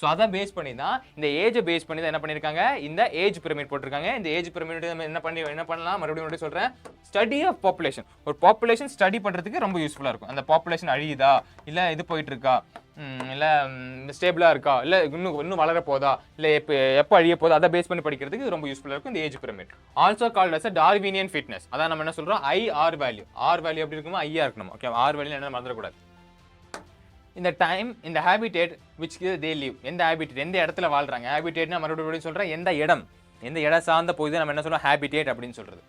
So அதை base பண்ணி தான் இந்த ஏஜை பேஸ் பண்ணி தான் என்ன பண்ணியிருக்காங்க, இந்த ஏஜ் பிரமிட் போட்டிருக்காங்க. இந்த ஏஜ் பிரமிட் நம்ம என்ன பண்ணலாம், மறுபடியும் சொல்கிறேன், ஸ்டடி ஆஃப் பாப்புலேஷன். ஒரு பாப்புலேஷன் ஸ்டடி பண்ணுறதுக்கு ரொம்ப யூஸ்ஃபுல்லாக இருக்கும். அந்த பாப்புலேஷன் அழியுதா, இல்லை இது போயிட்டு இருக்கா, இல்லை ஸ்டேபிளாக இருக்கா, இல்லை இன்னும் வளர போதா, இல்லை எப்போ அழிய போதா, அதை பேஸ் பண்ணி படிக்கிறதுக்கு ரொம்ப யூஸ்ஃபுல்லாக இருக்கும் இந்த age pyramid. Also called as Darwinian fitness. அதான் நம்ம என்ன சொல்கிறோம், ஆர் வேல்யூ. ஆர் வேல்யூ எப்படி இருக்குமோ ஐயா இருக்கணும். ஓகே, ஆர் வேல்யூ என்ன மறந்துடக்கூடாது. இந்த டைம், இந்த ஹேபிடேட் விச் தே லிவ், எந்த ஹேபிடேட், எந்த இடத்துல வாழ்றாங்க. ஹேபிடேட்னா மறுபடியும் சொல்கிறேன், எந்த இடம் சார்ந்த போய் நம்ம என்ன சொல்கிறோம், ஹேபிடேட் அப்படின்னு சொல்கிறது.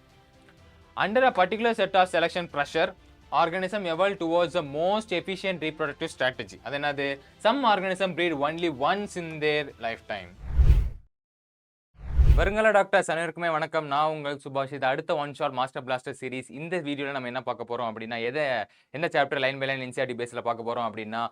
Under a particular set of selection pressure, organism evolve towards the most efficient reproductive strategy. அது என்னது, some organism breed only once in their lifetime. வருங்களா டாக்டர்ஸ் அனைவருக்குமே வணக்கம். நான் உங்கள் சுபாஷ். இது அடுத்த one shot master blaster series. இந்த வீடியோவில் நம்ம என்ன பார்க்க போகிறோம் அப்படின்னா, எந்த chapter line by line NCERT பேஸில் பார்க்க போகிறோம் அப்படின்னா,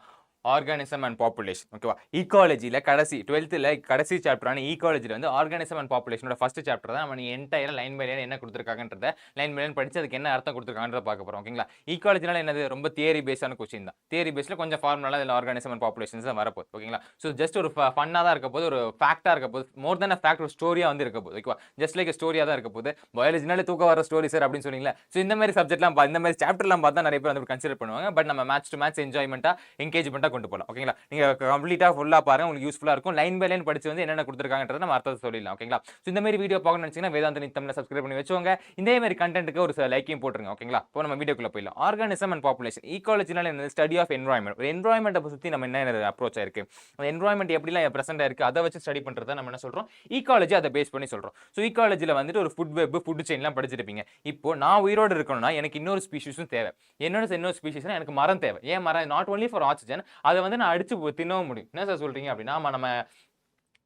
ஆர்கானிசம் அண்ட் பாப்புலேஷன். ஓகேவா, ஈகாலஜியில் கடைசி 12th கடைசி சாப்டரான ஈகாலஜியில் வந்து ஆர்கானிசம் அண்ட் பாப்புலேஷனோட ஃபர்ஸ்ட் சாப்டர் தான். நம்ம என்டையர் லைன் பை லைன் என்ன கொடுத்துருக்காங்கன்றத லைன் பை லைன் படிச்சு அதுக்கு என்ன அர்த்தம் கொடுத்துருக்காங்கன்றத பார்க்க போகிறோம். ஓகேங்களா, ஈகாலஜினால என்னது, ரொம்ப தியரி பேஸான கொஸ்டின் தான். தியரி பேஸில் கொஞ்சம் ஃபார்முலா இதில் ஆர்கானிசம் அண்ட் பாப்புலேஷன்ஸ் தான் வரப்போகுது. ஓகேங்களா, ஸோ ஜஸ்ட் ஒரு ஃபன்னாக தான் இருக்க போது, ஒரு ஃபேக்டாக இருக்க போது, மோர் தென் அ ஃபேக்ட், ஒரு ஸ்டோரியாக வந்து இருக்க போது. ஓகேவா, ஜஸ்ட் லைக் ஸ்டோரியாக தான் இருக்க போது. பயாலஜினாலே தூக்க வர ஸ்டோரி சார் அப்படின்னு சொன்னீங்களா. ஸோ இந்த மாதிரி சப்ஜெக்ட்லாம், இந்த மாதிரி சாப்டர்லாம் பார்த்தா நிறைய பேர் வந்து கன்சிடர் பண்ணுவாங்க. பட் நம்ம மேட்ச் டு மேட்ச் என்ஜாய்மெண்ட்டாக என்கேஜ்மெண்ட்டாக கொண்டு போகலாம். ஓகேங்களா, நீங்கள் கம்ப்ளீட்டாக ஃபுல்லாக பாருங்க, உங்களுக்கு யூஸ்ஃபுல்லாக இருக்கும். லைன் பை லைன் படிச்சு வந்து என்னென்ன கொடுத்துருக்காங்கன்றத நம்ம அர்த்தத்தை சொல்லிடலாம். ஓகேங்களா, ஸோ இந்த மாதிரி வீடியோ பார்க்கணும்னு நினச்சிங்கன்னா வேதாந்த நீட் தமிழ் சப்ஸ்கிரைப் பண்ணி வச்சுக்கோங்க. இந்த மாதிரி கண்டென்ட்டுக்கு ஒரு லைக்கையும் போட்டுருங்க. ஓகேங்களா, இப்போ நம்ம வீடியோக்குள்ள போயிடலாம். Organism and population. ஈகாலஜினால என்ன, ஸ்டடி ஆஃப் என்வாயன்மெண்ட். ஒரு என்வாயன்மெண்ட்டை சுற்றி நம்ம என்ன அப்ரோச் ஆயிருக்கு, அந்த என்வாயன்மெண்ட் எப்படிலாம் ப்ரெசென்ட்டாக இருக்குது, அதை வச்சு ஸ்டடி பண்ணுறத நம்ம என்ன சொல்கிறோம், ஈகாலஜி. அதை பேஸ் பண்ணி சொல்கிறோம். ஸோ ஈகாலஜியில் வந்துட்டு ஒரு ஃபுட் வெப், ஃபுட் செயின்லாம் படிச்சிருப்பீங்க. இப்போ நான் உயிரோடு இருக்கணும்னா எனக்கு இன்னொரு ஸ்பீஷிஸும் தேவை. இன்னொரு ஸ்பீஷிஸ்னா எனக்கு மரம் தேவை. ஏன் மரம், நாட் ஒன்லி ஃபார் ஆக்சிஜன், அதை வந்து நான் அடிச்சு தின்னவும் முடியும். என்ன சார் சொல்றீங்க அப்படின்னா, நம்ம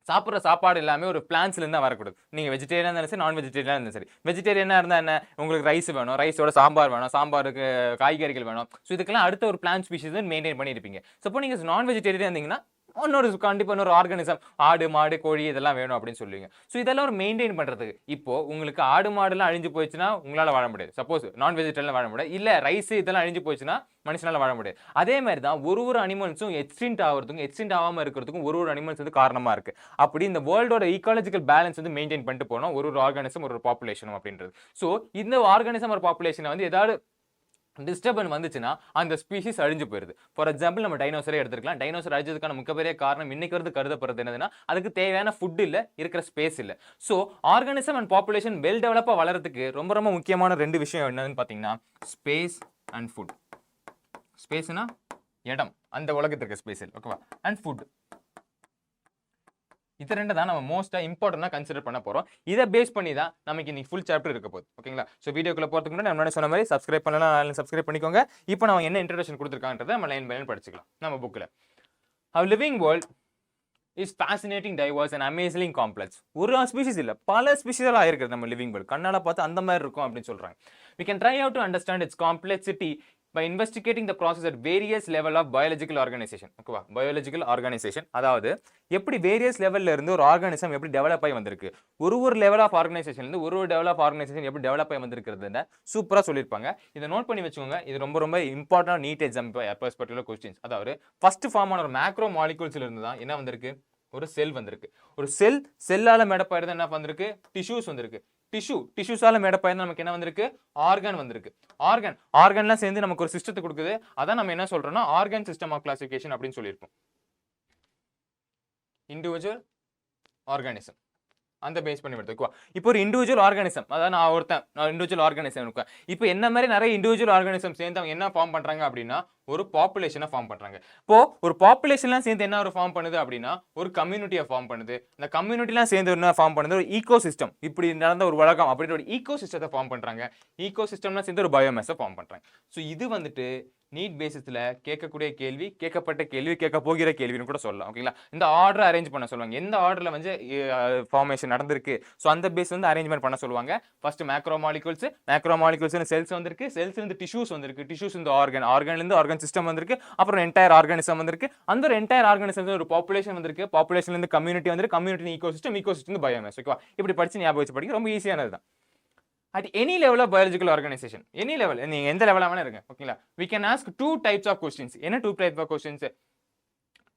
சாப்பிட்ற சாப்பாடு எல்லாமே ஒரு பிளான்ஸ்லேருந்து தான் வரக்கூடாது. நீங்கள் வெஜிடேரியனாக இருந்தாலும் சரி, நான் வெஜிடேரியனாக இருந்தாலும் சரி. வெஜிடேரியனாக இருந்தால் என்ன, உங்களுக்கு ரைஸ் வேணும், ரைஸோட சாம்பார் வேணும், சாம்பாருக்கு காய்கறிகள் வேணும். ஸோ இதுக்கெல்லாம் அடுத்த ஒரு பிளான் ஸ்பீஷிஸ் மெயின்டைன் பண்ணியிருப்பீங்க. சப்போ நீங்கள் நான் வெஜிடேரியன் இருந்தீங்கன்னா கண்டிப்பாக இன்னொரு ஆர்கானிசம், ஆடு மாடு கோழி இதெல்லாம் வேணும் அப்படின்னு சொல்லுவீங்க. ஸோ இதெல்லாம் ஒரு மெயின்டைன் பண்ணுறதுக்கு. இப்போ உங்களுக்கு ஆடு மாடுலாம் அழிஞ்சு போயிடுச்சுன்னா உங்களால் வாழ முடியாது. சப்போஸ் நான் வெஜிடேரியன் வாழ முடியாது, இல்லை ரைஸ் இதெல்லாம் அழிஞ்சு போயிடுச்சுன்னா மனுஷனால வாழ முடியாது. அதே மாதிரி தான் ஒரு அனிமல்ஸும் எக்ஸ்டிங்க்ட் ஆகிறதுக்கும் எக்ஸ்டிங்க்ட் ஆகாமல் இருக்கிறதுக்கும் ஒரு அனிமல்ஸ் வந்து காரணமாக இருக்குது. அப்படி இந்த வேர்ல்டோட ஈகாலஜிக்கல் பேலன்ஸ் வந்து மெயின்டைன் பண்ணிட்டு போனோம் ஒரு ஆர்கானிசம் ஒரு பாப்புலேஷனும் அப்படின்றது. ஸோ இந்த ஆர்கானிசம் ஒரு பாப்புலேஷனை வந்து ஏதாவது டிஸ்டர்பன்ஸ் வந்துச்சுன்னா அந்த ஸ்பீஷிஸ் அழிஞ்சு போயிருது. ஃபார் எக்ஸாம்பிள் நம்ம டைனோசரே எடுத்துக்கலாம். டைனோசர் அழிஞ்சதுக்கான மிகப்பெரிய காரணம் இன்னைக்கு வந்து கருதப்படுறது என்னதுன்னா, அதுக்கு தேவையான ஃபுட் இல்லை, இருக்கிற ஸ்பேஸ் இல்லை. So organism and population well டெவலப்பாக வளர்றதுக்கு ரொம்ப ரொம்ப முக்கியமான 2 விஷயம் என்னன்னு பார்த்தீங்கன்னா, ஸ்பேஸ் அண்ட் ஃபுட். ஸ்பேஸ்னா இடம், அந்த உலகத்திற்கு ஸ்பேஸ் இல்லை. ஓகேவா, அண்ட் ஃபுட். இது 2 தான் நம்ம மோஸ்ட்டாக இம்பார்ட்டண்டாக கன்சிடர் பண்ண போகிறோம். இதை பேஸ் பண்ணி தான் நமக்கு இன்னைக்கு ஃபுல் சாப்டர் இருக்க போகுது. ஓகேங்களா, ஸோ வீடியோக்குள்ள போகிறதுக்கு முன்னாடி நம்ம சொன்ன மாதிரி சப்ஸ்கிரைப் பண்ணலாம், சப்ஸ்கிரைப் பண்ணிக்கோங்க. இப்போ நம்ம என்ன இன்ட்ரோடக்ஷன் கொடுத்துருக்காங்கன்றதை நம்ம லைன் பை லைன் படிச்சுக்கலாம் நம்ம புக்கில். Our living world is fascinating, diverse and amazingly complex. ஒரு ஸ்பீஷிஸ் இல்லை, பல ஸ்பீஷிஸாக இருக்கிறது நம்ம லிவிங் வேர்ல்ட். கண்ணால் பார்த்து அந்த மாதிரி இருக்கும் அப்படின்னு சொல்கிறாங்க. We can try out to understand its complexity by investigating the process at various level of biological organization. ஓகேவா, பயாலஜிக்கல் ஆர்கனைசேஷன், அதாவது எப்படி வேரியஸ் லெவல்ல இருந்து ஒரு ஆர்கானிசம் எப்படி டெவலப் ஆகி வந்திருக்கு, ஒரு லெவல் ஆஃப் ஆர்கனைசேஷன்லேருந்து ஒரு லெவல் ஆஃப் ஆர்கனைசேஷன் எப்படி டெவலப் ஆகி வந்திருக்கிறதுன்னு சூப்பராக சொல்லியிருப்பாங்க. இதை நோட் பண்ணி வச்சுக்கோங்க. இது ரொம்ப ரொம்ப இம்பார்ட்டன்ட் நீட் எக்ஸாம் பர்ஸ்பெக்டிவ்ல கொஸ்டின்ஸ். அதாவது ஃபர்ஸ்ட் ஃபார்மான ஒரு மேக்ரோ மாலிகூல்ஸ்ல இருந்து தான் என்ன வந்திருக்கு, ஒரு செல் வந்திருக்கு. ஒரு செல்லால மேடப்பாயிருந்தா என்ன வந்திருக்கு, டிஷ்யூஸ் வந்திருக்கு. டிஷ்யூஸால மேடப்பாயிருந்தா நமக்கு என்ன வந்திருக்கு, ஆர்கன் வந்திருக்கு. ஆர்கன்லாம் சேர்ந்து நமக்கு ஒரு சிஸ்டத்தை கொடுக்குது. அதான் நம்ம என்ன சொல்றோம்னா ஆர்கன் சிஸ்டம் ஆஃப் கிளாசிஃபிகேஷன் அப்படின்னு சொல்லியிருப்போம். இண்டிவிஜுவல் ஆர்கானிசம் அந்த பேஸ் பண்ணி எடுத்துக்குவா. இப்போ ஒரு இண்டிவிஜுவல் ஆர்கானிசம், அதாவது நான் இண்டிவிஜுவல் ஆர்கானிசம் இருக்கேன். இப்போ என்ன மாதிரி நிறைய இண்டிவிஜுவல் ஆர்கானிசம் சேர்ந்து அவங்க என்ன ஃபார்ம் பண்றாங்க அப்படின்னா ஒரு பாப்புலேஷனை ஃபார்ம் பண்றாங்க. இப்போ ஒரு பாப்புலேஷன்லாம் சேர்ந்து என்ன ஒரு ஃபார்ம் பண்ணுது அப்படின்னா ஒரு கம்யூனிட்டியை ஃபார்ம் பண்ணுது. இந்த கம்யூனிட்டிலாம் சேர்ந்து என்ன ஃபார்ம் பண்ணுது, ஒரு ஈகோ சிஸ்டம். இப்படி நடந்த ஒரு உலகம் அப்படின்ற ஒரு ஈகோ சிஸ்டத்தை ஃபார்ம் பண்றாங்க. ஈகோ சிஸ்டம்லாம் சேர்ந்து ஒரு பயோமேஸை ஃபார்ம் பண்றாங்க. ஸோ இது வந்துட்டு நீட் பேசிஸில் கேட்கக்கூடிய கேள்வி, கேட்கப்பட்ட கேள்வி, கேட்க போகிற கேள்வின்னு கூட சொல்லலாம். ஓகேங்களா, இந்த ஆர்டர் அரேஞ்ச் பண்ண சொல்லுவாங்க. எந்த ஆர்டரில் வந்து ஃபார்மேஷன் நடந்திருக்கு, ஸோ அந்த பேஸ் வந்து அரேஞ்ச்மெண்ட் பண்ண சொல்லுவாங்க. ஃபர்ஸ்ட் மேக்ரோ மாலிகூல்ஸ் செல்ஸ் வந்திருக்கு, செல்ஸ் இருந்து டிஷ்யூஸ் வந்திருக்கு, டிஷ்யூஸ் இந்த ஆர்கன்லேருந்து ஆர்கன் சிஸ்டம் வந்திருக்கு, அப்புறம் என்டையர் ஆர்கானிசம் வந்திருக்கு. அந்த ஒரு என்டையர் ஆர்கானிசம் ஒரு பாப்புலேஷன் வந்திருக்கு, பாப்புலேஷன்லேருந்து கம்யூனிட்டி வந்திருக்கு, கம்யூனிட்டி ஈகோசிஸ்டம் பயோமேஸ். ஓகேவா, இப்படி படிச்சு ஞாபகம் வச்சு படிக்க ரொம்ப ஈஸியானது தான். At any level of biological organization, any level, நீங்க எந்த லெவல்ல வேணா இருங்க. ஓகேங்களா, we can ask 2 types of questions. என்ன 2 types of questions?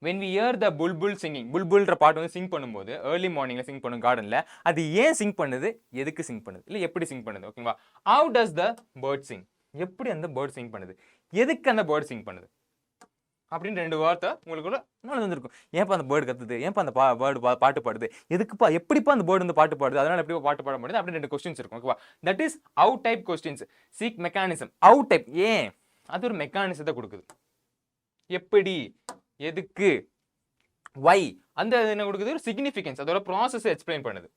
when we hear the bulbul singing, bulbulன்ற பாட்டு வந்து சிங் பண்ணும்போது early morningல சிங் பண்ணும் கார்டன்ல, அது ஏன் சிங் பண்ணுது, எதுக்கு சிங் பண்ணுது, இல்ல எப்படி சிங் பண்ணுது, ஓகேவா? how does the bird sing, எப்படி அந்த பேர்ட் சிங் பண்ணுது, எதுக்கு அந்த பேர்ட் சிங் பண்ணுது அப்படின்னு ரெண்டு வார்த்தை உங்களுக்குள்ள நாலு வந்திருக்கும். ஏன்ப்பா அந்த பேர்டு கத்துது, ஏன்ப்பா அந்த பேர்டு பாட்டு பாடுது, எதுக்குப்பா, எப்படிப்பா அந்த பேர்டு வந்து பாட்டு பாடுது, அதனால எப்படி பாட்டு பாட முடியுது அப்படின்னு ரெண்டு கொஸ்டின்ஸ் இருக்கும், ஓகேவா? That is out type questions. Seek mechanism, out type, ஏன், அது ஒரு மெக்கானிசத்தை கொடுக்குது. எப்படி, எதுக்கு, வை, அந்த என்ன கொடுக்குது, ஒரு சிக்னிஃபிகன்ஸ், அதோட ப்ராசஸ் எக்ஸ்பிளைன் பண்ணுது,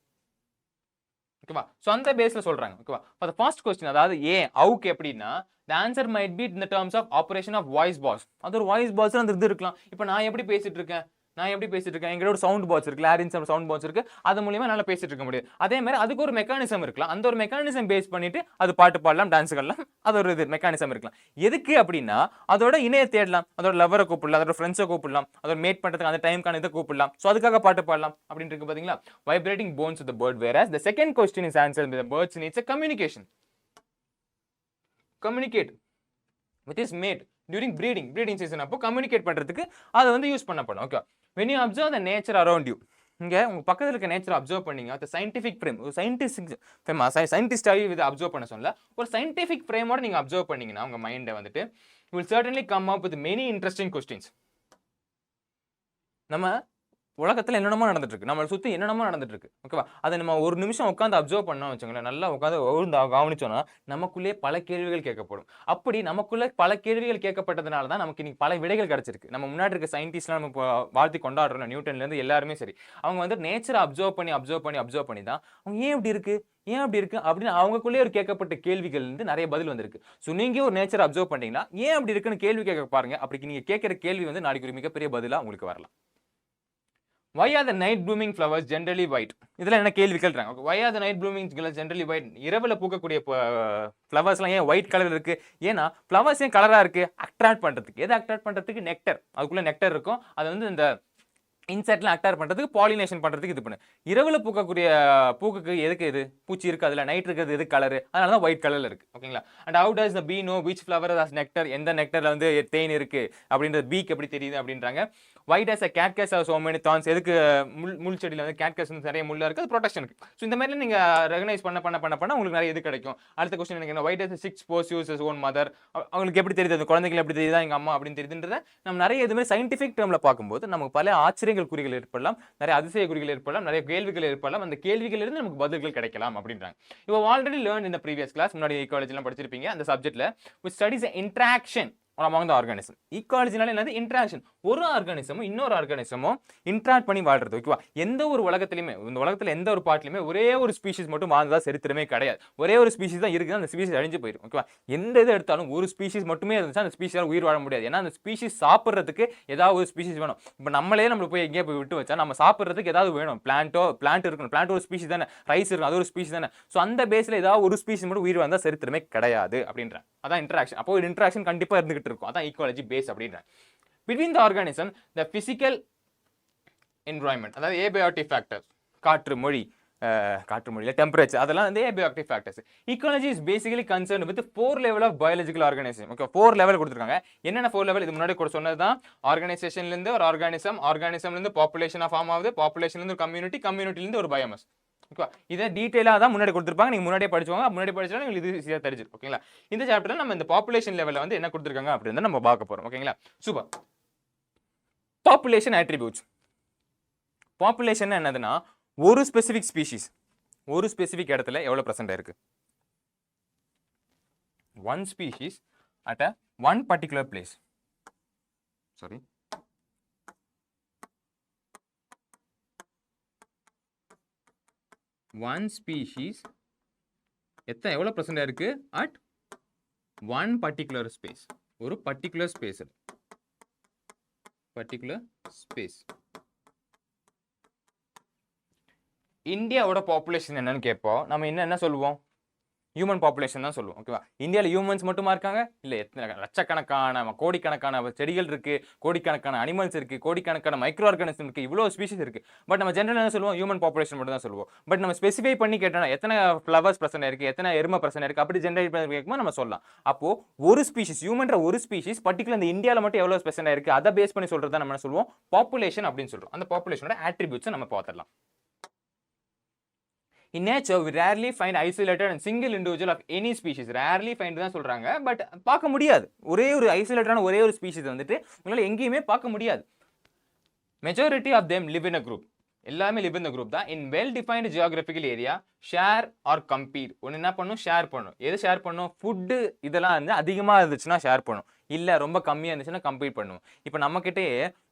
ஓகேவா? சோ அந்த பேஸ்ல சொல்றாங்க, ஓகேவா? ஃபார் தி ஃபர்ஸ்ட் क्वेश्चन, அதாவது ஏன் அவுக்கு எப்படின்னா, the answer might be in the terms of operation of voice box. அது ஒரு வாய்ஸ் பாக்ஸ்ல அந்த இது இருக்கலாம். இப்போ நான் எப்படி பேசிட்டு இருக்கேன், என்கிட்ட ஒரு சவுண்ட் பாக்ஸ் இருக்கு, லாரின் சவுண்ட் பாக்ஸ் இருக்கு, அது மூலமா நல்லா பேசிட்டு இருக்க முடியும். அதே மாதிரி அதுக்கு ஒரு மெக்கானிசம் இருக்கலாம். அந்த ஒரு மெக்கானிசம் பேஸ் பண்ணிட்டு அது பாட்டு பாடலாம், டான்ஸ் ஆடலாம், அது ஒரு இது மெக்கானிசம் இருக்கலாம். எதுக்கு அப்படின்னா, அதோட இணைய தேடலாம், அதோட லவரை கூப்பிடலாம், அதோட ஃப்ரெண்ட்ஸை கூப்பிடலாம், அதோட மேட் பண்றதுக்கு அந்த டைம்க்கான இதை கூப்பிடலாம். ஸோ அதுக்காக பாட்டு பாடலாம் அப்படின்னு இருக்கு பாத்தீங்களா? Vibrating bones of the bird. whereas the second question is answered by the birds needs a communication. Communicate with its mate during breeding season அப்போ கம்யூனிகேட் பண்றதுக்கு அதை வந்து யூஸ் பண்ணப்படும், okay? when you observe the nature around you, இங்க உங்க பக்கத்துல இருக்க nature observe பண்ணீங்க, அந்த சயின்டிஃபிக் ஃப்ரேம், ஒரு சயின்டிஸ்டாவே இதை அப்சர்வ் பண்ண சொல்லல, ஒரு சயின்டிஃபிக் ஃப்ரேமோட நீங்க அப்சர்வ் பண்ணீங்கன்னா உங்க மைண்டை வந்துட்டு you will certainly come up with many interesting questions. நம்ம உலகத்துல என்னென்னமோ நடந்துட்டு இருக்கு, நம்மளை சுத்தி என்னென்னமோ நடந்துட்டு இருக்கு, ஓகேவா? அதை நம்ம ஒரு நிமிஷம் உட்காந்து அப்சர்வ் பண்ணோம் வச்சுங்களேன், நல்லா உட்காந்து கவனிச்சோம்னா நமக்குள்ளே பல கேள்விகள் கேட்கப்படும். அப்படி நமக்குள்ள பல கேள்விகள் கேட்கப்பட்டதுனால தான் நமக்கு இன்னைக்கு பல விடைகள் கிடைச்சிருக்கு. நம்ம முன்னாடி இருக்க சயின்டிஸ்ட்லாம் நம்ம வாழ்த்தி கொண்டாடுறோம், நியூட்டன்ல இருந்து எல்லாருமே சரி, அவங்க வந்து நேச்சரை அப்சர்வ் பண்ணி தான் அவங்க ஏன் இப்படி இருக்கு, அப்படின்னு அவங்களுக்குள்ளே ஒரு கேட்கப்பட்ட கேள்விகள் வந்து நிறைய பதில் வந்திருக்கு. ஸோ நீங்க ஒரு நேச்சர் அப்சர்வ் பண்ணீங்கன்னா ஏன் அப்படி இருக்குன்னு கேள்வி கேட்க பாருங்க. அப்படி நீங்க கேட்கிற கேள்வி வந்து நாளைக்கு ஒரு மிகப்பெரிய பதிலா உங்களுக்கு வரலாம். Why are the night blooming flowers generally white? இதெல்லாம் என்ன கேள்வி கேள்றாங்க. Why are the night blooming flowers generally white? இரவுல பூக்கக்கூடிய ஃப்ளவர்ஸ்லாம் ஏன் ஒயிட் கலர் இருக்கு? ஏன்னா ஃப்ளவர்ஸ் ஏன் கலரா இருக்கு? அட்ராக்ட் பண்றதுக்கு. எதை அட்ராக்ட் பண்றதுக்கு? நெக்டர். அதுக்குள்ள நெக்டர் இருக்கும். அது வந்து இந்த இன்செக்ட்லாம் அட்ராக்ட் பண்றதுக்கு, பாலினேஷன் பண்றதுக்கு இது பண்ணு. இரவுல பூக்கக்கூடிய பூக்கு எதுக்கு இது? பூச்சி இருக்கு, அதுல நைட் இருக்கிறது எது கலர்? அதனால தான் ஒயிட் கலர்ல இருக்கு, ஓகேங்களா? And how does the bee know which flower has nectar? எந்த நெக்டர்ல வந்து தேன் இருக்கு அப்படின்றது பீக்கு எப்படி தெரியுது அப்படின்றாங்க. why does a cactus have so many thorns? எதுக்கு முள் செடியில வந்து கேட்கஸ் வந்து நிறைய முள்ளா இருக்கு? அது ப்ரொடெக்ஷனுக்கு. ஸோ இந்த மாதிரி நீங்க ரெகனைஸ் பண்ண உங்களுக்கு நிறைய இது கிடைக்கும். அடுத்த கொஸ்டின் எனக்கு என்ன, why does a sick spouse use his own mother? அவங்களுக்கு எப்படி தெரியுது, அந்த குழந்தைகள் எப்படி தெரியுதா எங்க அம்மா அப்படின்னு தெரியுதுன்றத நம்ம நிறைய இதுமாதிரி சயின்டிஃபிக் டேர்ம்ல பார்க்கும்போது நமக்கு பல ஆச்சரியங்கள் குறிகள் ஏற்படலாம், நிறைய அதிசய குறிகள் ஏற்படலாம், நிறைய கேள்விகள் ஏற்படலாம். அந்த கேள்விகள் இருந்து நமக்கு பதில்கள் கிடைக்கலாம் அப்படின்றாங்க. இப்போ ஆல்ரெடி லேர்ன் இந்த ப்ரீவியஸ் கிளாஸ், முன்னாடி ecology எல்லாம் படிச்சிருப்பீங்க. அந்த சப்ஜெக்ட்ல which studies the interaction among the organism. ecologyனால என்னது? இன்டராக்ஷன். ஒரு ஆர்கானிசமும் இன்னொரு ஆர்கானிசமும் இன்டராக்ட் பண்ணி வாழ்றது, ஓகேவா? எந்த ஒரு உலகத்திலுமே, இந்த உலகத்துல எந்த ஒரு பார்ட்லயுமே ஒரே ஒரு ஸ்பீஷிஸ் மட்டும் வாழ்ந்ததா சரித்திரமே கிடையாது. ஒரே ஒரு ஸ்பீஷிஸ் தான் இருக்குது, அந்த ஸ்பீஷிஸ் அழிஞ்சு போயிடும், ஓகேவா? எந்த இது எடுத்தாலும் ஒரு ஸ்பீஷிஸ் மட்டுமே இருந்துச்சா அந்த ஸ்பீஷியால் உயிர் வாழ முடியாது. ஏன்னா அந்த ஸ்பீஷிஸ் சாப்பிட்றதுக்கு ஏதாவது ஒரு ஸ்பீஷிஸ் வேணும். இப்போ நம்மளே நம்ம போய் எங்கேயே போய் விட்டு வச்சா நம்ம சாப்பிட்றதுக்கு ஏதாவது வேணும். பிளான்ட் இருக்கணும். பிளான்ட் ஒரு ஸ்பீஷிஸ் தானே, ரைஸ் இருக்கும், அது ஒரு ஸ்பீஷிஸ் தானே. ஸோ அந்த பேஸ்ல ஏதாவது ஒரு ஸ்பீஷிஸ் மட்டும் உயிர் வாழ்ந்தா சரித்திரமே கிடையாது அப்படின்ற. அதான் இன்டராக்ஷன். அப்போ ஒரு இன்டராக்ஷன் கண்டிப்பா இருந்துகிட்டு இருக்கும். அதான் ecology பேஸ் அப்படின்ற. Between the organism, the physical environment, அதாவது abiotic factors, காற்று மொழியில டெம்பரேச்சர், அதெல்லாம் வந்து abiotic factors. Ecology is basically concerned with 4 level of biological organism. Okay, 4 level கொடுத்திருக்காங்க. என்னென்ன 4 level? இது முன்னாடி கூட சொன்னதுதான். ஆர்கனைசேஷன்ல இருந்து ஒரு ஆர்கானிசம்ல இருந்து பாப்புலேஷனா ஃபார்ம் ஆகுது, பாப்புலேஷன்ல இருந்து ஒரு கம்யூனிட்டில இருந்து ஒரு பயோமாஸ். ஓகேவா? இதை டீடைலாக தான் முன்னாடி கொடுத்துருப்பாங்க. நீங்க முன்னாடியே படிச்சுவாங்க. முன்னாடி படிச்சாலும் உங்களுக்கு இது ஈஸியாக தெரிஞ்சிடும், ஓகேங்களா? இந்த சாப்டர்ல நம்ம இந்த பாப்புலேஷன் லெவலில் வந்து என்ன கொடுத்துருக்காங்க அப்படின்னு நம்ம பார்க்க போறோம், ஓகேங்களா? சூப்பர். Population attributes. பாப்புலேஷன் என்னதுன்னா, ஒரு ஸ்பெசிபிக் ஸ்பீஷிஸ் ஒரு ஸ்பெசிபிக் இடத்துல எவ்வளவு பிரசன்ட் இருக்கு. One species at a one particular place. Sorry, one species எவ்வளவு percent இருக்கு at one particular space. ஒரு particular space. இந்தியாவோட பாப்புலேஷன் என்னன்னு கேட்போம். நம்ம என்ன சொல்லுவோம்? ஹியூமன் பாப்புலேஷன் தான் சொல்லுவோம். ஓகேவா? இந்தியாவில் ஹியூமன்ஸ் மட்டுமா இருக்காங்க? இல்லை, எத்தனை லட்சக்கணக்கான கோடிக்கணக்கான செடிகள் இருக்கு, கோடிக்கணக்கான அனிமல்ஸ் இருக்கு, கோடிக்கணக்கான மைக்ரோ ஆர்கானிசம் இருக்கு, இவ்வளோ ஸ்பீஷிஸ் இருக்கு. பட் நம்ம ஜென்ரல் என்ன சொல்லுவோம்? ஹியூமன் பாப்புலேஷன் மட்டும் தான் சொல்லுவோம். பட் நம்ம ஸ்பெசிஃபை பண்ணி கேட்டோம்னா எத்தனை ஃப்ளவர்ஸ் பிரச்சனை இருக்கு, எத்தனை எருமை பிரச்சனை இருக்கு, அப்படி ஜென்ரேட் பண்ணி கேட்கும்போது நம்ம சொல்லலாம். அப்போ ஒரு ஸ்பீஷிஸ், ஹியூமன்ற ஒரு ஸ்பீஷிஸ் பர்டிகுலர் இந்த இந்தியாவில் மட்டும் எவ்வளோ ஸ்பெஷலாக இருக்கு, அதை பேஸ் பண்ணி சொல்றதா நம்ம சொல்லுவோம் பாப்புலேஷன் அப்படின்னு சொல்றோம். அந்த பாப்புலேஷனோட ஆட்ரிபியூட்ஸ் நம்ம பார்த்துடலாம். In nature, we rarely find isolated and single individual of any species. Rarely find தான் சொல்றாங்க. பட் பார்க்க முடியாது. ஒரே ஒரு ஐசோலேட்டடான ஒரே ஒரு ஸ்பீஷிஸ் வந்துட்டு உங்களால எங்கேயுமே பார்க்க முடியாது. Majority of them live in a group. எல்லாமே live in the group தான். In well defined geographical area, share or compete. ஒன்னு என்ன பண்ணும்? ஷேர் பண்ணும். எது ஷேர் பண்ணும்? ஃபுட் இதெல்லாம் வந்து அதிகமா இருந்துச்சுன்னா ஷேர் பண்ணும். இல்ல ரொம்ப கம்மியா இருந்துச்சுன்னா கம்பீட் பண்ணும். இப்போ நம்ம கிட்டே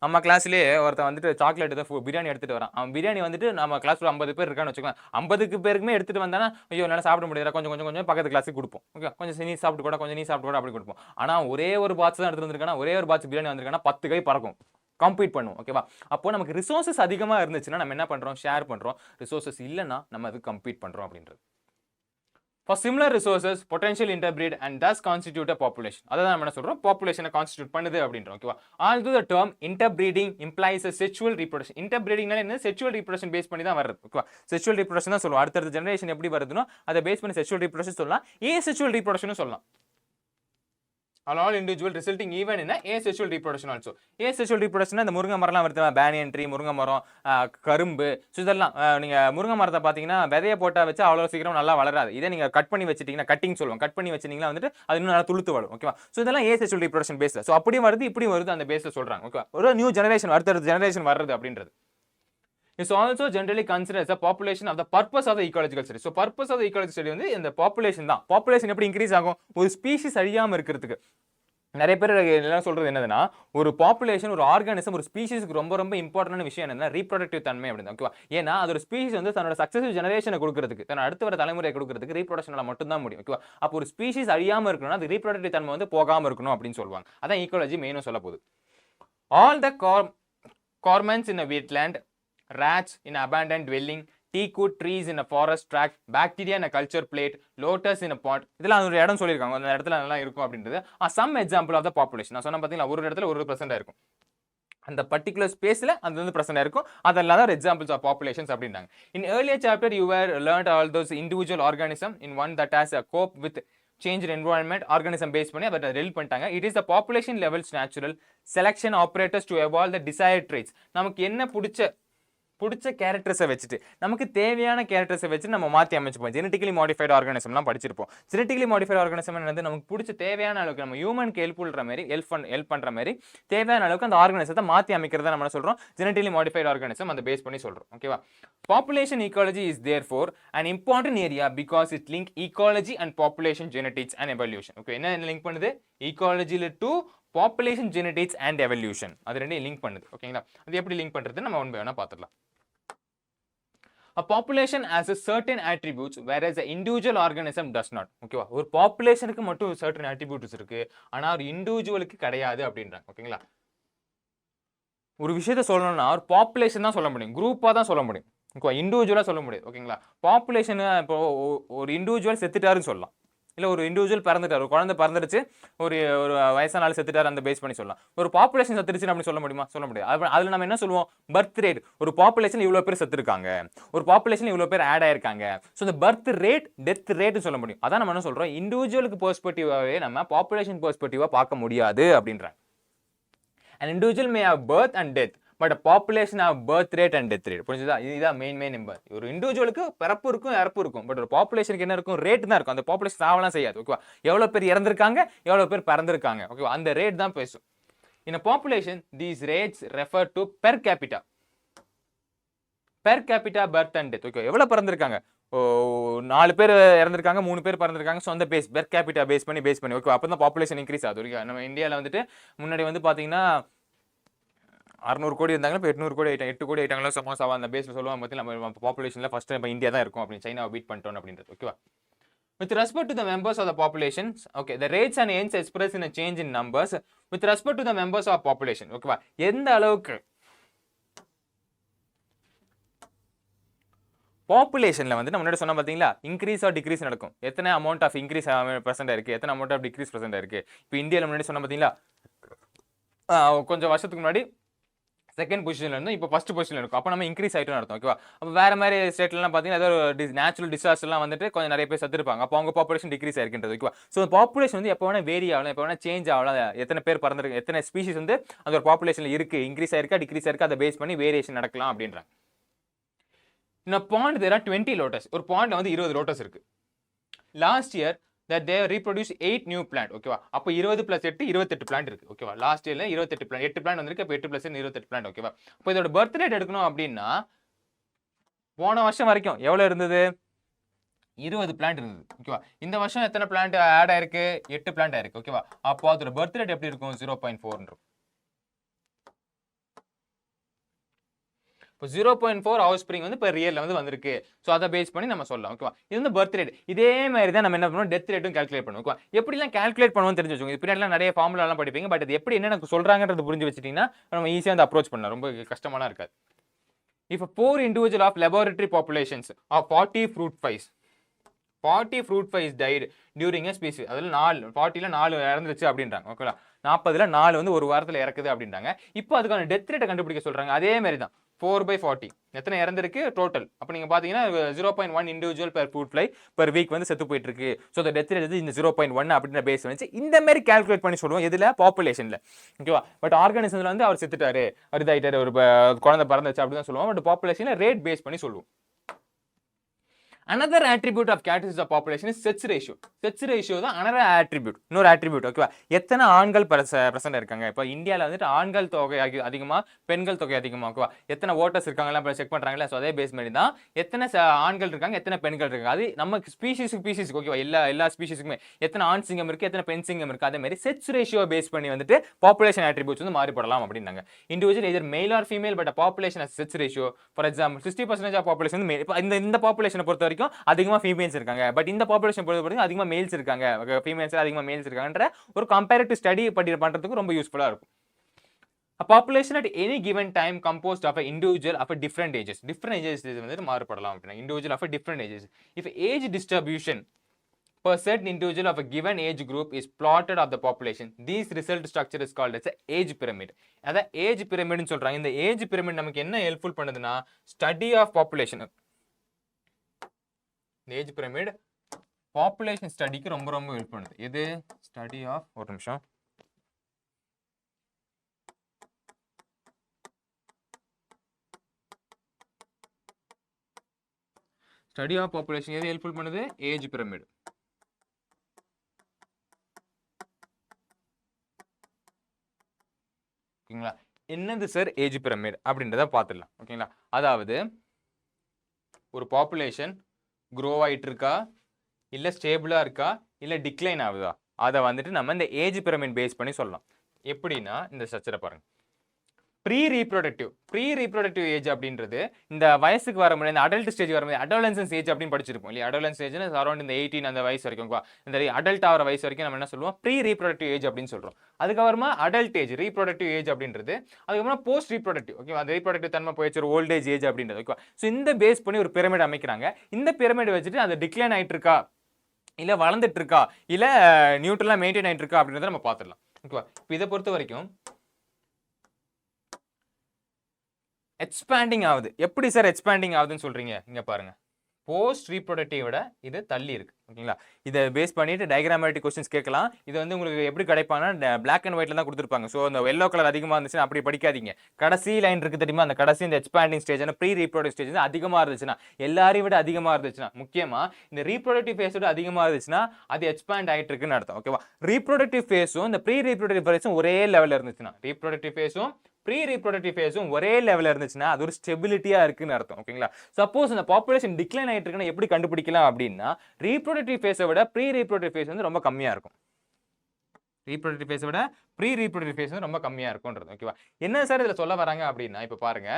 நம்ம கிளாஸ்லயே ஒருத்தன் வந்துட்டு சாக்லேட் பிரியாணி எடுத்துட்டு வரான். அவன் பிரியாணி வந்துட்டு நம்ம கிளாஸ்ல 50 பேர் இருக்கான்னு வச்சுக்கலாம். 50 பேருக்குமே எடுத்துட்டு வந்தானா ஐயோ என்னால சாப்பிட முடியாது, கொஞ்சம் பக்கத்து கிளாஸுக்கு கொடுப்போம். ஓகே, கொஞ்சம் நீ சாப்பிட்டு கூட, கொஞ்சம் நீ சாப்பிட்டு கூட, அப்படி கொடுப்போம். ஆனா ஒரே ஒரு பாக்ஸ் தான் எடுத்துட்டு வந்திருக்கானா, ஒரே ஒரு பாக்ஸ் பிரியாணி வந்திருக்கானா 10 கை பறக்கும். கம்பீட் பண்ணுவோம். ஓகேவா? அப்போ நமக்கு ரிசோர்சஸ் அதிகமா இருந்துச்சுன்னா நம்ம என்ன பண்றோம்? ஷேர் பண்றோம். ரிசோர்சஸ் இல்லைன்னா நம்ம அது கம்பீட் பண்றோம் அப்படின்றது. For similar resources, potential interbreed and thus constitute a population. அதான் நம்ம என்ன சொல்றோம்? பாப்புலேஷனை கான்ஸ்டிடியூட் பண்ணுது அப்படின்றோம். ஓகேவா? Although the term interbreeding implies a sexual reproduction. interbreedingனா என்ன? sexual reproduction பேஸ் பண்ணி தான் வருது. ஓகேவா? sexual reproduction தான் சொல்லுவோம். அடுத்த ஜெனரேஷன் எப்படி வருதுனோ அதை பேஸ் பண்ணி sexual reproduction சொல்லலாம். asexual reproduction சொல்லலாம். All individual resulting even in a asexual reproduction also. asexual reproduction இந்த முருங்கை மரம்லாம் வருது, பேனியன் ட்ரீ, முருங்கை மரம், கரும்பு, ஸோ இதெல்லாம் நீங்க முருங்கை மரத்தை பார்த்தீங்கன்னா விதையை போட்டா வச்சு அவ்வளோ சீக்கிரம் நல்லா வளராது. இதே நீங்க கட் பண்ணி வச்சிட்டீங்கன்னா, கட்டிங் சொல்லுவோம், கட் பண்ணி வச்சிட்டீங்கன்னா வந்துட்டு அது இன்னும் நல்லா துளுத்து வரும். ஓகேவா? ஸோ இதெல்லாம் asexual reproduction பேஸ்ல. ஸோ அப்படியும் வருது, இப்படியும் வருது, அந்த பேஸ்ல சொல்றாங்க. ஓகேவா? ஒரு நியூ ஜெனரேஷன், அடுத்த ஜெனரேஷன் வருது அப்படின்றது. It's also generally considered as a population of the purpose of the ecological study. So purpose of the ecological study வந்து இந்த population தான். population எப்படி இன்க்ரீஸ் ஆகும்? ஒரு ஸ்பீஷிஸ் அழியாம இருக்கிறதுக்கு. நிறைய பேர் என்ன சொல்றது என்னதுன்னா, ஒரு பாப்புலேஷன், ஒரு ஆர்கானிசம், ஒரு ஸ்பீஷிஸ்க்கு ரொம்ப ரொம்ப இம்பார்ட்டன்டான விஷயம் என்னன்னா ரீப்ரொடக்டிவ் தன்மை அப்படின்னு. ஓகேவா? ஏன்னா அது ஒரு ஸ்பீஷிஸ் வந்து தன்னோட சக்சஸிவ் ஜெனரேஷனை கொடுக்கறதுக்கு, தன்னோட அடுத்த வர தலைமுறை கொடுக்கறதுக்கு ரீப்ரொடக்ஷனால மட்டும் தான் முடியும். ஓகேவா? அப்போ ஒரு ஸ்பீஷிஸ் அழியாம இருக்கணும்னா அது ரீப்ரொடக்டிவ் தன்மை வந்து போகாம இருக்கணும் அப்படின்னு சொல்லுவாங்க. அதான் ஈக்காலஜி மெயினும் சொல்ல போகுது. All the cormorants in a wetland, rats in abandoned dwelling, teakwood trees in a forest tract, bacteria in a culture plate, lotus in a pot. இதெல்லாம் ஒரு இடம் சொல்லியிருக்காங்க, அந்த இடத்துல நல்லா இருக்கும் அப்படின்றது. some example of the population. நான் சொன்ன பார்த்தீங்களா, ஒரு இடத்துல ஒரு % இருக்கும், அந்த பர்டிகுலர் ஸ்பேஸ்ல அது வந்து பிரசன்ட் இருக்கும். அதெல்லாம் தான் எக்ஸாம்பிள்ஸ் ஆஃப் பாப்புலேஷன்ஸ் அப்படின்றாங்க. இன் earlier chapter you were learned all those individual organism in one that has a cope with changed environment, organism based பண்ணி அதை ரெல் பண்ணிட்டாங்க. It is the population levels natural selection operators to evolve the desired traits. நமக்கு என்ன பிடிச்ச கேரக்டர்ஸை வச்சுட்டு, நமக்கு தேவையான கேரக்டர்ஸை வச்சு நம்ம மாற்றி அமைச்சுப்போம். ஜெனட்டிக்கலி மாடிஃபைடு ஆர்கானிசம்லாம் படிச்சிருப்போம். ஜெனட்டிக்கலி மாடிஃபைடு ஆர்கானிசம் என்னது? நமக்கு பிடிச்ச தேவையான அளவுக்கு நம்ம ஹியூமனுக்கு ஹெல்ப் பண்ணுற மாதிரி தேவையான அளவுக்கு அந்த ஆர்கானிசத்தை மாற்றி அமைக்கிறத நம்ம சொல்கிறோம் ஜெனட்டிக்கலி மாடிஃபைடு ஆர்கானிசம், அந்த பேஸ் பண்ணி சொல்கிறோம். ஓகேவா? Population ecology is therefore an important area because it link ecology and population genetics and evolution. Okay, என்ன லிங்க் பண்ணுது? ecology to population genetics and evolution. அது ரெண்டையும் லிங்க் பண்ணுது. ஓகேங்களா? அது எப்படி லிங்க் பண்றது நம்ம ஒன் பை ஒன்னா பார்த்துடலாம். A population has a certain attributes whereas an individual organism does not. ஓகேவா? ஒரு பாப்புலேஷனுக்கு மட்டும் certain attributes இருக்கு, ஆனா ஒரு இண்டிவிஜுவலுக்கு கிடையாது அப்படின்றாங்க. ஓகேங்களா? ஒரு விஷயத்தை சொல்லணும்னா ஒரு பாப்புலேஷன் தான் சொல்ல முடியும், குரூப்பா தான் சொல்ல முடியும். ஓகேவா? இண்டிவிஜுவலா சொல்ல முடியாது. ஓகேங்களா? பாப்புலேஷன் இப்போ ஒரு இண்டிவிஜுவல் செத்துட்டாருன்னு சொல்லலாம், இல்லை ஒரு இண்டிவிஜுவல் பிறந்துட்டார், ஒரு குழந்தை பிறந்துருச்சு, ஒரு வயசான ஆள் செத்துட்டார், அந்த பேஸ் பண்ணி சொல்லலாம். ஒரு பாப்புலேஷன் செத்துருச்சு அப்படி சொல்ல முடியுமா? சொல்ல முடியாது. அதில் நம்ம என்ன சொல்லுவோம்? Birth rate. ஒரு பாப்புலேஷன் இவ்வளோ பேர் செத்துருக்காங்க, ஒரு பாப்புலேஷன் இவ்வளோ பேர் ஆட் ஆயிருக்காங்க. ஸோ இந்த பர்த் ரேட், டெத் ரேட்னு சொல்ல முடியும். அதான் நம்ம என்ன சொல்றோம்? இண்டிவிஜுவலுக்கு பெர்ஸ்பெக்டிவாவே நம்ம பாப்புலேஷன் பெர்ஸ்பெக்டிவா பார்க்க முடியாது அப்படின்றாங்க. An individual may have birth and death, but a population have birth rate and death rate. புரிஞ்சுதா? இதுதான் மெயின் நம்பர். ஒரு இண்டிவிஜுவலுக்கு பிறப்பு இருக்கும், இறப்பு இருக்கும், பட் ஒரு பாப்புலேஷனுக்கு என்ன இருக்கும்? ரேட் தான் இருக்கும். அந்த பாப்புலேஷன் சாவலாம் செய்யாது. ஓகேவா? எவ்வளோ பேர் இறந்துருக்காங்க, எவ்வளோ பேர் பிறந்திருக்காங்க. ஓகேவா? அந்த ரேட் தான் பேசும். In a population, these rates refer to per capita birth and death. Okay, எவ்வளோ பிறந்திருக்காங்க? 4 பேர் இறந்திருக்காங்க, 3 பேர் பிறந்திருக்காங்க. ஸோ அந்த பேஸ் பெர் கேபிட்டா பேஸ் பண்ணி ஓகே, அப்போ தான் பாப்புலேஷன் இன்க்ரீஸ் ஆகுது. ஓகே, நம்ம இந்தியாவில் வந்துட்டு முன்னாடி வந்து பார்த்தீங்கன்னா 600 கோடி இருந்தாங்க, இப்போ 800 கோடி ஆயிட்டாங்க, 8 கோடி ஆயிட்டாங்களா சமோசாவா அந்த பேஸில் சொல்லுவாங்க. பற்றி நம்ம பாப்புலேஷனில் ஃபர்ஸ்ட் நம்ம இந்தியா தான் இருக்கும் அப்படின்னு, சைனாவை பீட் பண்ணிட்டோம் அப்படின்றது. ஓகேவா? With respect to the members of the population, okay, the rates and ends expressed in a change in numbers with respect to the members of population. ஓகேவா? எந்த அளவுக்கு பாப்புலேஷன்ல வந்து நம்ம முன்னாடி சொன்ன பாத்தீங்களா இன்க்ரீஸ் ஆர் டிக்ரீஸ் நடக்கும். எத்தனை அமௌண்ட் ஆஃப் இன்க்ரீஸ் பெர்சென்ட் இருக்கு, எத்தனை அமௌண்ட் ஆஃப் டிக்ரீஸ் பெர்சென்ட் இருக்கு. இப்போ இந்தியாவில் முன்னாடி சொன்ன பாத்தீங்களா கொஞ்சம் வருஷத்துக்கு முன்னாடி செகண்ட் பொசிஷன்ல இருந்து இப்போ ஃபர்ஸ்ட் பொசிஷன்ல இருக்கும். அப்போ நம்ம இன்க்ரீஸ் ஆயிட்டோம்னு அர்த்தம். ஓகேவா? அப்போ வேற மாதிரி ஸ்டேட்லாம் பார்த்தீங்கன்னா ஏதோ ஒரு நேச்சுரல் டிசாஸ்டர்லாம் வந்துட்டு கொஞ்சம் நிறைய பேர் செத்துருப்பாங்க. அப்போ அவங்க பாப்புலேஷன் டிக்ரீஸ் ஆயிருக்கின்றது. ஓகேவா? ஸோ பாப்புலேஷன் வந்து எப்போ வேணா வேரி ஆகலாம், எப்போ வேணா சேஞ்ச் ஆகலாம். எத்தனை பேர் பறந்துருக்கு, எத்தனை ஸ்பீஷிஸ் வந்து அந்த ஒரு பாப்புலேஷன்ல இருக்கு, இன்க்ரீஸ் ஆயிருக்கா டிக்ரீஸ் ஆயிருக்கா, அதை பேஸ் பண்ணி வேரியேஷன் நடக்கலாம் அப்படின்றாங்க. In a pond there are 20 lotus. ஒரு பாண்ட்ல வந்து 20 lotus இருக்கு. Last year that they reproduced 8 new plant. ஓகேவா? அப்போ 20 + 8 28 பிளான்ட் இருக்கு. ஓகேவா? லாஸ்ட் இயர்ல 28 பிளான்ட் 8 பிளான்ட் வந்திருக்கு. அப்போ 8 + 8 28 பிளான்ட். ஓகேவா? இப்போ இதோட பர்த் ரேட் எடுக்கணும் அப்படின்னா போன வருஷம் வரைக்கும் எவ்வளவு இருந்தது? 20 பிளான்ட் இருந்தது. ஓகேவா? இந்த வருஷம் எத்தனை பிளான்ட் ஆட் ஆயிருக்கு? 8 பிளான்ட் ஆயிருக்கு. ஓகேவா? அப்போ அதோட பர்த் ரேட் எப்படி இருக்கும்? 0.4 இருக்கும். இப்போ 0.4 ஹவுஸ் ஸ்ப்ரிங் வந்து இப்போ ரியல்ல வந்து வந்திருக்கு. ஸோ அதை பேஸ் பண்ணி நம்ம சொல்லலாம். ஓகேவா? இது வந்து பர்த் ரேட். இதே மாதிரி தான் நம்ம என்ன பண்ணுவோம், டெத் ரேட்டும் கால்குலேட் பண்ணுவோம். ஓகேவா? எப்படிலாம் கால்குலேட் பண்ணுவோம்னு தெரிஞ்சு வச்சுக்கோங்க. பின்னாடிலாம் நிறைய ஃபார்முலாலாம் படிப்பீங்க. பட் அது எப்படி என்ன சொல்றாங்கன்றது புரிஞ்சு வச்சுட்டீங்கன்னா நம்ம ஈஸியாக வந்து அப்ரோச் பண்ணலாம். ரொம்ப கஷ்டமாலாம் இருக்காது. If a poor individual of laboratory populations of 40 fruit flies 40 fruit flies died during a species. அதில் 40ல 4 இறந்துருச்சு அப்படின்றாங்க. ஓகேவா? 40ல 4 வந்து ஒரு வாரத்தில் இறக்குது அப்படின்றாங்க. இப்போ அதுக்கான டெத் ரேட்டை கண்டுபிடிக்க சொல்றாங்க. அதே மாதிரி தான் 4/40 எத்தனை இறந்திருக்கு டோட்டல். அப்போ நீங்க பாத்தீங்கன்னா 0.1 individual per fruit fly per week வந்து செத்து போயிட்டு இருக்கு. ஸோ அந்த டெத் ரேட் இந்த 0.1 அப்படின்ற பேஸ் வச்சு இந்த மாதிரி கால்குலேட் பண்ணி சொல்லுவோம். இதுல பாப்புலேஷன்ல. ஓகேவா? பட் ஆர்கானிசம்ல வந்து அவர் செத்துட்டாரு, இதாயிட்டாரு, ஒரு குழந்தை பிறந்துச்சு அப்படின்னு சொல்லுவோம். பட் பாப்புலேஷன்ல ரேட் பேஸ் பண்ணி சொல்லுவோம். Another attribute of characteristics of population is sex ratio. Sex ratio தான் another attribute. இன்னொரு attribute. ஓகேவா? எத்தனை ஆண்கள் பிரசன்ட் இருக்காங்க. இப்போ இந்தியாவில் வந்துட்டு ஆண்கள் தொகை அதிகமா, பெண்கள் தொகை அதிகமா. ஓகேவா? எத்தனை ஓட்டர்ஸ் இருக்காங்கலாம் செக் பண்றாங்களா? ஸோ அதே பேஸ் பண்ணி தான் எத்தனை ஆண்கள் இருக்காங்க, எத்தனை பெண்கள் இருக்காங்க. அது நம்ம ஸ்பீஷிஸ் ஓகேவா? எல்லா ஸ்பீஷிஸுக்குமே எத்தனை ஆண் சிங்கம் இருக்கு, எத்தனை பெண் சிங்கம் இருக்கு. அதே மாதிரி செக்ஸ் ரேஷியோ பேஸ் பண்ணி வந்துட்டு பாப்புலேஷன் attributes வந்து மாறுபடலாம் அப்படின்னாங்க. Individual either male or female but a population has sex ratio. For example 60% of population வந்து male. இந்த பாப்புலேஷனை பொறுத்த அதிகமா ஃபீமேல்ஸ் இருக்காங்க. பட் இந்த பாப்புலேஷன் பொறுத்தவரைக்கும் அதிகமா மேல்ஸ் இருக்காங்க. ஃபீமேல்ஸ் அதிகமா மேல்ஸ் இருக்காங்கன்ற ஒரு கம்பேரிட்டிவ் ஸ்டடி பண்றதுக்கு ரொம்ப யூஸ்ஃபுல்லா இருக்கும். A population at any given time composed of an individual of a different ages. Different ages வந்து மாறுபடலாம் அப்படினா individual of a different ages. If age distribution per certain individual of a given age group is plotted of the population, this result structure is called as a age pyramid. அத age pyramid னு சொல்றாங்க. இந்த age pyramid நமக்கு என்ன helpful பண்ணுதுன்னா study of population. Age pyramid population ஸ்டடிக்கு ரொம்ப help பண்ணுது. இது ஸ்டடி ஆஃப் ஒரு நிமிஷம் ஸ்டடி ஆஃப் பாப்புலேஷன் எது ஹெல்ப்ஃபுல் பண்ணுது? Age pyramid. ஓகேங்களா? என்னது சார் ஏஜ் பிரமிட் அப்படின்றத பார்த்துடலாம். ஓகேங்களா? அதாவது ஒரு பாப்புலேஷன் க்ரோ ஆயிட்டு இருக்கா, இல்ல ஸ்டேபிளா இருக்கா, இல்ல டிக்ளைன் ஆகுதா, அதை வந்துட்டு நம்ம இந்த ஏஜ் பிரமிட் பேஸ் பண்ணி சொல்லலாம். எப்படின்னா இந்த ஸ்ட்ரக்சரை பாருங்க. ப்ரீ ரீப்ரொடக்டிவ் ஏஜ் அப்படின்றது இந்த வயசுக்கு வர முடியாது, இந்த அடல்ட் ஸ்டேஜ் வர முடியாது, அடோலன்சன்ஸ் ஏஜ் அப்படின்னு படிச்சிருப்போம் இல்லையா? அடோலன்ஸ் ஏஜ்னா அரௌண்ட் இந்த 18 அந்த வயசு வரைக்கும், இந்த அடல்ட் ஆகிற வயசு வரைக்கும் நம்ம என்ன சொல்லுவோம்? ப்ரீ ரீப்ரொடக்டிவ் ஏஜ் அப்படின்னு சொல்றோம். அதுக்கப்புறமா அடல்ட் ஏஜ், ரீப்ரொடக்டிவ் ஏஜ் அப்படின்றது. அதுக்கப்புறம் போஸ்ட் ரீப்ரொடக்டிவ். ஓகே, அந்த ரீப்ரொடக்டிவ் தன்மை போயிடுச்சு, ஒரு ஓல்டேஜ் ஏஜ் அப்படின்றது. ஓகே, ஸோ இந்த பேஸ் பண்ணி ஒரு பிரமிட் அமைக்கிறாங்க. இந்த பிரமிட் வச்சுட்டு அது டிக்ளைன் ஆயிட்டு இருக்கா, இல்ல வளர்ந்துட்டு இருக்கா, இல்ல நியூட்ரலா மெயின்டைன் ஆயிட்டு இருக்கா அப்படின்றத நம்ம பார்த்துடலாம். ஓகேவா? இப்போ இதை பொறுத்த வரைக்கும் எக்ஸ்பேண்டிங் ஆகுது. எப்படி சார் எக்ஸ்பேண்டிங் ஆகுதுன்னு சொல்றீங்க? இங்க பாருங்க, போஸ்ட் ரீப்ரொடக்டிவோட இது தள்ளி இருக்கு. ஓகேங்களா? இதை பேஸ் பண்ணிட்டு டயக்ராமேட்டிக் கொஸ்டின்ஸ் கேட்கலாம். இது வந்து உங்களுக்கு எப்படி கிடைப்பாங்கன்னா பிளாக் அண்ட் ஒயிட்ல தான் கொடுத்துருப்பாங்க. ஸோ அந்த எல்லோ கலர் அதிகமாக இருந்துச்சுன்னா அப்படி படிக்காதீங்க. கடைசி லைன் இருக்கு தெரியுமா, அந்த கடைசி இந்த expanding stage, pre reproductive stage அதிகமாக இருந்துச்சுன்னா, எல்லாரையும் விட அதிகமாக இருந்துச்சுன்னா, முக்கியமா இந்த ரீப்ரொடக்டிவ் ஃபேஸோட அதிகமாக இருந்துச்சுன்னா அது எக்ஸ்பேண்ட் ஆகிட்டு இருக்குன்னு அர்த்தம். ஓகேவா? ரீப்ரொடக்டிவ் ஃபேஸும் இந்த ப்ரீ ரீப்ரொடக்டிவ் ஃபேஸும் ஒரே லெவலில் இருந்துச்சுன்னா, ரீப்ரொடக்டிவ் ஃபேஸும் ப்ரீ ரீப்ரொடக்டிவ் ஃபேஸும் ஒரே லெவலில் இருந்துச்சுன்னா அது ஒரு ஸ்டெபிலிட்டியா இருக்குன்னு அர்த்தம். ஓகேங்களா? சப்போஸ் இந்த பாப்புலேஷன் டிக்ளைன் ஆகிட்டு இருக்குன்னா எப்படி கண்டுபிடிக்கலாம் அப்படின்னா, ரீப்ரொடக்டிவ் ஃபேஸை விட ப்ரீ ரீப்ரொடக்டிவ் ஃபேஸ் வந்து ரொம்ப கம்மியா இருக்கும். ரீப்ரொடக்டிவ் ஃபேஸை விட ப்ரீ ரீப்ரொடக்டிவ் ஃபேஸ் வந்து ரொம்ப கம்மியா இருக்கும்ன்றது. ஓகேவா? என்ன சார் இதுல சொல்ல வராங்க அப்படின்னா, இப்ப பாருங்க,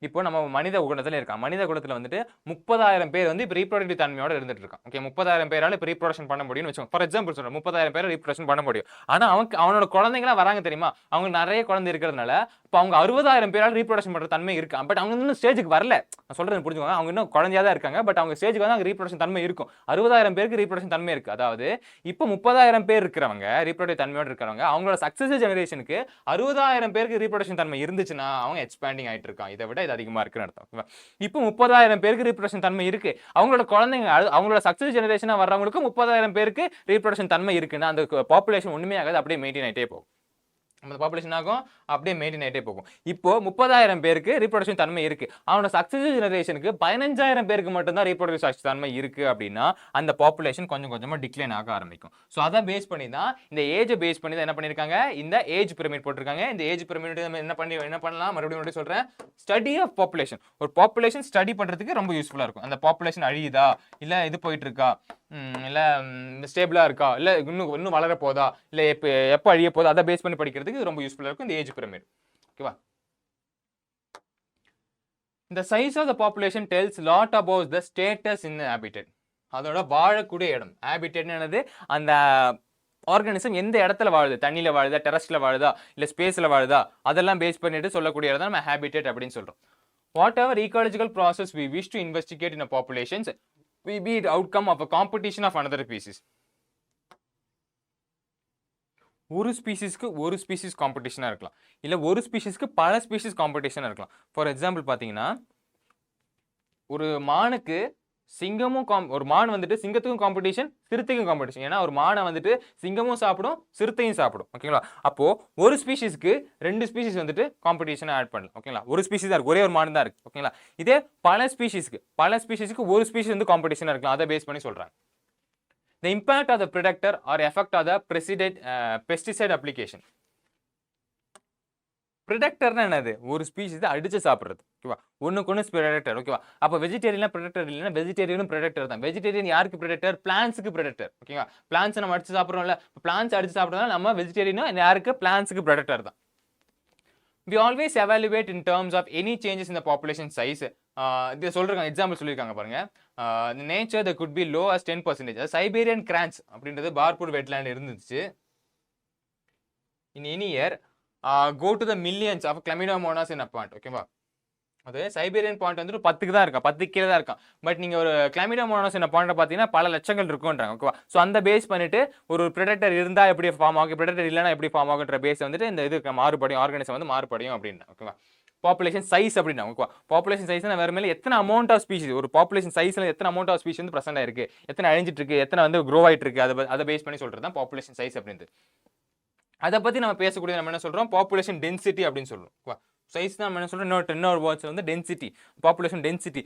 இப்போ நம்ம மனித குலத்துல இருக்கான். மனித குலத்துல வந்துட்டு 30,000 பேர் வந்து இப்ப ரீப்ரொடக்டிவ் தன்மையோட இருந்துட்டு இருக்கான். ஓகே, 30,000 பேரால இப்ப ரீப்ரொடக்ஷன் பண்ண முடியும்னு வச்சுக்கோங்க. ஃபார் எக்ஸாம்பிள் சொல்றேன், 30,000 பேர் ரீப்ரொடக்ஷன் பண்ண முடியும். ஆனா அவனோட குழந்தைங்கலாம் வராங்க தெரியுமா? அவங்க நிறைய குழந்தை இருக்கிறதுனால, இப்ப அவங்க 60,000 பேரால ரீப்ரொடக்ஷன் பண்ற தன்மை இருக்கு. பட் அவங்க இன்னும் ஸ்டேஜுக்கு வரல. நான் சொல்றது புரிஞ்சுக்கோங்க. அவங்க இன்னும் குழந்தையா தான் இருக்காங்க. பட் அவங்க ஸ்டேஜுக்கு வந்து ரீப்ரொடக்ஷன் தன்மை இருக்கும். 60,000 பேருக்கு ரீப்ரொடக்ஷன் தன்மை இருக்கு. அதாவது இப்போ 30,000 பேர் இருக்கிறவங்க ரீப்ரொடக்டிவ் தன்மையோட இருக்கிறவங்க அவங்களோட சக்சஸிவ் ஜெனரேஷனுக்கு 60,000 பேருக்கு ரீப்ரொடக்ஷன் தன்மை இருந்துச்சுன்னா அவங்க எக்ஸ்பேண்டிங் ஆயிட்டு இருக்கான். இதை விட இது அதிகமா இருக்குன்னு அர்த்தம். இப்போ 30,000 பேருக்கு ரீப்ரொடக்ஷன் தன்மை இருக்கு. அவங்களோட குழந்தைங்க அவங்களோட சக்சஸ் ஜெனரேஷனா வர்றவங்களுக்கு 30,000 பேருக்கு ரீப்ரொடக்ஷன் தன்மை இருக்குன்னா அந்த பாப்புலேஷன் ஒண்ணுமே ஆகாது, அப்படியே மெயின்டைன் ஆயிட்டே போகும். அந்த பாப்புலேஷன் ஆகும், அப்படியே மெயின்டைன் ஆயிட்டே போகும். இப்போ 30,000 பேருக்கு ரீப்ரொடக்ஷன் தன்மை இருக்கு. அவனோட சக்சஸிவ் ஜெனரேஷனுக்கு 15,000 பேருக்கு மட்டும் தான் ரீப்ரொடக்டிவ் தன்மை இருக்கு அப்படின்னா அந்த பாப்புலேஷன் கொஞ்சம் கொஞ்சமா டிக்ளைன் ஆக ஆரம்பிக்கும். ஸோ அதை பேஸ் பண்ணி தான் இந்த ஏஜை பேஸ் பண்ணி தான் என்ன பண்ணிருக்காங்க, இந்த ஏஜ் பிரமிட் போட்டிருக்காங்க. இந்த ஏஜ் பிரமிட் என்ன பண்ணலாம், மறுபடியும் சொல்றேன், ஸ்டடி ஆஃப் பாப்புலேஷன். ஒரு பாப்புலேஷன் ஸ்டடி பண்றதுக்கு ரொம்ப யூஸ்ஃபுல்லா இருக்கும். அந்த பாப்புலேஷன் அழியுதா, இல்ல இது போயிட்டு இருக்கா, இல்ல ஸ்டேபிளா இருக்கா, இல்ல இன்னும் வளர போதா, இல்ல எப்ப அழிய போதா, அதை பேஸ் பண்ணி படிக்கிறதுக்கு இது ரொம்ப யூஸ்ஃபுல்லா இருக்கும் இந்த ஏஜ் பிரமிட். ஓகேவா? The size of the population tells lot about the status in the habitat. அதோட வாழக்கூடிய இடம். habitat என்னது, அந்த ஆர்கானிசம் எந்த இடத்துல வாழுது, தண்ணியில வாழுதா, டெரஸ்ல வாழுதா, இல்ல ஸ்பேஸ்ல வாழுதா, அதெல்லாம் பேஸ் பண்ணிட்டு சொல்லக்கூடிய இடம் தான் நம்ம habitat அப்படின்னு சொல்றோம். Whatever ecological process we wish to investigate in a populations will be the outcome of a competition of another species. ஒரு ஸ்பீசிஸ்க்கு ஒரு ஸ்பீசிஸ் காம்படிஷனா இருக்கலாம், இல்ல ஒரு ஸ்பீசிஸ்க்கு பல ஸ்பீசிஸ் காம்படிஷனா இருக்கலாம். ஃபார் எக்ஸாம்பிள் பாத்தீங்கன்னா, ஒரு மானுக்கு சிங்கமும் ஒரு மான் வந்துட்டு சிங்கத்துக்கும் காம்படிஷன், சிறுத்தைக்கும் காம்படிஷன். ஏன்னா ஒரு மானை வந்துட்டு சிங்கமும் சாப்பிடும், சிறுத்தையும் சாப்பிடும். ஓகேங்களா? அப்போ ஒரு ஸ்பீசிஸ்க்கு 2 ஸ்பீசிஸ் வந்துட்டு காம்படிஷன் ஆட் பண்ணலாம். ஓகேங்களா? ஒரு ஸ்பீசிஸ் தான் இருக்கு, ஒரே ஒரு மான் தான் இருக்கு. ஓகேங்களா? இதே பல ஸ்பீசிஸ்க்கு ஒரு ஸ்பீசிஸ் வந்து காம்படிஷனா இருக்கலாம். அதை பேஸ் பண்ணி சொல்றாங்க. The impact of the predator or effect of the pesticide application. Predatorனா என்னது, ஒரு ஸ்பீசிஸ் அடிச்சு சாப்பிடுறது. ஓகேவா? ஒண்ணுக்கு ஒண்ணு predator. ஓகேவா? அப்ப வெஜிடேரியனா predator இல்லைன்னா வெஜிடேரியனும் predator தான். வெஜிடேரியன் யாருக்கு predator, பிளான்ட்ஸ்க்கு predator. ஓகேவா? பிளான்ட்ஸ் நம்ம அடிச்சு சாப்பிடுறோம்ல, பிளான்ட்ஸ் அடிச்சு சாப்பிடுறதுனால நம்ம வெஜிடேரியனும் யாருக்கு, பிளான்ட்ஸ்க்கு predator தான். We always evaluate in terms of any changes in the population size. இது சொல்றாங்க, எக்ஸாம்பிள் சொல்லியிருக்காங்க பாருங்க. Nature that could be low as 10%. Siberian crunch அப்படின்றது பார்பூர் வெட்லேண்ட் இருந்துச்சு. In any year, go to the millions of chlamydomonas in a plant. ஓகேவா? அது Siberian point வந்து 10க்கு தான் இருக்கா, 10க்கு கீழே தான் இருக்கான். பட் நீங்க ஒரு கிளாமிடோமோனாஸ் என்ன பாயிண்ட் பார்த்தீங்கன்னா பல லட்சங்கள் இருக்கும்ன்றாங்க. ஓகேவா? ஸோ அந்த பேஸ் பண்ணிட்டு ஒரு பிரெடேட்டர் இருந்தா எப்படி ஃபார்ம் ஆகும், பிரெடேட்டர் இல்லைன்னா எப்படி ஃபார்ம் ஆகுன்ற பேஸ் வந்துட்டு இந்த இது மாறுபடியும், ஆர்கானிசம் வந்து மாறுபடியும் அப்படின்னா. ஓகேவா? பாப்புலேஷன் சைஸ் அப்படின்னா. ஓகேவா? பாப்புலேஷன் சைஸ் வேற மேலே எத்தனை அமௌண்ட் ஆஃப் ஸ்பீஷிஸ், ஒரு பாப்புலேஷன் சைஸ்ல எத்தனை அமௌண்ட் ஆஃப் ஸ்பீஷிஸ் வந்து பிரசன்ட் ஆயிருக்கு, எத்தனை அழிஞ்சிட்டு இருக்கு, எத்தனை வந்து க்ரோ ஆயிட்டு இருக்கு, அதை பேஸ் பண்ணி சொல்றது தான் பாப்புலேஷன் சைஸ் அப்படின்றது. அதை பத்தி நம்ம பேசக்கூடிய நம்ம என்ன சொல்றோம், பாப்புலேஷன் டென்சிட்டி அப்படின்னு சொல்றோம். சைஸ் தான் நம்ம என்ன சொல்றோம், இன்னொரு வேர்ட்ஸ் வந்து டென்சிட்டி, பாப்புலேஷன் டென்சிட்டி.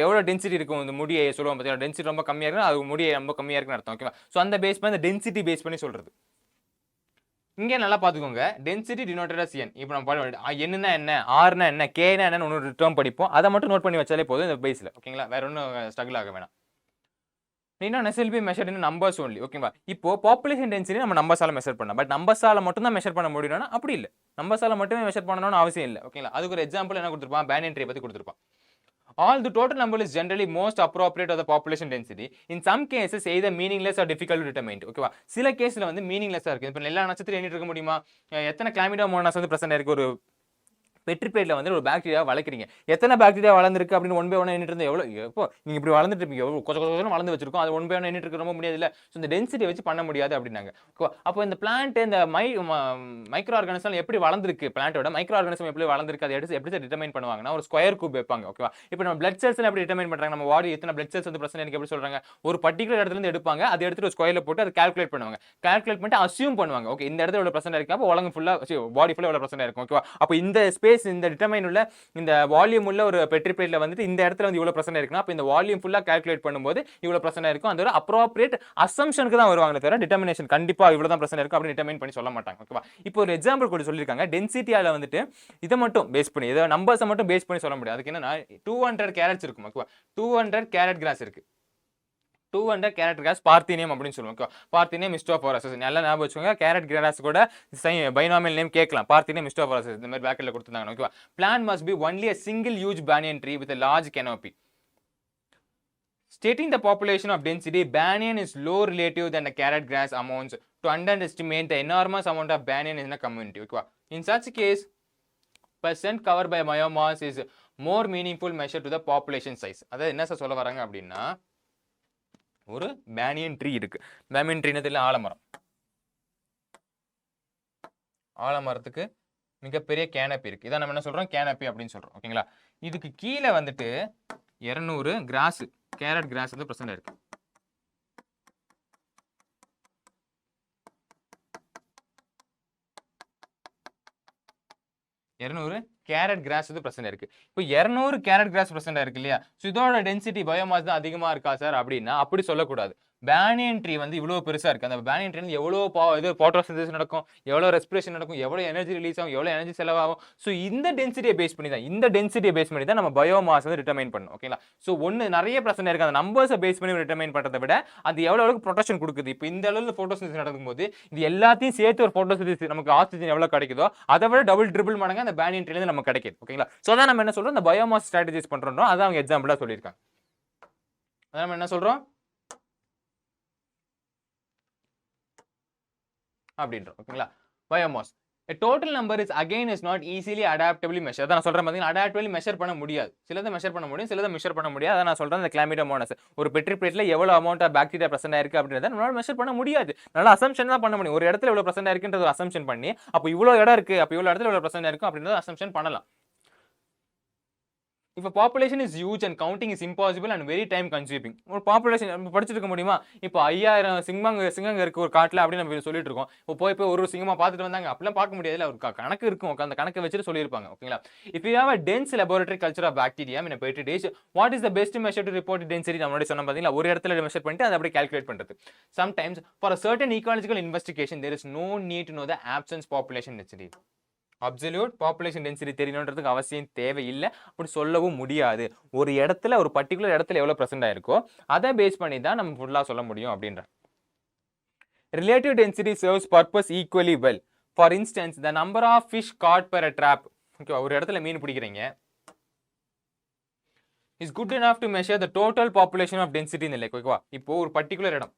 எவ்வளோ டென்சிட்டி இருக்கும் இந்த முடியை சொல்லுவோம் பார்த்தீங்கன்னா, டென்சிட்டி ரொம்ப கம்மியாக இருக்குன்னா அது முடியை ரொம்ப கம்மியாக இருக்குன்னு அர்த்தம். ஓகேவா? ஸோ அந்த பேஸ் பண்ணி டென்சிட்டி பேஸ் பண்ணி சொல்றது. இங்கே நல்லா பார்த்துக்கோங்க, டென்சிட்டி டினோட்டட் அஸ் n. இப்போ நம்ம என்னன்னா என்ன, ஆர்னா என்ன, கேனா என்னன்னு ஒரு டேர்ம் படிப்போம். அதை மட்டும் நோட் பண்ணி வச்சாலே போதும் இந்த பேஸில். ஓகேங்களா? வேற ஒன்றும் ஸ்ட்ரகிள் ஆக வேணாம். will be measured in numbers only. ஓகேவா? இப்போ பாப்புலேஷன் டென்சிட்டி நம்ம நம்பர்ஸால மெஷர் பண்ணலாம். பட் நம்பர்ஸால மட்டும் தான் மெஷர் பண்ண முடியும்னா அப்படி இல்லை, நம்பர்ஸால மட்டுமே மெஷர் பண்ணணும்னு அவசியம் இல்லை. ஓகேங்களா? அதுக்கு ஒரு எக்ஸாம்பிள் என்ன கொடுத்துருப்பான், பேனியன் ட்ரீ பத்தி கொடுத்துருப்பான். All the total number is generally most appropriate of the population density. In some cases either meaningless or difficult to determine. ஓகேவா? சில கேஸ்ல வந்து மீனிங்லெஸ்ஸா இருக்கு. இப்போ எல்லா நட்சத்திரம் எண்ணிட்டு இருக்க முடியுமா, எத்தனை கிளாமிடோமோனாஸ் வந்து பிரசன்ட் இருக்கு, ஒரு பெட்ரி பிளேட்ல வந்து ஒரு பாக்டீரியா வளர்க்குறீங்க, எத்தனை பாக்டீரியா வளர்ந்துருக்கு அப்படின்னு ஒன் பை ஒன் எண்ணிட்டு இருந்தா எவ்வளோ, இப்போ நீங்க இப்படி வளர்ந்துட்டு இருப்பீங்க, எவ்வளோ கொஞ்சம் வளர்ந்து வச்சிருக்கோம், அது ஒன் பை ஒன் எண்ணிட்டு இருக்க ரொம்ப முடியாது இல்லை. ஸோ இந்த டென்சிட்டி வச்சு பண்ண முடியாது அப்படின்னாங்க. அப்போ இந்த பிளான்ட், இந்த மைக்ரோ ஆர்கானிசம் எப்படி வளர்ந்துருக்கு, பிளான்ட்டோட மைக்ரோ ஆர்கானிசம் எப்படி வளர்ந்துருக்கு, அதை எடுத்து எப்படி டிட்டர்மைன் பண்ணுவாங்கன்னா ஒரு ஸ்கொயர் கூப் வைப்பாங்க. ஓகேவா? இப்போ நம்ம பிளட் செல்ஸ் எப்படி டிட்டர்மைன் பண்றாங்க, நம்ம பாடி எத்தனை பிளட் செல்ஸ் வந்து பிரச்சனை எனக்கு எப்படி சொல்றாங்க, ஒரு பர்டிகுலர் இடத்துல இருந்து எடுப்பாங்க, அதை எடுத்துட்டு ஒரு ஸ்கொயர்ல போட்டு அதை கால்குலேட் பண்ணுவாங்க. கால்குலேட் பண்ணிட்டு அசியூம் பண்ணுவாங்க, ஓகே இந்த இடத்துல எவ்வளவு பிரச்சனை இருக்கு, அப்போ உலகம் ஃபுல்லா பாடி ஃபுல்லா எவ்வளவு பிரச்சனை இருக்கும். ஓகேவா? அப்போ இந்த ஸ்பேஸ், இந்த டிட்டர்மைன் இந்த வால்யூம் உள்ள ஒரு பெட்ரி பிளேட்ல வந்துட்டு இந்த இடத்துல வந்து இவ்வளவு பிரச்சனை இருக்குன்னா அப்ப இந்த வால்யூம் ஃபுல்லா கால்குலேட் பண்ணும்போது இவ்வளவு பிரச்சனை இருக்கும். அந்த ஒரு அப்ரோப்ரியேட் அசம்ப்ஷனுக்கு தான் வருவாங்களே தவிர டிட்டர்மினேஷன் கண்டிப்பா இவ்வளவு தான் பிரச்சனை இருக்கு அப்படி டிட்டர்மைன் பண்ணி சொல்ல மாட்டாங்க. ஓகேவா? இப்போ ஒரு எக்ஸாம்பிள் கூட சொல்லிருக்காங்க, டென்சிட்டியால வந்துட்டு இதை மட்டும் பேஸ் பண்ணி, இதை நம்பர்ஸை மட்டும் பேஸ் பண்ணி சொல்ல முடியாது. அதுக்கு என்னன்னா 200 கேரட்ஸ் இருக்கும். ஓகேவா? 200 கேரட் கிராஸ் இருக்கு. 200 கேரட் கிராஸ் பார்த்தினியம் அப்படின்னு சொல்லுவோம். ஓகே, பார்த்தினியம் மிஸ்டோஃபோரஸ் நல்லா ஞாபகம் வச்சுக்கோங்க. கேரட் கிராஸ் கூட பைனாமியல் நேம் கேட்கலாம். பார்த்தினியம் மிஸ்டோஃபோரஸ் இந்த மாதிரி பிராக்கெட்ல கொடுத்துருந்தாங்க. ஓகேவா, plant must be only a single huge banyan tree with a large canopy. Stating the population of density, banyan is low relative than the carrot grass amounts to underestimate the enormous amount of banyan in a community. Okay. In such case, percent covered by biomass is more meaningful measure to the population size. அதாவது என்ன sir சொல்ல வராங்க அப்படின்னா, ஒரு banyan tree இருக்கு. Banyan tree தெரியல, ஆலமரம். ஆலமரத்துக்கு மிகப்பெரிய கேனப்பி இருக்கு. இதான் நம்ம என்ன சொல்றோம், கேனப்பி அப்படின்னு சொல்றோம். ஓகேங்களா, இதுக்கு கீழே வந்துட்டு 200 கிராஸ் கேரட் கிராஸ் வந்து பிரசன்ட் இருக்கு. கேரட் கிராஸ் வந்து பிரசன்ட் இருக்கு. இப்போ 200 கேரட் கிராஸ் பிரசன்ட் இருக்கு இல்லையா, ஸோ இதோட டென்சிட்டி பயோமாஸ் தான் அதிகமா இருக்கா சார் அப்படின்னா அப்படி சொல்லக்கூடாது. பேனியன் ட்ரீ வந்து இவ்வளோ பெருசா இருக்கு. அந்த பேனியன் ட்ரீ வந்து எவ்வளோ இது போட்டோசிந்தசிஸ் நடக்கும், எவ்வளோ ரெஸ்பிரேஷன் நடக்கும், எவ்வளோ எனர்ஜி ரிலீஸ் ஆகும், எவ்வளோ எனர்ஜி செலவாகும். ஸோ இந்த டென்சிட்டியை பேஸ் பண்ணி தான் நம்ம பயோமாஸ் வந்து டிட்டர்மைன் பண்ணணும். ஓகேங்களா, ஸோ ஒன்று நிறைய பிரச்சனை இருக்கு. அந்த நம்பர்ஸை பேஸ் பண்ணி டிட்டர்மைன் பண்றதை விட அது எவ்வளோ அளவுக்கு ப்ரொடெக்ஷன் கொடுக்குது. இப்போ இந்த அளவுக்கு போட்டோசிந்தசிஸ் நடக்கும்போது இது எல்லாத்தையும் சேர்த்து ஒரு போட்டோசிந்தசிஸ் நமக்கு ஆக்சிஜன் எவ்வளோ கிடைக்குதோ அதை விட டபுள் ட்ரிபிள் மடங்கு அந்த பேனியன் ட்ரீல நமக்கு கிடைக்குது. ஓகேங்களா, ஸோ அதான் நம்ம என்ன சொல்றோம், இந்த பயோமாஸ் ஸ்ட்ராட்டஜிஸ் பண்றோம். அதான் அவங்க எக்ஸாம்பிளா சொல்லியிருக்காங்க. அதான் நம்ம என்ன சொல்றோம் அப்படின்றோம். ஓகேங்களா, biomass a total number is again is not easily adaptably measured. அதான் நான் சொல்றேன் பாத்தீங்கன்னா, adaptably மெஷர் பண்ண முடியாது. சிலதை மெஷர் பண்ண முடியும், சிலதை மெஷர் பண்ண முடியாது. அதான் நான் சொல்றேன், இந்த கிளாமிடோமோனாஸ் ஒரு பெட்ரி பிளேட்ல எவ்வளவு அமௌண்ட் ஆஃப் பாக்டீரியா பிரசன்ட் ஆயிருக்கு அப்படின்றத நம்மளால மெஷர் பண்ண முடியாது. நல்லா அசம்ஷன் தான் பண்ண முடியும். ஒரு இடத்துல எவ்வளவு பிரசன்ட் ஆயிருக்குன்றது அசம்ஷன் பண்ணி, அப்போ இவ்வளவு இடம் இருக்கு, அப்போ இவ்வளவு இடத்துல எவ்வளவு பிரசன்ட் ஆயிருக்கும் அப்படின்றத அசம்ஷன் பண்ணலாம். If a population is huge and counting is impossible and very time consuming, ஒரு பாப்புலேஷன் நம்ம படிச்சிருக்க முடியுமா? இப்போ 5000 சிங்கங்க இருக்கு ஒரு காட்டில் அப்படின்னு நம்ம சொல்லிட்டு இருக்கோம். இப்போ போய் ஒரு சிங்கமா பார்த்துட்டு வந்தாங்க அப்படிலாம் பார்க்க முடியாதுல, ஒரு கணக்கு இருக்கும். அந்த கணக்கை வச்சுட்டு சொல்லியிருப்பாங்க. ஓகேங்களா, if you have a dense laboratory culture of bacteria in a petri dish, what is the best measure to report density? நம்ம முன்னாடி சொன்ன பாத்தீங்களா, ஒரு இடத்துல மெஷர் பண்ணிட்டு அதை அப்படியே கால்குலேட் பண்றது. Sometimes for a certain ecological investigation there is no need to know the absence population density. Absolute population density தெரியணுன்றதுக்கு அவசியம் தேவையில்லை, அப்படி சொல்லவும் முடியாது. ஒரு இடத்துல ஒரு பர்டிகுலர் இடத்துல எவ்வளவு பிரசன்ட் ஆயிருக்கோ அதை பேஸ் பண்ணி தான் நம்ம ஃபுல்லா சொல்ல முடியும் அப்படின்ற. Relative density serves purpose equally well. For instance the number of fish caught per trap. Okay, ஒரு இடத்துல மீன் பிடிக்கிறீங்க, is good enough to measure the total population of density in lake. ஓகேவா, இப்போ ஒரு பர்டிகுலர் இடம்,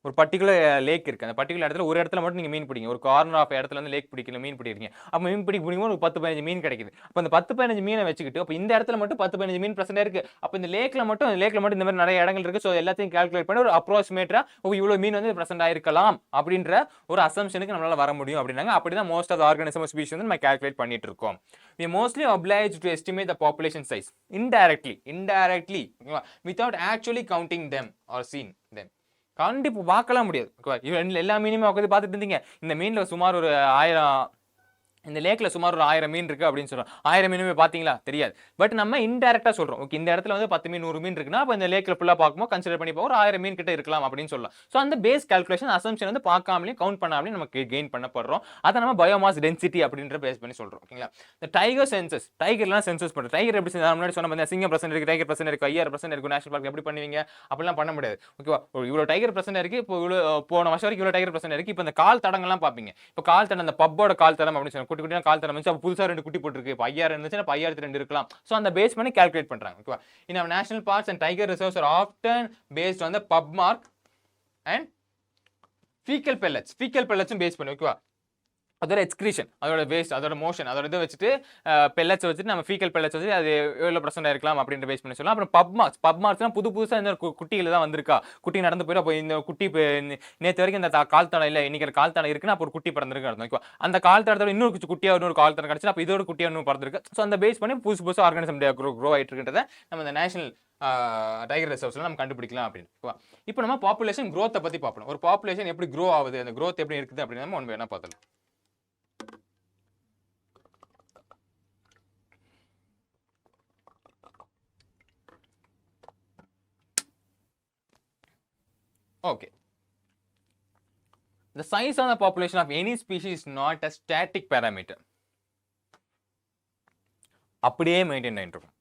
ஒரு பர்டிகுலர் லேக் இருக்கு. அந்த பர்டிகுலர் இடத்துல ஒரு இடத்துல மட்டும் நீங்க மீன் பிடிங்க, ஒரு கார்னர் ஆஃப் இடத்துல வந்து லேக் பிடிக்கல மீன் பிடிக்கிறீங்க. அப்போ மீன் பிடிக்கும் ஒரு 10-15 மீன் கிடைக்குது. அப்போ அந்த 10-15 மீனை வச்சுக்கிட்டு அப்போ இந்த இடத்துல மட்டும் 10-15 மீன் பிரசன்ட் இருக்கு. அப்போ இந்த லேக்ல மட்டும் இந்த மாதிரி நிறைய இடங்கள் இருக்கு. ஸோ எல்லாத்தையும் கால்குலேட் பண்ணி ஒரு அப்ராக்சிமேட்டா இவ்வளவு மீன் வந்து பிரசன்ட் ஆயிருக்கலாம் அப்படின்ற ஒரு அசம்ஷனுக்கு நம்மளால வர முடியும் அப்படின்னாங்க. அப்படிதான் மோஸ்ட் ஆஃப் ஆர்கானிசம் ஸ்பீஷீஸ் வந்து நம்ம கால்குலேட் பண்ணிட்டு இருக்கோம். We are mostly obliged to estimate the population size indirectly without actually counting them or seeing them. கண்டிப்பா பார்க்கலாம் முடியாது. எல்லா மீனுமே உட்காந்து பார்த்துட்டு இருந்தீங்க, இந்த மீன்ல சுமார் ஒரு 1000, இந்த லேக்ல சுமார் ஒரு 1000 மீன் இருக்கு அப்படின்னு சொல்றோம். 1000 மீனுமே பாத்தீங்களா தெரியாது. பட் நம்ம இன்டைரக்டா சொல்றோம், ஓகே இந்த இடத்துல வந்து 10 மீன் 100 மீன் இருக்குன்னா அப்ப இந்த லேக்ல ஃபுல்லா பார்க்கும்போது கன்சிடர் பண்ணி ஒரு 1000 மீன் கிட்ட இருக்கலாம் அப்படின்னு சொல்லலாம். ஸோ அந்த பேஸ் கால்குலேஷன் அசம்ஷன் வந்து பார்க்காமலே கவுண்ட் பண்ணாமலே நமக்கு கெயின் பண்ணப்படுறோம். அதை நம்ம பயோமாஸ் டென்சிட்டி அப்படின்ற பேஸ் பண்ணி சொல்றோம். ஓகேங்களா, இந்த டைகர் சென்சஸ், டைகர்லாம் சென்சஸ் பண்றோம். டைகர் எப்படி முன்னாடி சொன்ன சிங்கம் பிரசன்ட் இருக்கு, டைகர் பிரசன்ட் இருக்கு, 5000% இருக்கு நேஷனல் பார்க், எப்படி பண்ணுவீங்க? அப்படிலாம் பண்ண முடியாது. ஓகேவா, இவ்வளவு டைகர் பிரசன்ட் இருக்கு, இப்போ போன வருஷம் வரைக்கும் இவ்வளவு டைகர் பிரசன்ட் இருக்கு. இப்போ இந்த கால் தடங்கள்லாம் பாப்பீங்க. இப்போ கால் தடம், அந்த பப்போட கால் தடம் அப்படின்னு சொல்லி குட்டி குட்டியான கால் தடம் புதுசா 2 குட்டி போட்டுருக்கு. இப்போ 5000 இருந்துச்சுன்னா 5002 இருக்கலாம். சோ அந்த பேஸ் பண்ணி கால்குலேட் பண்றாங்க. ஓகேவா, in our national parks and tiger reserves are often based on the pub mark and fecal pellets base பண்ணி. ஓகேவா, அதோட எக்ஸ்கிரீஷன், அதோட வேஸ்ட், அதோட மோஷன், அதோட இதை வச்சுட்டு பெல்லட்ஸ் வச்சுட்டு நம்ம ஃபீக்கல் பெல்லட்ஸ் வச்சு அது எவ்வளோ % இருக்கலாம் அப்படின்ற பேஸ் பண்ணி சொல்லலாம். அப்புறம் பப் மார்க்ஸ்னா புதுசா இந்த குட்டிகள் தான் வந்திருக்கா, குட்டி நடந்து போயிடும். அப்போ இந்த குட்டி நேற்று வரைக்கும் இந்த கால் தடம் இல்லை, இன்னைக்கு கால் தடம் இருக்குன்னா அப்போ ஒரு குட்டி பிறந்திருக்கு அர்த்தம். ஓகேவா, அந்த கால் தடத்தோட இன்னொரு குட்டியா இன்னொரு கால் தடம் கிடைச்சு அப்போ இதோட குட்டியா இன்னும் பிறந்திருக்கு. ஸோ அந்த பேஸ் பண்ணி புதுசு ஆர்கானிசம் க்ரோ ஆயிட்டு இருக்கிறத நம்ம இந்த நேஷனல் டைகர் ரிசர்வ்ஸ்ல நம்ம கண்டுபிடிக்கலாம் அப்படின்னு. இப்போ நம்ம பாப்புலேஷன் க்ரோத்தை பத்தி பார்ப்போம். ஒரு பாப்புலேஷன் எப்படி க்ரோ ஆகுது, அந்த க்ரோத் எப்படி இருக்குது அப்படின்னு நம்ம ஒன்று வேணா பார்த்தலாம். Okay. The size of the population of any species is not a static parameter. அப்படியே மெயின்டைன் ஆயிட்டு இருக்கும்.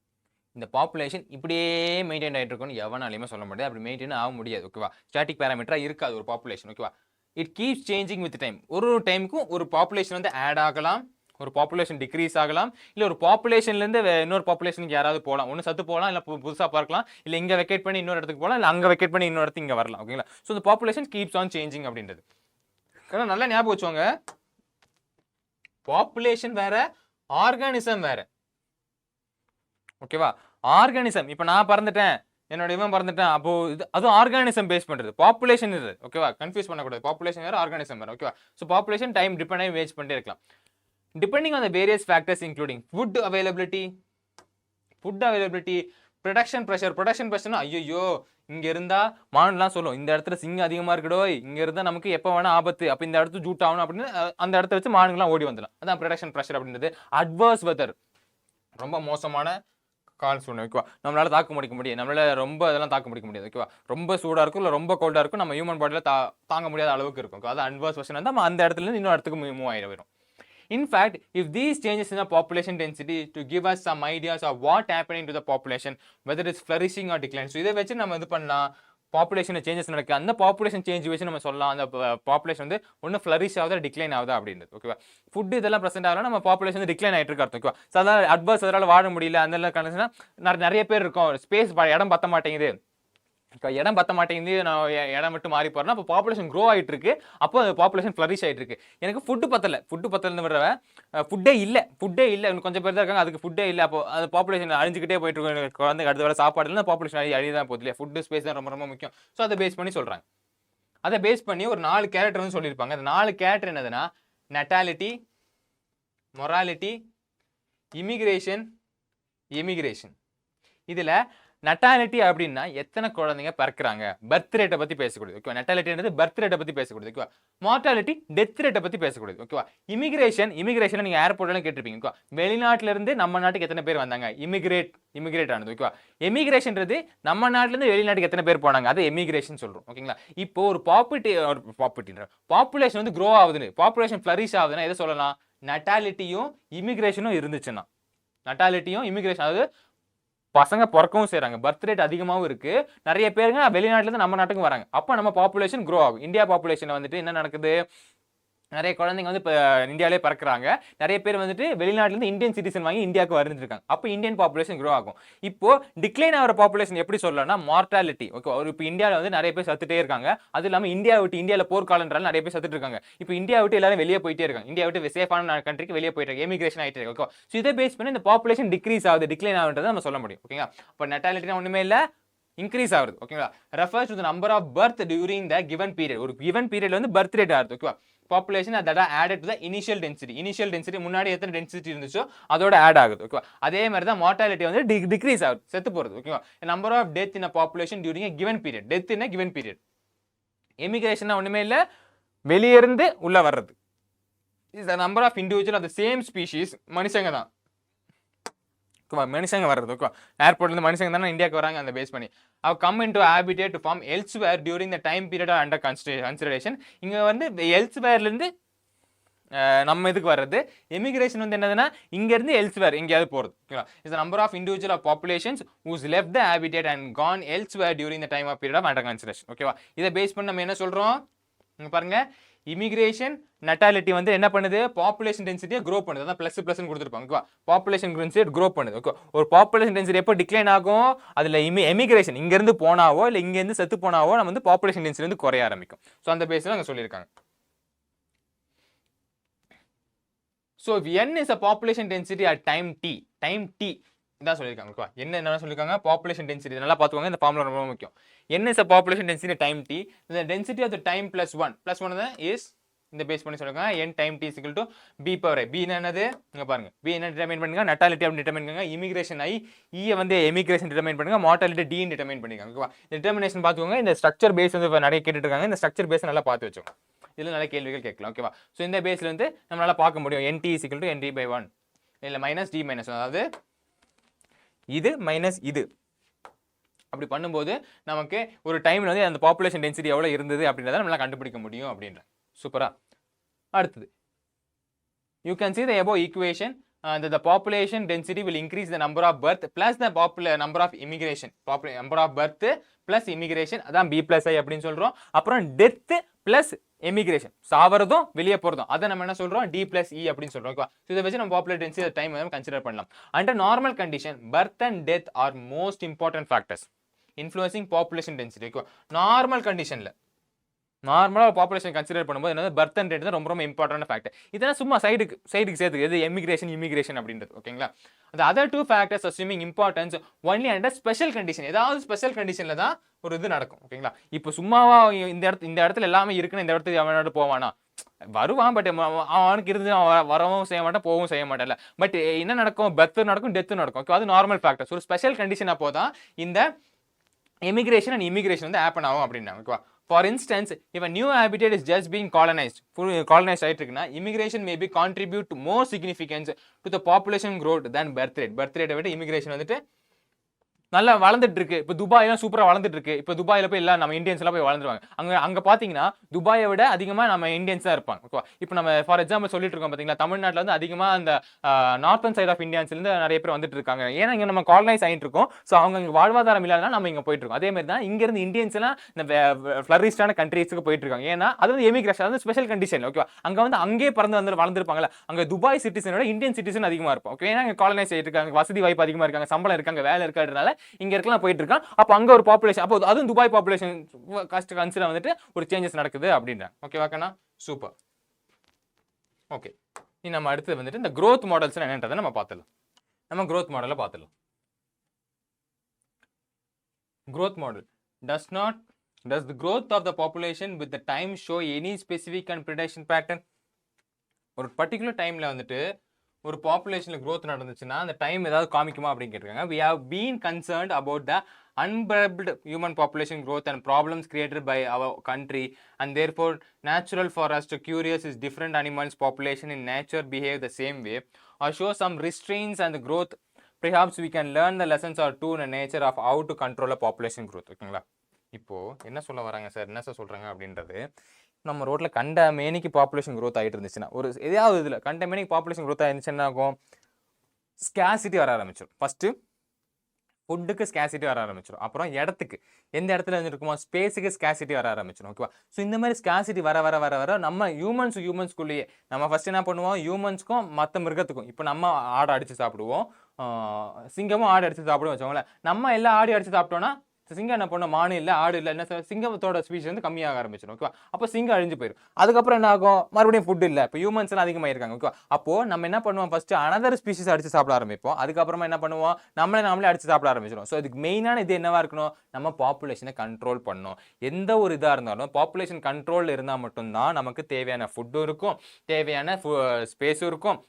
இந்த பாப்புலேஷன் இப்படியே மெயின்டைன் ஆகிட்டு இருக்கும்னு எவனாலையுமே சொல்ல முடியாது. அப்படி மெயின்டைன் ஆக முடியாது. ஓகேவா? ஸ்டாட்டிக் பேராமீட்டராக இருக்காது ஒரு பாப்புலேஷன். ஓகேவா? It keeps changing with time. ஒரு டைமுக்கும் ஒரு பாப்புலேஷன் வந்து ஆட் ஆகலாம், ஒரு பாப்புலேஷன் டிக்ரீஸ் ஆகலாம், இல்லை ஒரு பாப்புலேஷன்லேருந்து இன்னொரு பாப்புலேஷனுக்கு யாராவது போகலாம். ஒன்று சத்து போகலாம், இல்லை புதுசாக பார்க்கலாம், இல்லை இங்கே வெக்கேட் பண்ணி இன்னொரு இடத்துக்கு போகலாம், இல்லை அங்கே வெக்கேட் பண்ணி இன்னொரு இடத்துக்கு இங்கே வரலாம். ஓகேங்களா? ஸோ இந்த பாப்புலேஷன் கீப்ஸ் ஆன் சேஞ்சிங் அப்படின்றது நல்லா ஞாபகம் வச்சுவாங்க. பாப்புலேஷன் வேற, ஆர்கானிசம் வேற. ஓகேவா? ஆர்கானிசம் இப்போ நான் பறந்துட்டேன், என்னோட இவன் பறந்துட்டேன், அப்போ இது அதுவும் ஆர்கானிசம் பேஸ் பண்றது. பாப்புலேஷன் இது. ஓகேவா? கன்ஃபியூஸ் பண்ணக்கூடாது. பாப்புலேஷன் வேற, ஆர்கானிசம் வேற. ஓகேவா? ஸோ பாப்புலேஷன் டைம் டிபெண்ட் ஆகி வேஸ்ட் பண்ணிட்டே இருக்கலாம். Depending on the various factors including food availability, production pressure. ஐயோ இங்க இருந்தா மான்லாம் சொல்லும், இந்த இடத்துல சிங்கம் அதிகமா இருக்குடோ, இங்க இருந்தா நமக்கு எப்ப வேணா ஆபத்து, அப்ப இந்த இடத்துல ஜூட் ஆகணும் அப்படின்னு அந்த இடத்த வச்சு மானுங்களாம் ஓடி வந்துடலாம். அதான் ப்ரொடக்ஷன் ப்ரெஷர் அப்படின்றது. அட்வர்ஸ் வெதர், ரொம்ப மோசமான கால் சூழ்நிலை. ஓகேவா? நம்மளால தாக்கு முடிக்க முடியாது, நம்மளால ரொம்ப இதெல்லாம் தாக்கு முடிக்க முடியாது. ஓகேவா? ரொம்ப சூடா இருக்கும், இல்லை ரொம்ப கோல்டா இருக்கும், நம்ம ஹியூமன் பாடியில தாங்க முடியாத அளவுக்கு இருக்கும். அது அட்வர்ஸ் வெர்ஷன் வந்து நம்ம அந்த இடத்துல இருந்து இன்னொரு இடத்துக்கு மூவ் ஆயிடும். In fact, if these changes in the population density to give us some ideas of what happening to the population, whether it's flourishing or decline. So இதை வச்சு நம்ம இது பண்ணலாம், பாப்புலேஷன் சேஞ்சஸ் நடக்கு, அந்த பாப்புலேஷன் சேஞ்ச் வச்சு நம்ம சொல்லலாம் அந்த பாப்புலேஷன் வந்து ஒன்று ஃப்ளரிஷ் ஆகுதா டிக்ளைன் ஆகுதா அப்படின்றது. ஓகேவா? ஃபுட் இதெல்லாம் ப்ரெசென்ட் ஆகலாம், நம்ம பாப்புலேஷன் வந்து டிக்ளைன் ஆகிட்டு இருக்கு அர்த்தம். ஓகேவா? ஸோ அதாவது அட்வர்ஸ் அதனால வாழ முடியல, அந்த கண்டிஷனா நிறைய பேர் இருக்கும், ஸ்பேஸ் இடம் பத்த மாட்டேங்குது, இடம் பத்த மாட்டேங்குது, நான் இடம் மட்டும் மாறி போறேன்னா அப்போ பாப்புலேஷன் க்ரோ ஆகிட்டு இருக்கு, அப்போ அந்த பாப்புலேஷன் ஃப்ளரிஷ் ஆகிட்டு இருக்கு. எனக்கு ஃபுட்டு பத்தலன்னு விடுற ஃபுட்டே இல்லை இன்னும் கொஞ்சம் பேர் தான் இருக்காங்க, அதுக்கு ஃபுட்டே இல்லை, அப்போ அந்த பாப்புலேஷன் அழிஞ்சிக்கிட்டே போயிட்டு இருக்கு. குழந்தைக்கு அடுத்த வேலை சாப்பாடு இல்லை, பாப்புலேஷன் அழிதான் போகுது இல்லையா? ஃபுட்டு ஸ்பேஸ் தான் ரொம்ப ரொம்ப முக்கியம். ஸோ அதை பேஸ் பண்ணி சொல்றாங்க. அதை பேஸ் பண்ணி ஒரு 4 கேரக்டர் வந்து சொல்லியிருப்பாங்க. அந்த 4 கேரக்டர் என்னதுன்னா நெட்டாலிட்டி, மொராலிட்டி, இமிகிரேஷன், எமிகிரேஷன். இதுல நெட்டாலிட்டி அப்படின்னா எத்தனை குழந்தைங்க பிறக்கிறாங்க, பர்த் ரேட்டை பத்தி பேசக்கூடியது. ஓகேவா? நெட்டாலிட்டின்றது பர்த் ரேட்டை பத்தி பேசக்கூடியது. ஓகேவா? மார்டாலிட்டி டெத் ரேட்டை பத்தி பேசக்கூடியது. ஓகேவா? இமிகிரேஷன் நீங்க ஏர்போர்ட்ல கேட்டிருப்பீங்க. ஓகேவா? வெளிநாட்டுல இருந்து நம்ம நாட்டுக்கு எத்தனை பேர் வந்தாங்க, இமிகிரேட் ஆனது. ஓகேவா? எமிகிரேஷன்றது நம்ம நாட்டுல இருந்து வெளிநாட்டுக்கு எத்தனை பேர் போனாங்க, அதை எமிகிரேஷன் சொல்றோம். ஓகேங்களா? இப்போ ஒரு பாப்புலேஷன் வந்து க்ரோ ஆகுதுன்னு, பாப்புலேஷன் ஃப்ளரிஷ் ஆகுதுன்னா எதை சொல்லலாம், நெட்டாலிட்டியும் இமிகிரேஷனும் இருந்துச்சுன்னா. நெட்டாலிட்டியும் இமிகிரேஷன், அதாவது பசங்க பிறக்கவும் செய்றாங்க, பர்த் ரேட் அதிகமாகவும் இருக்கு, நிறைய பேருங்க வெளிநாட்டுல இருந்து நம்ம நாட்டுக்கு வராங்க, அப்போ நம்ம பாப்புலேஷன் க்ரோ ஆகும். இந்தியா பாப்புலேஷன் வந்துட்டு என்ன நடக்குது, நிறைய குழந்தைங்க வந்து இப்போ இந்தியாவிலே பிறக்கிறாங்க, நிறைய பேர் வந்துட்டு வெளிநாட்டிலேருந்து இந்தியன் சிட்டிசன் வாங்கி இந்தியாவுக்கு வந்துருக்காங்க, அப்போ இந்தியன் பாப்புலேஷன் க்ரோ ஆகும். இப்போ டிக்ளைன் ஆகிற பாப்புலேஷன் எப்படி சொல்லலாம்னா மார்டாலிட்டி. ஓகே, ஒரு இப்போ இந்தியாவில் வந்து நிறைய பேர் சத்துட்டே இருக்காங்க, அது இல்லாமல் இந்தியாவில் போர்க்காலன்றால நிறைய பேர் சத்துட்டு இருக்காங்க. இப்போ இந்தியா விட்டு எல்லாரும் வெளியே போயிட்டே இருக்காங்க, இந்தியா விட்டு சேஃபான கண்ட்ரிக்கு வெளியே போயிட்டு இருக்காங்க, எமிகிரேஷன் ஆகிட்டு இருக்கு. ஓகே, ஸோ இதை பேஸ் பண்ணி இந்த பாப்புலேஷன் டிக்ரீஸ் ஆகுது, டிக்ளைன் ஆகுன்றதை நம்ம சொல்ல முடியும். ஓகேங்களா? இப்போ நெட்டாலிட்டினா ஒன்றுமே இல்லை, இன்க்ரீஸ் ஆகுது. ஓகேங்களா? Refers to the number of birth during the given period. ஒரு கிவன் பீரியட்ல வந்து பர்த் ரேட் ஆகுது. ஓகேவா? Population that are added to the initial density முன்னாடி எத்தனை டென்சிட்டி இருந்துச்சோ அதோட ஆட் ஆகுது. ஓகேவா? அதே மாதிரி தான் மார்டாலிட்டி வந்து டிக்ரீஸ் ஆகுது, செத்து போறது. ஓகேவா? Number of death in a population during a given period. Death in a given period. Emigration ஒண்ணுமே இல்ல, வெளியே இருந்து உள்ள வர்றது. is the number of individual of the same species. மனுஷங்க தான், மனுஷங்க வர்றது. ஓகே, ஏர்போர்ட்ல இருந்து மனுஷங்க தானே இந்தியாவுக்கு வராங்க, அந்த பேஸ் பண்ணி have come into habitat to form elsewhere during the time period under consideration. இங்க வந்து elsewhere இருந்து நம்ம இதுக்கு வர்றது. எமிகிரேஷன் வந்து என்னதுன்னா இங்க இருந்து elsewhere எங்கேயாவது போறது. ஓகேவா? is the number of individual of populations who's left the habitat and gone elsewhere during the time of period of under consideration. ஓகேவா? இதை பேஸ் பண்ணி நம்ம என்ன சொல்றோம், இங்க பாருங்க, இமிகிரேஷன் நெட்டாலிட்டி வந்து என்ன பண்ணுது, பாப்புலேஷன் டென்சிட்டியை க்ரோ பண்ணுது. அதான் பிளஸ் பிளஸ் கொடுத்துருப்பாங்க. ஓகேவா? பாப்புலேஷன் டென்சிட்டி க்ரோ பண்ணுது. ஓகே, ஒரு பாப்புலேஷன் டென்சிட்டி எப்போ டிக்ளைன் ஆகும், அதுல எமிகிரேஷன் இங்க இருந்து போனாவோ இல்லை இங்க இருந்து செத்து போனாவோ நம்ம வந்து பாப்புலேஷன் டென்சிட்டி வந்து குறைய ஆரம்பிக்கும். ஸோ அந்த பேஸ்ல அங்க சொல்லியிருக்காங்க. So n is a population density at time t இதான் சொல்லியிருக்காங்க. ஓகேவா? என்ன சொல்லியிருக்காங்க, பாப்புலேஷன் டென்சிட்டி. நல்லா பார்த்துக்கோங்க, இந்த ஃபார்முலா ரொம்ப முக்கியம். n is a population density time t, the density of the time plus 1 தான் is இந்த பேஸ் பண்ணி சொல்லிருக்காங்க n time t is equal to b power i. b என்னது, இங்க பாருங்க, b என்ன டிட்டர்மைன் பண்ணுங்க, நெட்டாலிட்டி அப்படி டிட்டர்மைன் பண்ணுங்க, இமிகிரேஷன் i, e வந்து எமிகிரேஷன் டிட்டர்மைன் பண்ணுங்க, மார்டாலிட்டி d டிட்டர்மைன் பண்ணிருக்காங்க. ஓகேவா? இந்த டிட்டர்மினேஷன் பார்த்துக்கோங்க. இந்த ஸ்ட்ரக்சர் பேஸ் வந்து நிறைய கேட்டுட்டு இருக்காங்க, இந்த ஸ்ட்ரக்சர் பேஸ் நல்லா பார்த்து வச்சோம், இதுல நிறைய கேள்விகள் கேட்கலாம். ஓகேவா? ஸோ இந்த பேஸ்ல இருந்து நம்மளால பார்க்க முடியும் nt is equal to nt/1 இல்ல மைனஸ் d மைனஸ், அதாவது இது மைனஸ் இது. அப்படி பண்ணும்போது நமக்கு ஒரு டைம்ல வந்து அந்த பாப்புலேஷன் டென்சிட்டி எவ்வளவு இருந்தது அப்படின்றத நம்மளால கண்டுபிடிக்க முடியும் அப்படின்ற. சூப்பரா. அடுத்தது, you can see the above equation the population density will increase the number of birth plus the number of immigration. Number of birth plus immigration, அதான் B+I அப்படின்னு சொல்றோம். அப்புறம் death plus emigration, சாவறதும் வெளியே போறதும், அதை நம்ம என்ன சொல்றோம், D+E அப்படின்னு சொல்றோம். ஓகேவா? ஸோ இதை வச்சு நம்ம பாப்புலேட் டென்சிட்டி டைம் கன்சிடர் பண்ணலாம். Under normal condition birth and death are most important factors influencing population density. ஓகேவா? நார்மல் கண்டிஷன்ல நார்மலாக பாப்புலேஷன் கன்சிடர் பண்ணும்போது என்னது பர்த் அண்ட் டெத் தான் ரொம்ப ரொம்ப இம்பார்ட்டன்ட் ஃபேக்டர். இதெல்லாம் சும்மா சைடுக்கு சேர்த்துக்கு எது இமிகிரேஷன் அப்படின்றது. ஓகேங்களா? அந்த other two factors assuming importance only under special condition. ஏதாவது ஸ்பெஷல் கண்டிஷனில் தான் ஒரு இது நடக்கும். ஓகேங்களா? இப்போ சும்மாவா இந்த இடத்துல எல்லாமே இருக்குன்னு இந்த இடத்துக்கு அவனோட போவானா, வருவான். பட் அவனுக்கு இருந்து வரவும் செய்ய மாட்டான், போகவும் செய்ய மாட்டான்ல. பட் என்ன நடக்கும், பர்த் நடக்கும், டெத்து நடக்கும். ஓகே, அது நார்மல் ஃபேக்டர்ஸ். ஒரு ஸ்பெஷல் கண்டிஷன் அப்போ தான் இந்த எமிகிரேஷன் அண்ட் இமிகிரேஷன் வந்து ஹேப்பன் ஆகும் அப்படின்னா. ஓகேவா? For instance, if a new habitat is just being colonized ஆயிட்டு இருக்குன்னா, immigration may be contribute to more significance to the population growth than birth rate. Birth rate விட immigration வந்துட்டு நல்லா வளர்ந்துட்டு இருக்கு. இப்போ துபாயெல்லாம் சூப்பராக வளர்ந்துட்டு இருக்கு. இப்போ துபாயில் போய் எல்லாம் நம்ம இந்தியன்ஸ் எல்லாம் போய் வளர்ந்துருவாங்க. அங்கே பார்த்தீங்கன்னா துபாயை விட அதிகமாக நம்ம இந்தியன்ஸ் தான் இருப்பாங்க. ஓகேவா? இப்போ நம்ம ஃபார் எக்ஸாம்பிள் சொல்லிட்டு இருக்கோம் பார்த்தீங்களா, தமிழ்நாட்டில் வந்து அதிகமாக அந்த நார்த்தன் சைட் ஆஃப் இந்தியன்ஸ்லேருந்து நிறைய பேர் வந்துட்டு இருக்காங்க. ஏன்னா இங்கே நம்ம காலனைஸ் ஆகிட்டு இருக்கோம். ஸோ அவங்க இங்கே வாழ்வாதாரம் இல்லாதனால நம்ம இங்கே போயிட்டு இருக்கோம். அதே மாதிரி தான் இங்கேருந்து இந்தியன்ஸ் எல்லாம் இந்த ஃப்ளரிஸ்டான கண்ட்ரீஸுக்கு போயிட்டு இருக்காங்க. ஏன்னா அது வந்து எமிகிரேஷன், அது ஸ்பெஷல் கண்டிஷன். ஓகேவா? அங்கே வந்து அங்கேயே பறந்து வந்து வளர்ந்துருப்பாங்கல்ல, அங்கே துபாய் சிட்டிசனோட இந்தியன் சிட்டிசன் அதிகமாக இருக்கும். ஓகே, ஏன்னா காலனைஸ் ஆகிட்டு இருக்காங்க, வசதி வாய்ப்பு அதிகமாக இருக்காங்க, சம்பளம் இருக்காங்க, வேலை இருக்கிறதுனால இங்கே இருக்கலாம் போயிட்டு இருக்கான். அப்போ அங்கே ஒரு பாப்புலேஷன், அப்போ அதுவும் துபாய் பாப்புலேஷன் காஸ்ட் கன்சிடர் வந்துட்டு ஒரு சேஞ்சஸ் நடக்குது அப்படின்றாங்க. ஓகேவாக்கண்ணா? சூப்பர். ஓகே, இனி நம்ம அடுத்து வந்துட்டு இந்த growth மாடல்ஸ் என்னன்றதை நம்ம பார்த்துடலாம். நம்ம growth மாடலை பார்த்துடலாம். growth model does the growth of the population with the time show any specific and predation pattern? ஒரு பர்டிகுலர் டைம்ல வந்துட்டு ஒரு பாப்புலேஷன்ல growth நடந்துச்சுன்னா அந்த டைம் ஏதாவது காமிக்குமா அப்படின்னு கேட்டிருக்காங்க. We have been concerned about the unbridled human population growth and problems created by our country, and therefore natural for us to curious is different animals population in nature behave the same way or show some restraints and the growth. Perhaps we can learn the lessons or two in the nature of how to control a population growth. ஓகேங்களா? இப்போ என்ன சொல்ல வராங்க sir, என்ன sir சொல்றாங்க அப்படின்றது, நம்ம ரோட்ல கண்ட மேனிக்கு பாப்புலேஷன் growth ஆகிட்டு இருந்துச்சுன்னா, ஒரு ஏதாவது இதில் கண்ட மேனிக்கு பாப்புலேஷன் growth ஆயிருந்துச்சு என்ன ஆகும், ஸ்கேசிட்டி வர ஆரம்பிச்சிடும். ஃபர்ஸ்ட் ஃபுட்டுக்கு ஸ்கேசிட்டி வர ஆரம்பிச்சிடும். அப்புறம் இடத்துக்கு, எந்த இடத்துல இருக்குமோ ஸ்பேஸுக்கு ஸ்கேசிட்டி வர ஆரம்பிச்சிடும். ஓகேவா? ஸோ இந்த மாதிரி ஸ்கேசிட்டி வர வர வர வர நம்ம ஹியூமன்ஸ்குள்ளேயே நம்ம ஃபர்ஸ்ட் என்ன பண்ணுவோம், ஹியூமன்ஸ்க்கும் மற்ற மிருகத்துக்கும், இப்போ நம்ம ஆடை அடித்து சாப்பிடுவோம், சிங்கமும் ஆடு அடித்து சாப்பிடுவோம் வச்சோங்களேன். நம்ம எல்லாம் ஆடி அடித்து சாப்பிட்டோன்னா சிங்கம் என்ன பண்ணோம், மானு இல்லை ஆடு இல்லை, என்ன சிங்கத்தோட ஸ்பீஷ் வந்து கம்மியாக ஆரம்பிச்சிடும். ஓகேவா? அப்போ சிங்கம் அழிஞ்சு போயிடும். அதுக்கப்புறம் என்ன ஆகும், மறுபடியும் ஃபுட் இல்லை, இப்போ ஹியூமன்ஸ் எல்லாம் அதிகமாக இருக்காங்க. ஓகேவா? அப்போ நம்ம என்ன பண்ணுவோம், ஃபர்ஸ்ட் அனதர் ஸ்பீஷிஸ் அடிச்சு சாப்பிட ஆரம்பிப்போம். அதுக்கப்புறமா என்ன பண்ணுவோம், நம்மளே அடிச்சு சாப்பிட ஆரம்பிச்சிடும். ஸோ இதுக்கு மெயினான இது என்னவா இருக்கணும், நம்ம பாப்புலேஷனை கண்ட்ரோல் பண்ணணும். எந்த ஒரு இதாக இருந்தாலும் பாப்புலேஷன் கண்ட்ரோல் இருந்தால் மட்டும்தான் நமக்கு தேவையான ஃபுட்டும் இருக்கும், தேவையான ஸ்பேஸும் இருக்கும்,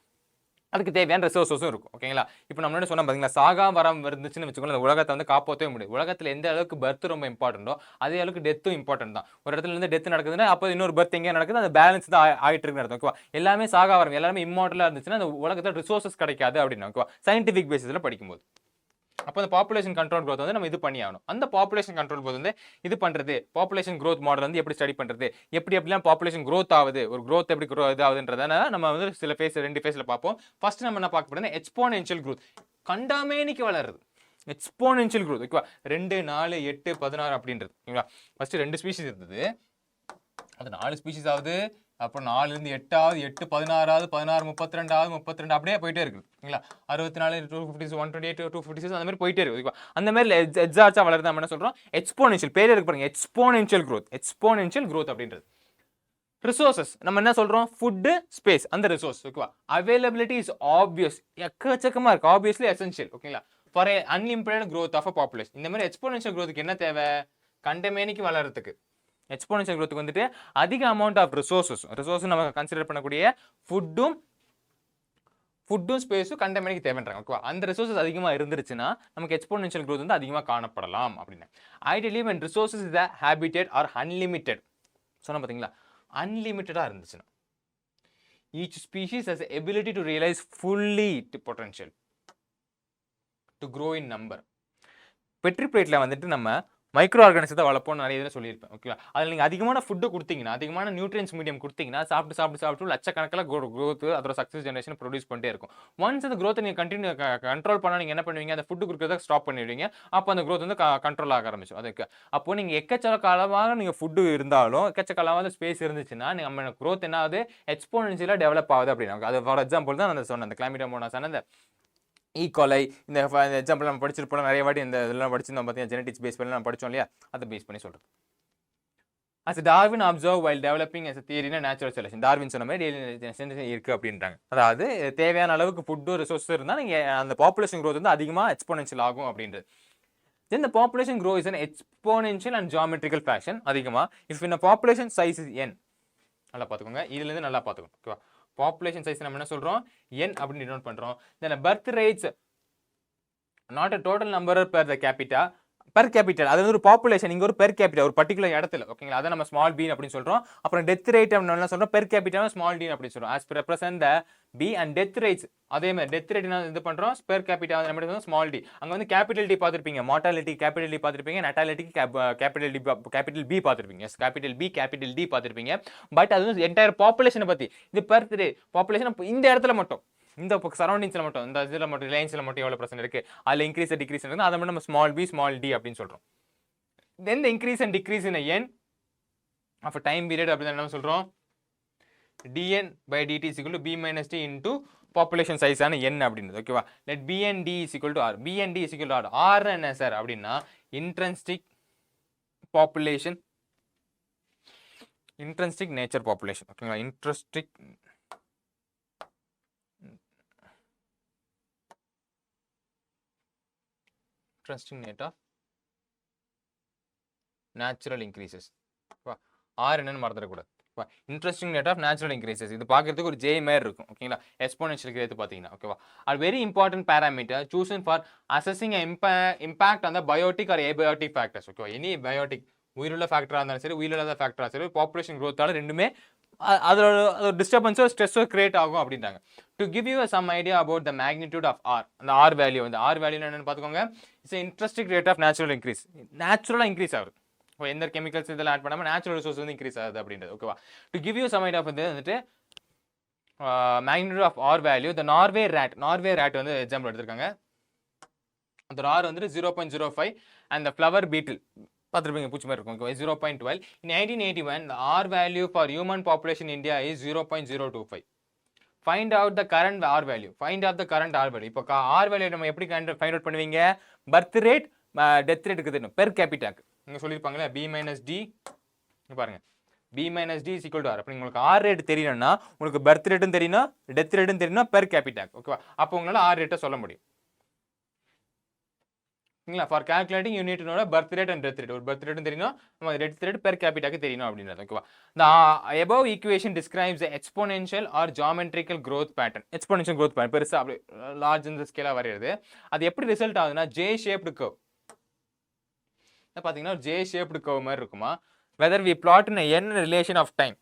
அதுக்கு தேவையான ரிசோர்ஸஸும் இருக்கும். ஓகேங்களா? இப்போ நம்மளோட சொன்ன பார்த்தீங்களா, சாகா வரம் இருந்துச்சுன்னு வச்சுக்கோங்க, அந்த உலகத்தை வந்து காப்பாற்றவே முடியும். உலகத்தில் எந்த அளவுக்கு பர்த் ரொம்ப இம்பார்ட்டன்ட்டோ அதே அளவுக்கு டெத்தும் இம்பார்ட்டன்ட் தான். ஒரு இடத்துல இருந்து டெத் நடக்குதுன்னா அப்போ இன்னொரு பர்த் எங்கே நடக்குது, அந்த பேலன்ஸ் தான் ஆகிட்டு இருக்குன்னு அர்த்தம். ஓகேவா? எல்லாமே சாகா வரம், எல்லாமே இம்மார்ட்டலாக இருந்துச்சுன்னா அந்த உலகத்தில் ரிசோர்ஸஸ் கிடைக்காது அப்படின்னு. ஓகேவா? சயின்டிஃபிக் பேசிஸில் படிக்கும்போது அப்போ அந்த பாப்புலேஷன் கண்ட்ரோல் growth வந்து நம்ம இது பண்ணி ஆகணும். அந்த பாப்புலேஷன் கண்ட்ரோல் growth வந்து இது பண்ணுறது, பாப்புலேஷன் growth மாடல் வந்து எப்படி ஸ்டடி பண்ணுறது, எப்படிலாம் பாப்புலேஷன் growth ஆகுது, ஒரு growth எப்படி இது ஆகுதுன்றதான நம்ம வந்து சில ரெண்டு ஃபேஸில் பார்ப்போம். ஃபர்ஸ்ட் நம்ம என்ன பார்க்க போறோம்னா எக்ஸ்போனென்ஷியல் growth, கண்டாமேனிக்கு வளருது எக்ஸ்போனென்ஷியல் growth. ஓகேவா? 2, 4, 8, 16 அப்படின்றது. ஓகேங்களா? ஃபர்ஸ்ட் 2 ஸ்பீஷிஸ் இருந்தது, அது 4 ஸ்பீஷிஸ் ஆகுது, அப்புறம் 4லேருந்து 8 ஆகுது, 8 16 16 32 ஆகுது, 32 அப்படியே போயிட்டே இருக்குது. ஓகேங்களா? 64 256 128 256 அந்த மாதிரி போயிட்டே இருக்கு. அந்த மாதிரி எக்ஸாக்டா வளருது. நம்ம என்ன சொல்றோம், எக்ஸ்போனென்ஷியல். பேரே இருக்கு பாருங்க, எக்ஸ்போனென்ஷியல் growth அப்படின்றது. ரிசோர்சஸ் நம்ம என்ன சொல்றோம், ஃபுட், ஸ்பேஸ், அந்த ரிசோர்ஸ். ஓகேவா? அவைலபிலிட்டி இஸ் ஆப்வியஸ், எக்கச்சக்கமா இருக்கு, ஆப்வியஸ்லி எசென்ஷியல். ஓகேங்களா? For a unlimited growth of a population. இந்த மாதிரி எக்ஸ்போனென்ஷியல் growthக்கு என்ன தேவை, கண்டமேனிக்கு வளர்றதுக்கு எக்ஸ்போனென்ஷியல் growthக்கு வந்துட்டு அதிக அமௌண்ட் ஆஃப் ரிசோர்ஸ் நம்ம கன்சிடர் பண்ணக்கூடிய ஃபுட்டும் ஸ்பேஸும் கண்டமேனிக்கு தேவைன்றாங்க. ஓகேவா? அந்த ரிசோர்ஸஸ் அதிகமாக இருந்துருச்சுன்னா நமக்கு எக்ஸ்போனென்ஷியல் growth வந்து அதிகமாக காணப்படலாம் அப்படின்னு. Ideally when resources is a habitat or unlimited, சொன்ன பார்த்தீங்களா, அன்லிமிட்டடாக இருந்துச்சுன்னா each species has the ability to realize fully its potential to grow in number. Petri பிளேட்ல வந்துட்டு நம்ம மைக்ரோ ஆர்கானிசத்தை வளர்ப்போம் நிறைய இதில் சொல்லியிருப்பேன். ஓகேவா? அதில் நீங்கள் அதிகமான ஃபுட்டு கொடுத்தீங்கன்னா, அதிகமான நியூட்ரியன்ஸ் மீடியம் கொடுத்தீங்கன்னா, சாப்பிட்டு லட்சக்கணக்கில் க்ரோத் அதோட சக்ஸஸ் ஜெனரேஷன் ப்ரொடியூஸ் பண்ணிட்டே இருக்கும். ஒன்ஸ் அந்த க்ரோத்தை நீங்கள் கண்டினியூ கண்ட்ரோல் பண்ணால் நீங்கள் என்ன பண்ணுவீங்க, அந்த ஃபுட்டு கொடுக்குறத ஸ்டாப் பண்ணிடுவீங்க. அப்போ அந்த க்ரோத் வந்து கண்ட்ரோல் ஆக ஆரம்பிச்சு. அதுக்கு அப்போ நீங்கள் எக்கச்சக்க அளவாக நீங்கள் ஃபுட்டு இருந்தாலும், எக்கச்சக்க அளவாக ஸ்பேஸ் இருந்துச்சுன்னா, நம்ம க்ரோத் என்ன ஆகுது, எக்ஸ்போனென்ஷியலாக டெவலப் ஆகுது அப்படின்னு. அது ஃபார் எக்ஸாம்பிள் தான் நான் சொன்னேன், அந்த கிளாமிடோமோனாஸ் அந்த ஈகோலை இந்த எக்ஸாம்பிள் நம்ம படிச்சிருப்போம் நிறைய வாட்டி. இந்த இதெல்லாம் படிச்சிருந்தோம் பார்த்தீங்கன்னா, ஜெனடிக்ஸ் பேஸ் பண்ணி நம்ம படித்தோம் இல்லையா, அதை பேஸ் பண்ணி சொல்கிறேன். as Darwin observed while developing as a theory in natural selection. Darwin சொன்ன மாதிரி இருக்கு அப்படின்றாங்க. அதாவது தேவையான அளவுக்கு ஃபுட்டு ரிசோர்ஸ் இருந்தால் நீங்கள் அந்த பாப்புலேஷன் க்ரோத் வந்து அதிகமாக எக்ஸ்போனென்ஷியல் ஆகும் அப்படின்றது. Then the population growth is an exponential and geometrical fashion. அதிகமாக if in a population size is n, நல்லா பார்த்துக்கோங்க, இதுலேருந்து நல்லா பார்த்துக்கோங்க. ஓகேவா? பாப்புலேஷன் சைஸ் நம்ம என்ன சொல்கிறோம், n அப்படின்னு டினோட் பண்ணுறோம். Then birth rates not a total number per the capita, per capital, அது வந்து ஒரு பாப்புலேஷன், இங்கே ஒரு பெர் கேபிட்டல் ஒரு பர்டிகுலர் இடத்துல. ஓகேங்களா? அதை நம்ம ஸ்மால் பி அப்படின்னு சொல்கிறோம். அப்புறம் டெத் ரேட் அப்படின்னு சொல்கிறோம், பெர் கேபிட்டல் ஸ்மால் டி அப்படின்னு சொல்கிறோம். As represent the b and death rates. அதே மாதிரி டெத் ரேட் இது பண்ணுறோம், பெர் கேபிட்டல் நம்ம ஸ்மால் டி. அங்கே வந்து கேபிட்டல் டி பார்த்துருப்பீங்க, மார்டாலிட்டி கேபிட்டல் டி பார்த்துருப்பீங்க, நட்டாலிட்டிக்கு கேபிட்டல் பி பார்த்துருப்பீங்க, கேபிட்டல் பி கேபிட்டல் டி பார்த்துருப்பீங்க. பட் அது வந்து என்டையர் பாப்புலேஷனை பற்றி. இது பெர் பாப்புலேஷன் இந்த இடத்துல மட்டும், இந்த சரௌண்டிங்ஸில் மட்டும், இந்த இதில் மட்டும், ரிலையன்ஸில் மட்டும் எவ்வளோ பர்சன்ட் இருக்குது, அதில் இன்க்ரீஸ் டிக்ரீஸ் இருக்குது, அதை மட்டும் நம்ம ஸ்மால் பி ஸ்மால் டி அப்படின்னு சொல்கிறோம். Then the increase and decrease in N of time period அப்படின்னு என்ன சொல்கிறோம், dn by dt is equal to b minus t into population size ஆன n அப்படின்றது. ஓகேவா? let bnd is equal to r, bnd is equal to r. r என்ன sir அப்படின்னா intrinsic population, intrinsic nature population. ஓகேங்களா? intrinsic rate of natural increases. R என்னன்னு மறந்துடக்கூடாது. Interesting rate of natural increases. இது பார்க்கறதுக்கு ஒரு ஜே மாதிரி இருக்கும். ஓகேங்களா? எக்ஸ்போனென்ஷியல் கிரேத் பார்த்தீங்கன்னா. ஓகேவா? R very important parameter chosen for assessing impact on the biotic or abiotic factors. ஓகேவா? எனி பயோட்டிக் உயிருள்ள ஃபேக்டராக இருந்தாலும் சரி, உயிரில்லாத ஃபேக்டராக சரி, பாப்புலேஷன் க்ரோத்தால ரெண்டுமே அதோட டிஸ்டர்பன்ஸோ ஸ்ட்ரெஸ்ஸோ கிரியேட் ஆகும் அப்படின்றாங்க. To give you some idea about the magnitude of r, அந்த ஆர் வேல்யூ வந்து ஆர் வேல்யூ என்னன்னு பார்த்துக்கோங்க. It's interesting rate of natural increase. நேச்சுரலாக இன்க்ரீஸ் ஆகுது. எந்த கெமிக்கல்ஸ் இதெல்லாம் ஆட் பண்ணாமல் நேச்சுரல் ரிசோர்ஸ் வந்து இன்க்ரீஸ் ஆகுது அப்படின்றது. ஓகேவா? To give you some idea வந்து வந்துட்டு magnitude of r value, the Norway rate வந்து எக்ஸாம்பிள் எடுத்திருக்காங்க. அந்த ஆர் வந்து 0.05 அண்ட் த ஃப்ளவர் பீட்டில் பார்த்துருப்பீங்க, பூச்சி மாதிரி இருக்கும். 0.12. In 1981 the R value for human population in India is 0.025. Find out the current R value. இப்போ R value நம்ம எப்படி ஃபைண்ட் அவுட் பண்ணுவீங்க, பர்த் ரேட் டெத் ரேட்டுக்கு தெரியும், பெர் கேபிட்டாக்கு நீங்கள் சொல்லியிருப்பாங்களே B minus D. பாருங்க, B minus D is equal to R. அப்படி உங்களுக்கு ஆர் ரேட் தெரியணும்னா உங்களுக்கு பர்த் ரேட்டும் தெரியணும், டெத் ரேட்டும் தெரியணும், பெர் கேபிட்டாக்கு. ஓகேவா? அப்போ உங்களால் ஆர் ரேட்டை சொல்ல முடியும். ஓகேங்களா? For calculating you need to know birth rate and death rate. ஒரு பர்த் ரேட்டும் தெரியணும், நம்ம டெத் ரேட் பெர் கேபிட்டாக்கு தெரியணும் அப்படின்றது. ஓகேவா? the above equation describes the exponential or geometrical growth pattern. exponential growth pattern பெருசா அப்படி லார்ஜ் இந்த ஸ்கேலா வரையுது. அது எப்படி ரிசல்ட் ஆகுதுன்னா J shaped curve. பாத்தீங்கன்னா J shaped curve மாதிரி இருக்குமா. whether we plot in n relation of time,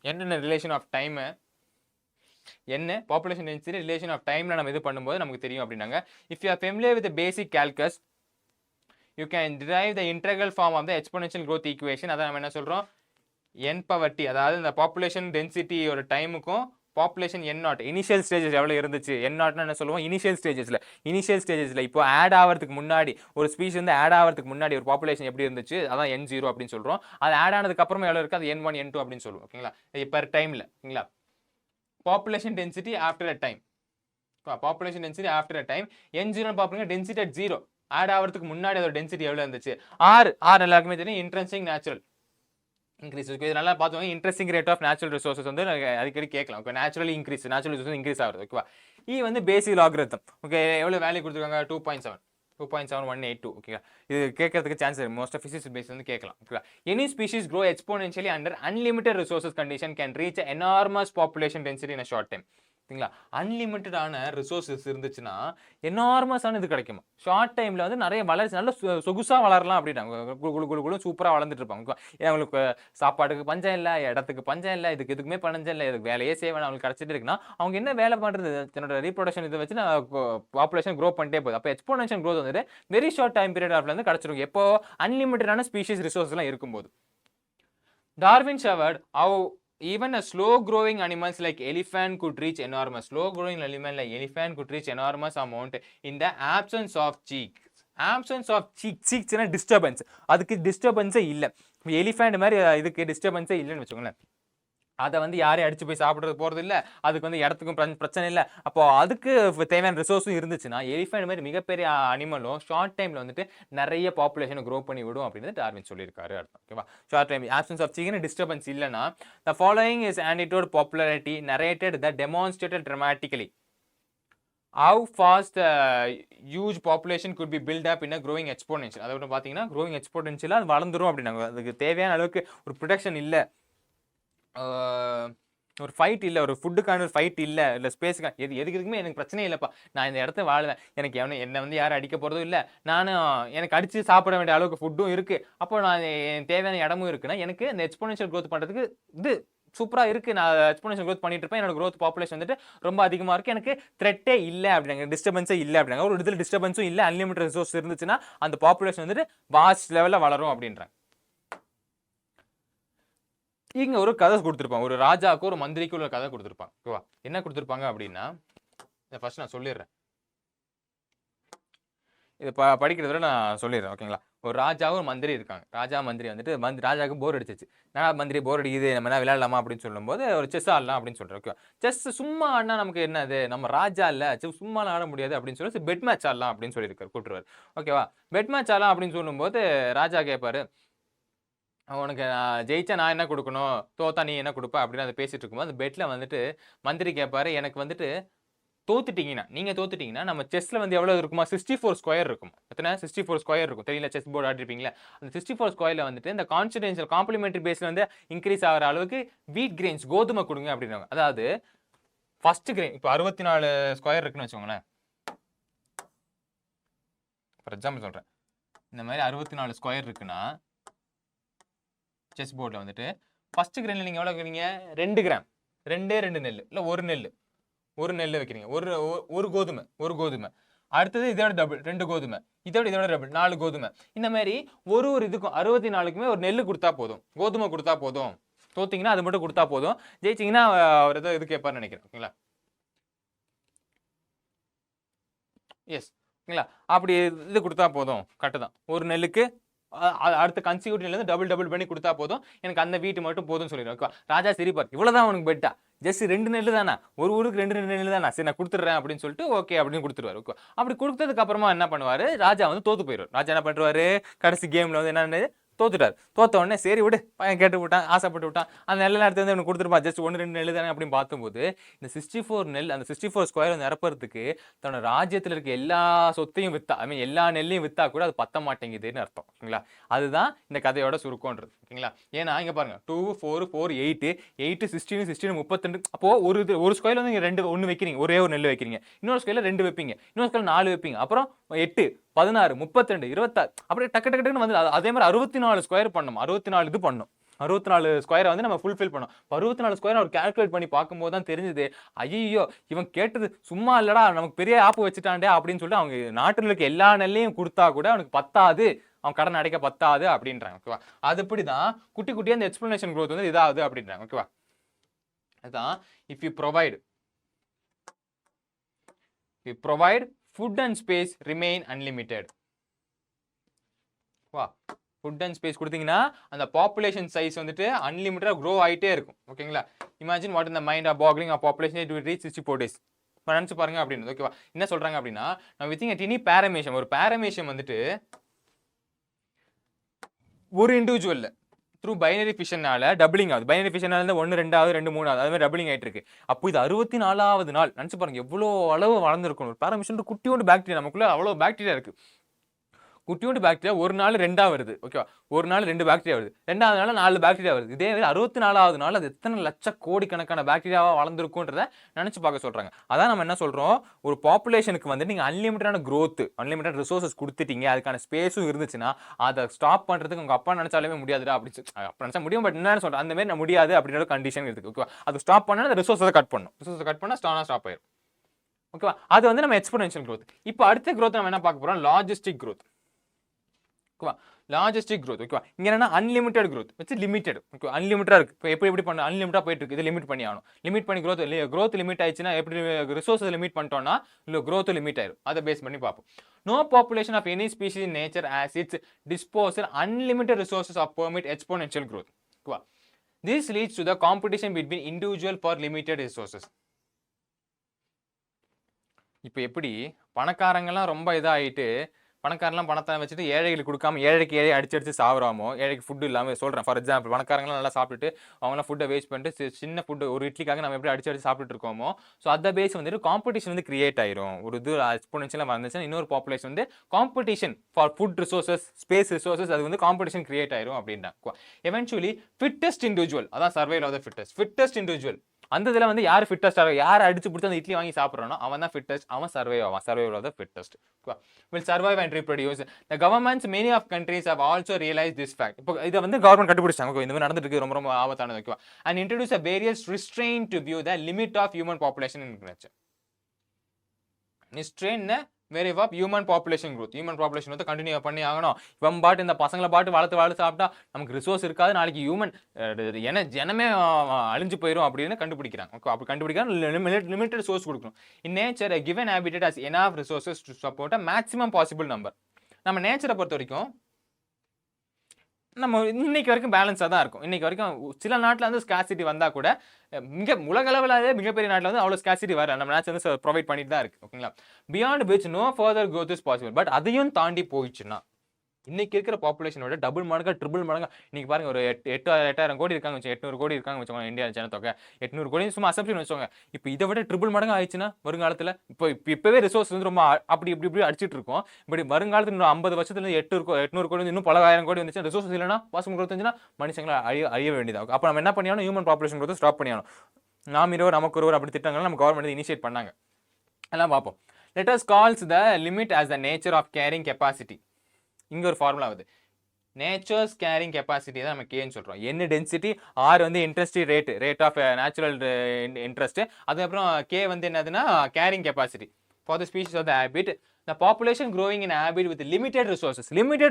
என்ன பாப்புலேஷன் டென்சிட்டி ரிலேஷன் ஆஃப் டைம்ல நம்ம இது பண்ணும்போது நமக்கு தெரியும் அப்படின்னாங்க. If you are familiar with basic calculus you can derive the integral form of the exponential growth equation. அதான் நம்ம என்ன சொல்றோம், n power t, அதாவது இந்த பாப்புலேஷன் டென்சிட்டி ஒரு டைமுக்கும் population n naught initial stages எவ்வளவு இருந்துச்சு, n நாட்னா என்ன சொல்லுவோம், இனிஷியல் ஸ்டேஜஸ்ல இப்போ ஆட் ஆகிறதுக்கு முன்னாடி ஒரு ஸ்பீஷ் வந்து ஆட் ஆகிறதுக்கு முன்னாடி ஒரு பாப்புலேஷன் எப்படி இருந்துச்சு, அதான் n0 அப்படின்னு சொல்றோம். அது ஆட் ஆனதுக்கு அப்புறமா எவ்வளவு இருக்கு, அது n1 n2 அப்படின்னு சொல்லுவோம். ஓகேங்களா? பெர் டைம்ல. ஓகேங்களா? Population density after a time, population density after a time. n0 பாப்பீங்க டென்சிட்டி அட் 0, ஆட் ஆகிறதுக்கு முன்னாடி அதோட டென்சிட்டி எவ்வளவு இருந்துச்சு. ஆர் எல்லாருக்குமே தெரியும், இன்ட்ரெஸ்டிங் நேச்சுரல் இன்க்ரீஸ். இது நல்லா பார்த்துவாங்க. Interesting rate of natural resources வந்து அடிக்கடி கேட்கலாம். ஓகே, நேச்சுரல் ரிசோர்ஸ் இன்க்ரீஸ் ஆகுது. ஓகேவா? வந்து பேசிக் லாகரிதம். ஓகே, எவ்வளோ வேல்யூ கொடுத்துருக்காங்க, 2.7182. ஓகேவா? இது கேட்கறதுக்கு சான்ஸ் இருக்கு. மோஸ்ட் ஆஃப் ஃபிசிக்ஸ் பேஸ் வந்து கேட்கலாம். ஓகேவா? Any species grow exponentially under unlimited resources condition can reach enormous population density in a short time. சரிங்களா? அன்லிமிட்டடான ரிசோர்ஸஸ் இருந்துச்சுன்னா எனார்மஸான இது கிடைக்கும். ஷார்ட் டைம்ல வந்து நிறைய வளர்ச்சி நல்ல சொகுசா வளரலாம் அப்படின்றாங்க. குளு குளு குளு சூப்பரா வளர்ந்துட்டு இருப்பாங்க. அவங்களுக்கு சாப்பாட்டுக்கு பஞ்சம் இல்ல, இடத்துக்கு பஞ்சம் இல்ல, எதுக்குமே பஞ்சம் இல்ல, இதுக்கு வேலையே செய்ய வேணாம், அவங்களுக்கு கிடைச்சிட்டு இருக்குன்னா அவங்க என்ன வேலை பண்றது? தன்னோட ரீப்ரொடக்ஷன் இதை வச்சு பாப்புலேஷன் க்ரோ பண்ணிட்டே போகுது. அப்போ எக்ஸ்போனென்ஷியல் க்ரோத் வந்துட்டு வெரி ஷார்ட் டைம் பீரியட் ஆஃப்ல இருந்து கிடைச்சிருக்கும். எப்போ அன்லிமிட்டடான ஸ்பீஷிஸ் ரிசோர்ஸ் எல்லாம் இருக்கும்போது. Darwin showed how even a slow-growing animals like elephant could reach enormous. Slow-growing animal like elephant could reach enormous amount in the absence of cheeks. Absence of cheeks is disturbance. அதுக்கு disturbance இல்ல. Elephant மாதிரி இதுக்கு டிஸ்டர்பன்ஸே இல்லைன்னு வச்சுக்கோங்களேன். அதை வந்து யாரையும் அடிச்சு போய் சாப்பிட்றது போறது இல்லை, அதுக்கு வந்து இடத்துக்கும் பிரச்சனை இல்லை. அப்போ அதுக்கு தேவையான ரிசோர்ஸும் இருந்துச்சுன்னா எலிஃபண்ட் மாதிரி மிகப்பெரிய அனிமலும் ஷார்ட் டைம்ல வந்துட்டு நிறைய பாப்புலேஷனை க்ரோ பண்ணி விடும் அப்படின்னு டார்வின் சொல்லியிருக்காரு. அர்த்தம் ஓகேவா? ஷார்ட் டைம் ஆப்சன்ஸ் ஆஃப் சீக்கிரம் டிஸ்டர்பன்ஸ் இல்லைன்னா the following is anecdote popularity narrated that demonstrated dramatically how fast huge population could be built up in a growing exponential. அதாவது பார்த்தீங்கன்னா growing exponential அது வளர்ந்துரும் அப்படின்னாங்க. அதுக்கு தேவையான அளவுக்கு ஒரு ப்ரொடக்ஷன் இல்லை, ஒரு ஃபைட் இல்லை, ஒரு ஃபுட்டுக்கான ஒரு ஃபைட் இல்லை, இல்லை ஸ்பேஸுக்கான எதுக்குமே எனக்கு பிரச்சனை இல்லைப்பா, நான் இந்த இடத்த வாழ்வேன், எனக்கு என்னை வந்து யாரும் அடிக்க போகிறதும் இல்லை, நானும் எனக்கு அடித்து சாப்பிட வேண்டிய அளவுக்கு ஃபுட்டும் இருக்குது, அப்போ நான் தேவையான இடமும் இருக்குன்னா எனக்கு இந்த எக்ஸ்போனென்ஷியல் க்ரோத் பண்ணுறதுக்கு இது சூப்பராக இருக்குது, நான் எக்ஸ்போனென்ஷியல் க்ரோத் பண்ணிட்டு இருப்பேன், என்னோட க்ரோத் பாப்புலேஷன் வந்துட்டு ரொம்ப அதிகமாக இருக்குது, எனக்கு த்ரெட்டே இல்லை அப்படிங்க, டிஸ்டர்பன்ஸே இல்லை அப்படிங்க. ஒரு இதில் டிஸ்டர்பன்ஸும் இல்லை, அன்லிமிட்டட் ரிசோர்ஸ் இருந்துச்சுன்னா அந்த பாப்புலேஷன் வந்துட்டு வாஸ்ட் லெவலில் வளரும் அப்படின்றாங்க. இங்க ஒரு கதை கொடுத்துருப்பாங்க, ஒரு ராஜாவுக்கு ஒரு மந்திரிக்கு ஒரு கதை கொடுத்துருப்பாங்க. ஓகேவா? என்ன கொடுத்துருப்பாங்க அப்படின்னா, ஃபர்ஸ்ட் நான் சொல்லிடுறேன், இது படிக்கிறத நான் சொல்லிடுறேன். ஓகேங்களா? ஒரு ராஜாவும் ஒரு மந்திரி இருக்காங்க. ராஜா மந்திரி வந்துட்டு ராஜாவுக்கு போர் அடிச்சிச்சு. நான் மந்திரி போர் அடிக்குது, நம்ம என்ன விளையாடலாமா அப்படின்னு சொல்லும்போது ஒரு செஸ் ஆடலாம் அப்படின்னு சொல்றேன். ஓகே, செஸ் சும்மா ஆடினா நமக்கு என்னது, நம்ம ராஜா இல்லை, சும்மா ஆட முடியாது அப்படின்னு சொல்லி பெட் மேட்ச் ஆடலாம் அப்படின்னு சொல்லியிருக்காரு, கூட்டுருவார். ஓகேவா? பெட் மேட்ச் ஆடலாம் அப்படின்னு சொல்லும்போது ராஜா கேட்பாரு, உனக்கு ஜெயிச்சா நான் என்ன கொடுக்கணும், தோத்தா நீ என்ன கொடுப்ப அப்படின்னு அதை பேசிட்டு இருக்கும்போது அந்த பெட்ல வந்துட்டு மந்திரி கேட்பாரு, எனக்கு வந்துட்டு நீங்க தோத்துட்டீங்கன்னா நம்ம செஸ்ல வந்து எவ்வளவு இருக்குமா, 64 ஸ்கொயர் இருக்கும். எத்தனை? 64 ஸ்கொயர் இருக்கும். தெரியல, செஸ் போர்டு ஆடிருப்பீங்களா? அந்த 64 ஸ்கொயர்ல வந்துட்டு இந்த கான்ஸ்டிடென்ஷியல் காம்ப்ளிமெண்டரி பேஸ்ல வந்து இன்க்ரீஸ் ஆகிற அளவுக்கு வீட் கிரெயின்ஸ் கோதுமை கொடுங்க அப்படின்னாங்க. அதாவது ஃபர்ஸ்ட் கிரெயின் இப்போ 64 ஸ்கொயர் இருக்குன்னு வச்சுக்கோங்களேன். ஃபார் எக்ஸாம்பிள் சொல்றேன், இந்த மாதிரி 64 ஸ்கொயர் இருக்குன்னா செஸ் போர்டில் வந்துட்டு ஃபர்ஸ்ட் கிரெயினில் நீங்கள் எவ்வளோ வைக்கிறீங்க, 2 கிராம், 2 நெல், இல்லை ஒரு நெல் வைக்கிறீங்க, ஒரு கோதுமை. அடுத்தது இதோட டபுள் 2 கோதுமை, இதோட டபுள் 4 கோதுமை. இந்த மாதிரி ஒரு இதுக்கும் 64க்குமே ஒரு நெல் கொடுத்தா போதும், கோதுமை கொடுத்தா போதும். தோத்தீங்கன்னா அது மட்டும் கொடுத்தா போதும், ஜெயிச்சிங்கன்னா அவர் ஏதோ இது கேட்பார்னு நினைக்கிறேன். ஓகேங்களா? எஸ், ஓகேங்களா? அப்படி இது கொடுத்தா போதும், கரெக்டு தான். ஒரு நெல்லுக்கு அடுத்த கன்சிக்யூட்டிவ்ல டபுள் பண்ணி கொடுத்தா போதும், எனக்கு அந்த வீட்டு மட்டும் போதும்னு சொல்லிடுவேன். ராஜா சிரிப்பார், இவ்வளவுதான் உனக்கு பெட்டா, ஜஸ்ட் 2 நெல் தானே, ஒரு ஊருக்கு 2 நெல் தானே, சரி நான் கொடுத்துட்றேன் அப்படின்னு சொல்லிட்டு ஓகே அப்படின்னு கொடுத்துருவாரு. அப்படி கொடுத்ததுக்கு அப்புறமா என்ன பண்ணுவாரு, ராஜா வந்து தோத்து போயிடுவார். ராஜா என்ன பண்ணுவாரு, கடைசி கேம்ல வந்து என்ன தோத்துட்டார். தோத்த உடனே சரி விடு, பையன் கேட்டு விட்டான், ஆசைப்பட்டு விட்டான், அந்த நெல்லை நேரத்தை வந்து கொடுத்துருப்பான், ஜஸ்ட் 1-2 நெல் தானே அப்படின்னு பார்க்கும்போது இந்த 64 நெல், அந்த 64 ஸ்கொயர் நிரப்புறதுக்கு தன்னோட ராஜ்யத்தில் இருக்க எல்லா சொத்தையும் வித்தா, எல்லா நெல்லையும் வித்தா கூட அது பத்த மாட்டேங்குதுன்னு அர்த்தம். ஓகேங்களா? அதுதான் இந்த கதையோட சுருக்கம்ன்றது. ஓகேங்களா? ஏன்னா இங்க பாருங்க, 2 4 4 8 8 16 16 32. அப்போ ஒரு ஸ்கொயர்ல வந்து நீங்க 1 வைக்கிறீங்க, ஒரே ஒரு நெல் வைக்கிறீங்க, இன்னொரு ஸ்கொயர்ல 2 வைப்பீங்க, இன்னொரு ஸ்கொயர்ல 4 வைப்பீங்க, அப்புறம் 8 16 32 26, அப்படியே டக்குன்னு வந்து அதே மாதிரி 64 ஸ்கொயர் பண்ணணும், 64 இது பண்ணணும், 64 ஸ்கொயரை வந்து நம்ம ஃபுல்ஃபில் பண்ணோம். 64 ஸ்கொயர் அவர் கால்குலேட் பண்ணி பார்க்கும்போது தான் தெரிஞ்சது, ஐயோ இவன் கேட்டது சும்மா இல்லடா, நமக்கு பெரிய ஆப்பு வச்சுட்டாண்டே அப்படின்னு சொல்லிட்டு அவங்க நாட்டில் இருக்க எல்லா நெல்லையும் கொடுத்தா கூட அவனுக்கு பத்தாது, அவன் கடன் அடைக்க பத்தாது அப்படின்றாங்க. ஓகேவா? அதுபடிதான் குட்டி குட்டியா அந்த எக்ஸ்பிளனேஷன் க்ரோத் வந்து இதாகுது அப்படின்றாங்க. ஓகேவா? அதுதான் if you provide food and space remain unlimited. வா, ஃபுட் அண்ட் ஸ்பேஸ் கொடுத்தீங்கன்னா அந்த பாப்புலேஷன் சைஸ் வந்துட்டு அன்லிமிட்டடாக க்ரோ ஆகிட்டே இருக்கும். ஓகேங்களா? Imagine what in the mind of பாக்லிங் of population it will reach 64 days. நினச்சி பாருங்க அப்படின்னு. ஓகேவா? என்ன சொல்றாங்க அப்படின்னா, நம்ம வித்திங் எ டினி பேரமேஷம், ஒரு பேரமேஷம் வந்துட்டு ஒரு இண்டிவிஜுவல்ல த்ரூ பைனரி ஃபிஷனால டபுளிங் ஆகுது. பைனரி ஃபிஷனால 1 2 ஆகுது, 2 3 ஆகுது, அது மாதிரி டபுளிங் ஆகிட்டு இருக்கு. அப்போ இது 64வது நாள். நினச்சி பாருங்க எவ்வளோ அளவு வளர்ந்துருக்கும். ஒரு பேரமேஷன் குட்டியோண்டு பாக்டீரியா, நமக்குள்ள அவ்வளோ பாக்டீரியா இருக்கு. குட்டியோண்டு பாக்டீரியா ஒரு நாள் 2 வருது. ஓகேவா? ஒரு நாள் 2 பாக்டீரியா வருது. 2வது நாள் 4 பாக்டீரியா வருது. இதே 64வது நாள் அது எத்தனை லட்ச கோடிக்கணக்கான பாக்டீரியாவா வளர்ந்துருக்குன்றத நினைச்சு பார்க்க சொல்றாங்க. அதான் நம்ம என்ன சொல்றோம், ஒரு பாப்புலேஷனுக்கு வந்து நீங்க அன்லிமிட்டடான growth, அன்லிமிட்டட் ரிசோர்சஸ் கொடுத்துட்டீங்க, அதுக்கான ஸ்பேஸும் இருந்துச்சுன்னா அதை ஸ்டாப் பண்றதுக்கு உங்க அப்பா நினைச்சாலுமே முடியாதுடா அப்படி அப்ப நினைச்சா முடியும். பட் என்ன சொல்றேன், அந்த மாதிரி முடியாது அப்படின்ற கண்டிஷன் இருக்கு. ஓகேவா? அது ஸ்டாப் பண்ணா அந்த ரிசோர்ஸை கட் பண்ணும். ரிசோர்ஸை கட் பண்ணா ஸ்டாப் ஆயிரும். ஓகேவா? அது வந்து நம்ம எக்ஸ்போனென்ஷியல் growth. இப்போ அடுத்த growth நம்ம என்ன பார்க்க போறோம், லாஜிஸ்டிக் growth. ஓகேவா? Logistic growth. ஓகேவா? இங்க என்னன்னா unlimited growth with limited. Okay, அன்லிமிட்டடா இருக்கு. இப்போ எப்படி பண்ண அன்லிமிட்டடா போயிட்டு இருக்கு, இது லிமிட் பண்ணி ஆகணும். லிமிட் பண்ணி growth லிமிட் ஆயிடுச்சுன்னா எப்படி ரிசோர்ஸஸ் லிமிட் பண்ணிட்டோம்னா இல்ல growth லிமிட் ஆயிரும். அதை பேஸ் பண்ணி பார்ப்போம். No population of any species in nature has its disposal unlimited resources of permit exponential growth. ஓகேவா? This leads to the competition between individual for limited resources. இப்போ எப்படி பணக்காரங்கெல்லாம் ரொம்ப இதாகிட்டு பணக்காரலாம் பணத்தை வச்சுட்டு ஏழைகளுக்கு கொடுக்காம ஏழைக்கு ஏழை அடிச்சு சாப்பிடாமோ, ஏழைக்கு ஃபுட்டு இல்லாமல் சொல்கிறேன். ஃபார் எக்ஸாம்பிள் பணக்காரங்களாம் நல்லா சாப்பிட்டுட்டு அவங்களாம் ஃபுட்டை வேஸ்ட் பண்ணிட்டு சின்ன ஃபுட்டு ஒரு இட்லிக்காக நம்ம எப்படி அடிச்சு சாப்பிட்டுட்டு இருக்கோமோ, ஸோ அதை பேஸ் வந்துட்டு காம்படிஷன் வந்து கிரியேட் ஆயிரும். ஒரு இது எக்ஸ்போனென்ஷியலாக வந்துச்சுன்னா இன்னொரு பாப்புலேஷன் வந்து competition for food resources, space resources, அது வந்து காம்படிஷன் கிரியேட் ஆயிரும் அப்படின்றாங்க. எவென்ச்சுவலி ஃபிட்டஸ்ட் இண்டிவிஜுவல், அதான் survival of the fittest individual. அந்த இதில் வந்து யார் ஃபிட்டஸ்டாக யார் அடிச்சு பிடிச்சி அந்த இட்லி வாங்கி சாப்பிட்றானோ அவன் தான் ஃபிட்டஸ்ட், அவன் சர்வைவ் ஆவான். Survival of the fittest will survive and reproduce. The governments, many of countries have also realized this fact. இப்போ இதை வந்து கவர்மெண்ட் கண்டுபிடிச்சாங்க. இந்த மாதிரி நடந்துட்டு இருக்கு, ரொம்ப ரொம்ப ஆபத்தானது. ஓகேவா? and introduce a various restraint to view the limit of human population in nature. restraint very of human population growth. Human population வந்து கண்டினியூ பண்ணி ஆகணும். இவன் பாட்டு இந்த பசங்களை பாட்டு வளர்த்து சாப்பிட்டா நமக்கு ரிசோர்ஸ் இருக்காது, நாளைக்கு ஹியூமன் ஜனமே அழிஞ்சு போயிடும் அப்படின்னு கண்டுபிடிக்கிறாங்க. ஓகே, அப்படி கண்டுபிடிக்கிறாங்க. லிமிட்டட் சோர்ஸ் கொடுக்கணும். In nature a given habitat has enough resources to support a maximum possible number. நம்ம நேச்சரை பொறுத்த வரைக்கும் நம்ம இன்னைக்கு வரைக்கும் பேலன்ஸாக தான் இருக்கும். இன்னைக்கு வரைக்கும் சில நாட்டில் வந்து ஸ்காசிட்டி வந்தால் கூட உலக அளவிலே மிகப்பெரிய நாட்டில் வந்து அவ்வளோ ஸ்காசிட்டி வர நம்ம நேச்சர் வந்து ப்ரொவைட் பண்ணிட்டு தான் இருக்கு. ஓகேங்களா? Beyond which no further growth is possible. But அதையும் தாண்டி போயிடுச்சுன்னா இன்னைக்கு இருக்கிற பாப்புலேஷனோட டபுள் மடங்கா ட்ரிபிள் மடங்கா இன்னைக்கு பாருங்க, ஒரு 8,000 கோடி இருக்காங்க வச்சு 800 கோடி இருக்காங்க வச்சுக்கோங்க. இந்தியா ஜனத்தொகை 800 கோடி சும்மா அசம்ப்ஷன் வச்சுக்கோங்க. இப்போ இதை விட ட்ரிபிள் மடங்கா ஆயிடுச்சுன்னா வருங்காலத்தில் இப்போவே ரிசோர்ஸ் வந்து ரொம்ப இப்படி அடிச்சிட்டு இருக்கோம். இப்படி வருங்காலத்தில் இன்னும் 50 வருஷத்துல 800 கோடி இன்னும் பல ஆயிரம் கோடி வந்துச்சு. ரிசோர்ஸ் இல்லைன்னா பாசிபிள் growth இருந்துச்சுன்னா மனுஷங்களை அழிய வேண்டியதாகும். அப்போ நம்ம என்ன பண்ணியாலும் ஹியூமன் பாப்புலேஷன் growth ஸ்டாப் பண்ணியாலும். நாம் இருவர் நமக்கு ஒருவர் அப்படி திட்டங்கள் நம்ம கவர்மெண்ட் இனிஷியேட் பண்ணாங்க. எல்லாம் பார்ப்போம். Let us calls the limit as the nature of carrying capacity. இங்க ஒரு ஃபார்முலா வருது. நேச்சர்ஸ் கேரிங் கெப்பாசிட்டி தான் நம்ம கேன்னு சொல்றோம். என்ன டென்சிட்டி, ஆர் வந்து interest rate of natural interest, அதுக்கப்புறம் கே வந்து என்னதுன்னா carrying capacity for the species of the habit. The population growing in habit with limited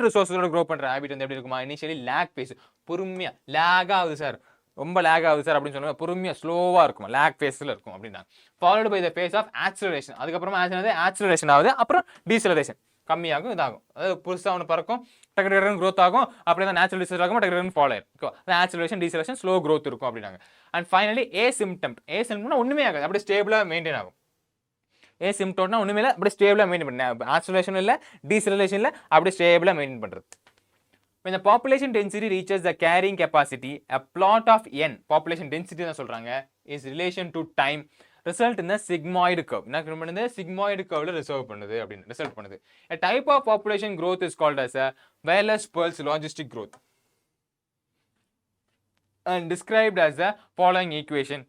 ரிசோர்ஸஸோட க்ரோ பண்ற ஹேபிட் வந்து எப்படி இருக்குமா, இனிஷியலி லேக் பேஸ், பொறுமையா லேக் ஆகுது சார், ரொம்ப லேக் ஆகுது சார் அப்படின்னு சொன்னா பொறுமையா ஸ்லோவா இருக்கும், லேக் ஃபேஸ்ல இருக்கும் அப்படின்னா. Followed by the phase of acceleration, அதுக்கப்புறமா ஆக்சிலரேஷன் ஆகுது, அப்புறம் டீசலரேஷன் கம்மியாகும், இதாகும். அதாவது புதுசாக ஒன்று பறக்கும், டக்கு க்ரோத் ஆகும், அப்படியே தான் நேச்சுரல் டிசேஸ் ஆகும், டக்கு ஃபாலோ ஆயிருக்கும். ஆக்சிலரேஷன் டீசலரேஷன் ஸ்லோ க்ரோத் இருக்கும் அப்படின்னாங்க. அண்ட் ஃபைனலி ஏசிம்ப்டம்னா ஒன்றுமே ஆகாது, அப்படியே ஸ்டேபிளாக மெயின்டைன் ஆகும். ஏசிம்ப்டம்னா ஒன்றுமே இல்லை, அப்படியே ஸ்டேபிளாக மெயின்டைன் பண்ண, ஆக்சிலரேஷன் இல்லை டீசலரேஷன் இல்லை, அப்படியே ஸ்டேபிளாக மெயின்டைன் பண்ணுறது. When the population density reaches the carrying capacity, a plot of n, population density தான் சொல்றாங்க, is relation to time, result in the sigmoid curve. என்ன பண்ணுது, sigmoid curveல ரிசர்வ் பண்ணுது அப்படின்னு ரிசல்ட் பண்ணுது. A type of population growth is called as a 𝑬𝒙𝒑𝒔 logistic growth and described as the following equation: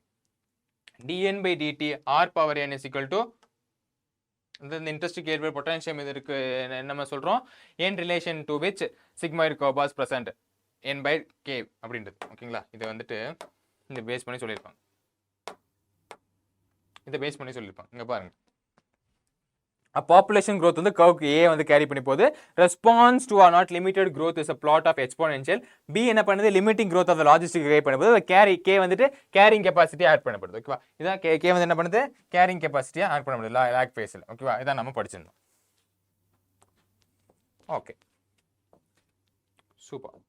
dn by dt r power n is equal to இந்த இன்ட்ரெஸ்டிக் ஏற்பட பொட்டன்ஷியம் இது இருக்கு நம்ம சொல்றோம், n relation to which sigmoid curve was present n by k அப்படின்றது. ஓகேங்களா? இதை வந்துட்டு இந்த பேஸ் பண்ணி சொல்லியிருப்பாங்க, இங்க பாருங்க. பாப்புலேஷன் growth வந்து கர்வ்க்கு a வந்து கேரி பண்ணி போகுது. Response to r not limited growth is a plot of exponential. b என்ன பண்ணுது, limiting growth of the logistic carry பண்ண போது கேரி k வந்துட்டு கேரிங் கெபாசிட்டி ஆட் பண்ணப்படுது. ஓகேவா? இதான் k வந்து என்ன பண்ணுது, கேரிங் கெபாசிட்டியா ஆட் பண்ணப்படுது லேக் ஃபேஸ்ல. ஓகேவா? இதான் நம்ம படிச்சிருந்தோம். Okay, super.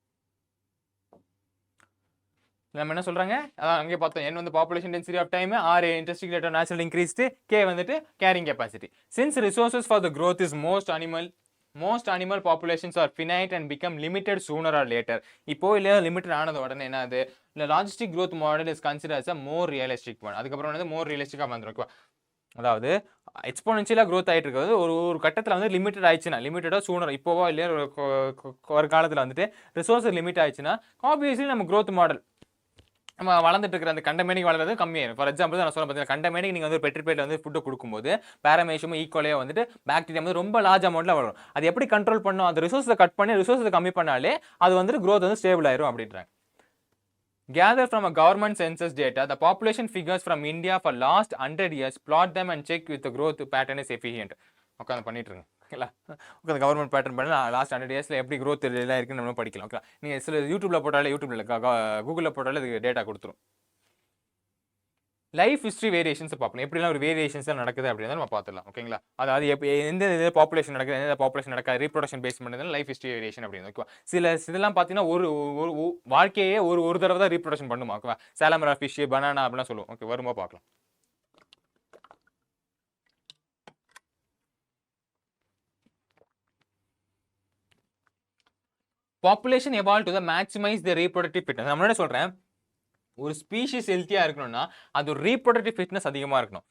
நம்ம என்ன சொல்றாங்க, அதான் அங்கே பார்த்தோம், n வந்து population density of time, r interesting rate of natural increased, k வந்துட்டு carrying capacity. Since resources for the growth is most animal populations are finite and become limited sooner or later. இப்போ இல்ல limited ஆனது உடனே என்னது, the logistic growth model is considered as a more realistic one. அதுக்கப்புறம் வந்து more realistic-ஆ வந்துரும். அதாவது எக்ஸ்போனென்ஷியலாக growth ஆகிட்டு இருக்கிறது ஒரு கட்டத்தில் வந்து லிமிட்டட் ஆயிடுச்சுன்னா, லிமிட்டடாக சூனர் இப்போவோ இல்லையா ஒரு காலத்தில் வந்துட்டு ரிசோர்ஸ் லிமிட் ஆயிடுச்சுன்னா ஆப்வியஸ்லி நம்ம க்ரோத் மாடல் நம்ம வளர்ந்துட்டு இருக்கிற அந்த கண்டமேனிக் வளர்றது கம்மியாயிரும். ஃபார் எக்ஸாம்பிள் நான் சொல்ல பார்த்தீங்கன்னா கண்டமேனிக் நீங்கள் வந்து பெட்ரிபேட் வந்து ஃபுட்டு கொடுக்கும்போது பேரமேஷமும் ஈக்குவலையாக வந்துட்டு பாக்டீரியா வந்து ரொம்ப லார்ஜ் அமௌண்ட்டில் வரும். அது எப்படி கண்ட்ரோல் பண்ணும்? அந்த ரிசோர்ஸை கட் பண்ணி ரிசோர்ஸை கம்மி பண்ணாலே அது வந்துட்டு க்ரோத் வந்து ஸ்டேபிள் ஆயிரும் அப்படின்றாங்க. Gather from a government census data the population figures from India for last 100 years, plot them and check if the growth pattern is efficient. உட்காந்து பண்ணிட்டு இருங்க ஓகேங்களா. உட்காந்து கவர்மெண்ட் பேட்டர்ன் பண்ணி லாஸ்ட் 100 இயர்ஸில் எப்படி க்ரோத் எல்லாம் இருக்குன்னு நம்ம படிக்கலாம் ஓகே. நீங்கள் சில யூடியூப்பில் போட்டாலே கூகுளில் போட்டாலே இதுக்கு டேட்டா கொடுத்துரும். லைஃப் ஹிஸ்ட்ரி வேரியேஷன்ஸ் பார்க்கலாம். எப்படிலாம் ஒரு வேரியேஷன்ஸ் நடக்குது அப்படின்னா நம்ம பார்த்துக்கலாம் ஓகேங்களா. அதாவது எந்த பாப்புலேஷன் நடக்குது, எந்த பாப்புலேஷன் நடக்காது, ரீப்ரொடக்ஷன் பேஸ் பண்ணது லைஃப் ஹிஸ்ட்ரி வேரியேஷன் அப்படின்னு ஓகேவா. சில இதெல்லாம் பார்த்தீங்கன்னா ஒரு வாழ்க்கையே ஒரு தடவை தான் ரீப்ரொடக்ஷன் பண்ணுமா ஓகேவா. சாலமரா ஃபிஷ், பனானா அப்படிலாம் சொல்லுவோம் ஓகே. வருமா பார்க்கலாம். Population evolve to the maximise the reproductive fitness. நான் முன்னாடி சொல்கிறேன், ஒரு ஸ்பீஷிஸ் ஹெல்த்தியாக இருக்கணும்னா அது ஒரு ரீப்ரொடக்டிவ் ஃபிட்னஸ் அதிகமாக இருக்கணும்.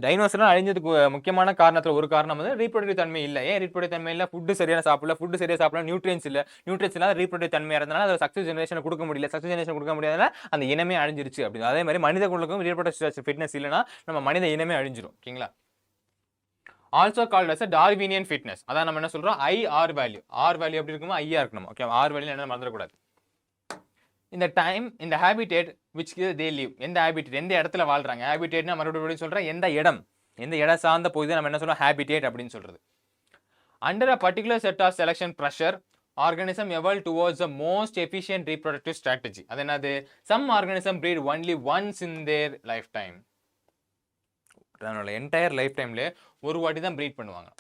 டைனோசர்லாம் அழிஞ்சதுக்கு முக்கியமான காரணத்தில் ஒரு காரணம் வந்து ரீப்ரொடக்டிவ் தன்மை இல்லை. ஏன் ரீப்ரொடக்டிவ் தன்மை இல்லை? ஃபுட்டு சரியாக சாப்பிடல, நியூட்ரியன்ஸ் இல்லை. நியூட்ரியன்ஸ் இல்லாத ரீப்ரொடக்டிவ் தன்மையாக இருந்தனால அதை சக்ஸஸ் ஜெனரேஷன் கொடுக்க முடியல. சக்ஸஸ் ஜெனரேஷன் கொடுக்க முடியாதனால அந்த இனமே அழிஞ்சிருச்சு அப்படின்னு. அதே மாதிரி மனித குழுக்கும் ரீப்ரொடக்டிவ் ஃபிட்னஸ் இல்லைன்னா நம்ம மனித இனமே அழிஞ்சிடும் ஓகேங்களா. Also called as Darwinian fitness. அதான் நம்ம என்ன சொல்கிறோம், ஆர் வேல்யூ எப்படி இருக்குமோ ஐயா இருக்கணும் ஓகே. ஆர் வேல்யூ என்ன மறந்துடக்கூடாது. இந்த டைம் இந்த ஹேபிடேட் விச் தே லிவ், எந்த ஹேபிடேட் எந்த இடத்துல வாழ்றாங்க. ஹேபிடேட்னா மறுபடியும் சொல்கிறேன், எந்த இடம் சார்ந்த போய் நம்ம என்ன சொல்கிறோம், ஹேபிடேட் அப்படின்னு சொல்கிறது. Under a particular set of selection pressure organism evolve towards the most efficient reproductive strategy. அது என்னது? Some organism breed only once in their life time. அதனோட என்டையர் லைஃப் டைம்ல ஒரு வாட்டி தான் ப்ரீட் பண்ணுவாங்க.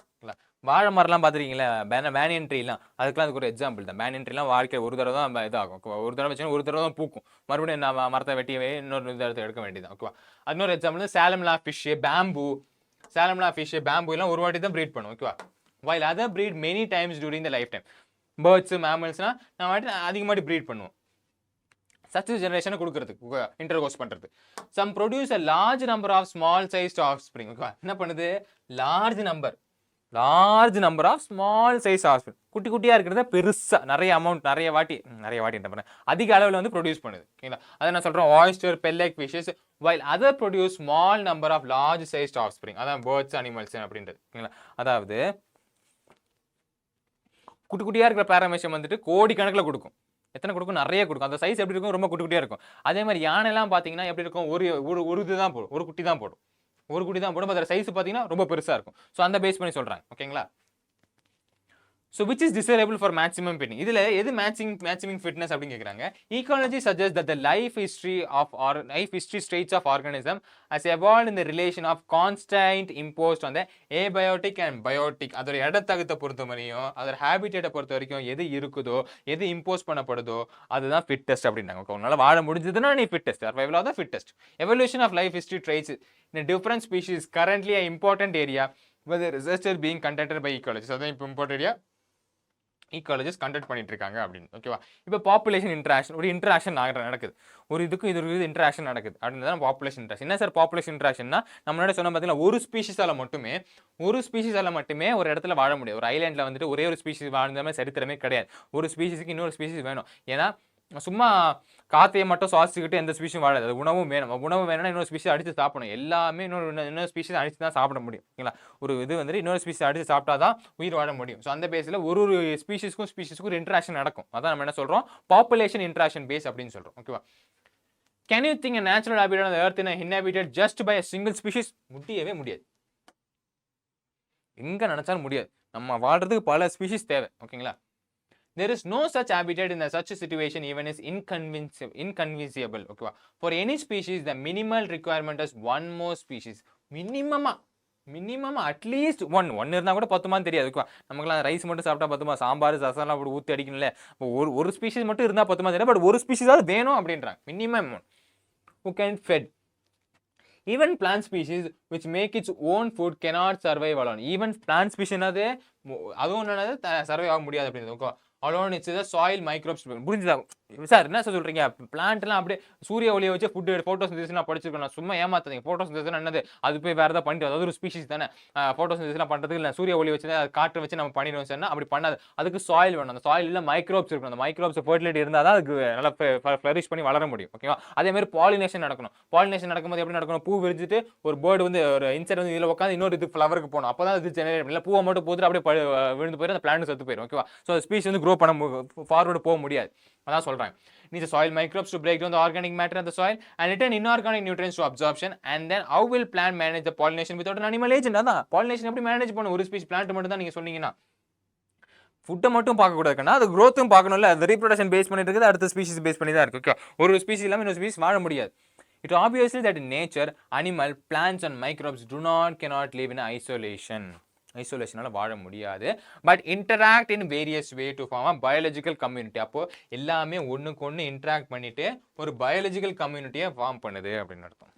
வாழை மரம்லாம் பார்த்துருக்கீங்களா, பேனியன் ட்ரீலாம், அதுக்கெலாம் அதுக்கு ஒரு எக்ஸாம்பிள் தான். பேனியன் ட்ரீலாம் வாழ்க்கை ஒரு தடவை தான் இதாகும். ஒரு தடவை வச்சுன்னா ஒரு தடவை தான் பூக்கும். மறுபடியும் நான் மரத்தை வெட்டியவே இன்னொரு இடத்துல எடுக்க வேண்டியதான் ஓகேவா. இன்னொரு எக்ஸாம்பிள் சாலம்லா ஃபிஷ், பேம்பு எல்லாம் ஒரு வாட்டி தான் ப்ரீட் பண்ணும் ஓகேவா. While other breed many times during the life time. Birds, மேமல்ஸ்லாம் நான் வாட்டி அதிகமாட்டி ப்ரீட் பண்ணுவோம் சக்சஸ் ஜெனரேஷனை கொடுக்கறதுக்கு, இன்டர்கோர்ஸ் பண்ணுறது. Some produce a large number of small sized offspring ஓகேவா. என்ன பண்ணுது? Large number of small size of குட்டி குட்டியாக இருக்கிறத பெருசாக நிறைய வாட்டி அதிக அளவில் வந்து ப்ரொடியூஸ் பண்ணுது ஓகேங்களா. அதை நான் சொல்கிறேன் oyster, pelagic fishes, while other produce small number of large sized offspring. அதான் பேர்ட்ஸ், அனிமல்ஸ் அப்படின்றது ஓகேங்களா. அதாவது குட்டி குட்டியாக இருக்கிற பேரமேஷம் வந்துட்டு கோடி கணக்கில் கொடுக்கும். எத்தனை கொடுக்கும்? நிறைய கொடுக்கும். அந்த சைஸ் எப்படி இருக்கும்? ரொம்ப குட்டி குட்டியாக இருக்கும். அதே மாதிரி யானைலாம் பார்த்தீங்கன்னா எப்படி இருக்கும்? ஒரு இதுதான் போடும், ஒரு குட்டி தான் போடும். அதோட சைஸ் பார்த்தீங்கன்னா ரொம்ப பெருசாக இருக்கும். ஸோ அந்த பேஸ் பண்ணி சொல்கிறாங்க ஓகேங்களா. So which is desirable for maximum fitness? இதில் எது maximum fitness அப்படின்னு கேட்குறாங்க. Ecology suggests that the life history traits of organism has evolved in the relation of constant imposed on the abiotic and biotic. அதோட இடத்தகத்தை பொறுத்த வரையும் அதோட ஹேபிட்டேட்டை பொறுத்த வரைக்கும் எது இருக்குதோ, எது இம்போஸ் பண்ணப்படுதோ அதுதான் ஃபிட்டஸ்ட் அப்படின்னாங்க. உங்களால் வாழ முடிஞ்சதுன்னா நீ fittest. Survival of the fittest. Evolution of life history traits in different species currently an important area where the research is being conducted by ecologists. அதான் இப்போ important area ஈக்காலஜிஸ்ட் கண்டக்ட் பண்ணிட்டு இருக்காங்க அப்படின்னு ஓகேவா. இப்போ பாப்புலேஷன் இன்ட்ராக்ஷன், ஒரு இன்ட்ராக்ஷன் நடக்குது, ஒரு இன்ட்ராக்ஷன் நடக்குது அப்படின்னு தான் பாப்புலேஷன் இன்ட்ராக்ஷன். என்ன சார் பாப்புலேஷன் இன்ட்ராக்ஷன்னா? நம்ம முன்னாடி சொன்ன பார்த்தீங்கன்னா ஒரு ஸ்பீஷிஸால் மட்டுமே ஒரு இடத்துல வாழ முடியாது. ஒரு ஐலாண்டில் வந்துட்டு ஒரே ஒரு ஸ்பீஷிஸ் வாழ்ந்த மாதிரி சரித்திரமே கிடையாது. ஒரு ஸ்பீஷிஸ்க்கு இன்னொரு ஸ்பீஷிஸ் வேணும். ஏன்னா சும்மா காற்றையை மட்டும் சுவாசிச்சுக்கிட்டு எந்த ஸ்பீஷும் வாழாது. அது உணவும் வேணும்னா இன்னொரு ஸ்பீஷிஸ் அடித்து சாப்பிடணும். எல்லாமே இன்னொரு ஸ்பீஷிஸ் அடித்து தான் சாப்பிட முடியும் ஓகேங்களா. ஒரு இது வந்துட்டு இன்னொரு ஸ்பீஷிஸ் அடித்து சாப்பிட்டா தான் உயிர் வாழ முடியும். ஸோ அந்த பேஸில் ஒரு ஸ்பீஷிஸ்க்கும் ஒரு இன்ட்ராக்ஷன் நடக்கும். அதான் நம்ம என்ன சொல்கிறோம், பாப்புலேஷன் இன்ட்ராக்ஷன் பேஸ் அப்படின்னு சொல்கிறோம் ஓகேவா. Can you think a natural habitat on the earth is inhabited just by a single species? முடியவே முடியாது. எங்கே நினச்சாலும் முடியாது. நம்ம வாழ்றதுக்கு பல ஸ்பீஷிஸ் தேவை ஓகேங்களா. There is no such habitat in such a situation even is inconceivable okay. For any species the minimal requirement is one more species. minimum at least one இருந்தால் கூட பத்துமான்னு தெரியாது. நமக்குலாம் ரைஸ் மட்டும் சாப்பிட்டா பத்துமா, சாம்பார் ரசம்லாம் அப்படி ஊற்றி அடிக்கணும்ல. ஒரு ஸ்பீஷிஸ் மட்டும் இருந்தால் பத்துமா தெரியாது, பட் ஒரு ஸ்பீஷிஸாவது வேணும் அப்படின்றாங்க. Minimum who can fed. Even plant species which make its own food cannot survive alone. Even plant species அதுவும் சர்வை ஆக முடியாது அப்படின்றது. alone it's the soil microbes. புரிஞ்சுதா? சார் என்ன சார் சொல்றீங்க? பிளான்ட்லாம் அப்படியே சூரிய ஒளியை வச்சு ஃபுட் ஃபோட்டோசிந்தசிஸ்லாம் படிச்சிருக்கோம். நான் சும்மா ஏமாத்தாதீங்க. ஃபோட்டோசிந்தசிஸ் என்னது? அது போய் வேற ஏதாவது பண்ணிட்டு அதாவது ஒரு ஸ்பீஷிஸ் தானே. ஃபோட்டோசிந்தசிஸ்லாம் பண்றதுக்கு இல்ல சூரிய ஒளி வச்சு காற்று வச்சு நம்ம பண்ணிடுவோம் சார்னா அப்படி பண்ணாது. அதுக்கு சாயில் வேணும். அந்த சாயில்ல மைக்ரோப்ஸ் இருக்கணும். அந்த மைக்ரோப்ஸ் ஃபெர்டிலிட்டி இருந்தா தான் அதுக்கு நல்லா ஃப்ளரிஷ் பண்ணி வளர முடியும். ஓகேவா? அதே மாதிரி பாலினேஷன் நடக்கணும். பாலினேஷன் நடக்கும்போது எப்படி நடக்கணும்? பூ விரிஞ்சிட்டு ஒரு பேர்டு வந்து ஒரு இன்செக்ட் வந்து இதுல உட்காந்து இன்னொரு இது ஃப்ளவருக்கு போகணும். அப்பதான் இது ஜெனரேட் பண்ணல. பூவை மட்டும் போட்டு அப்படியே விழுந்து போயிடும். அந்த பிளான்ட் செத்து போயிடும். ஓகேவா? ஸோ ஸ்பீஷிஸ் வந்து க்ரோ பண்ண ஃபார்வர்டு போக முடியாது. அதான் சொல்றாங்க. Needs the soil microbes to break down the organic matter in the soil and return inorganic nutrients to absorption. And then how will plant manage the pollination without an animal agent? அதான் pollination எப்படி manage பண்ணும்? ஒரு ஸ்பீஷ் plant மட்டும் தான் நீங்க சொன்னீங்கன்னா ஃபுட்டை மட்டும் பார்க்கக்கூடாதுன்னா அது க்ரோத்தும் பார்க்கணும்ல. அது ரீப்ரொடக்ஷன் பேஸ் பண்ணிட்டு இருக்குது, அடுத்த ஸ்பீஷிஸ் பேஸ் பண்ணி தான் இருக்கு. ஓகே, ஒரு ஸ்பீஷிஸ் இல்லாமல் இன்னொரு ஸ்பீஷிஸ் வாழ முடியாது. It obviously that in nature, animal, plants and microbes cannot live in isolation. ஐசோலேஷனால வாழ முடியாது. But interact in various way to form a biological community. அப்போ எல்லாமே ஒன்றுக்கு ஒன்று இன்டராக்ட் பண்ணிட்டு ஒரு பயாலஜிக்கல் கம்யூனிட்டியை ஃபார்ம் பண்ணுது அப்படின்னு அர்த்தம்.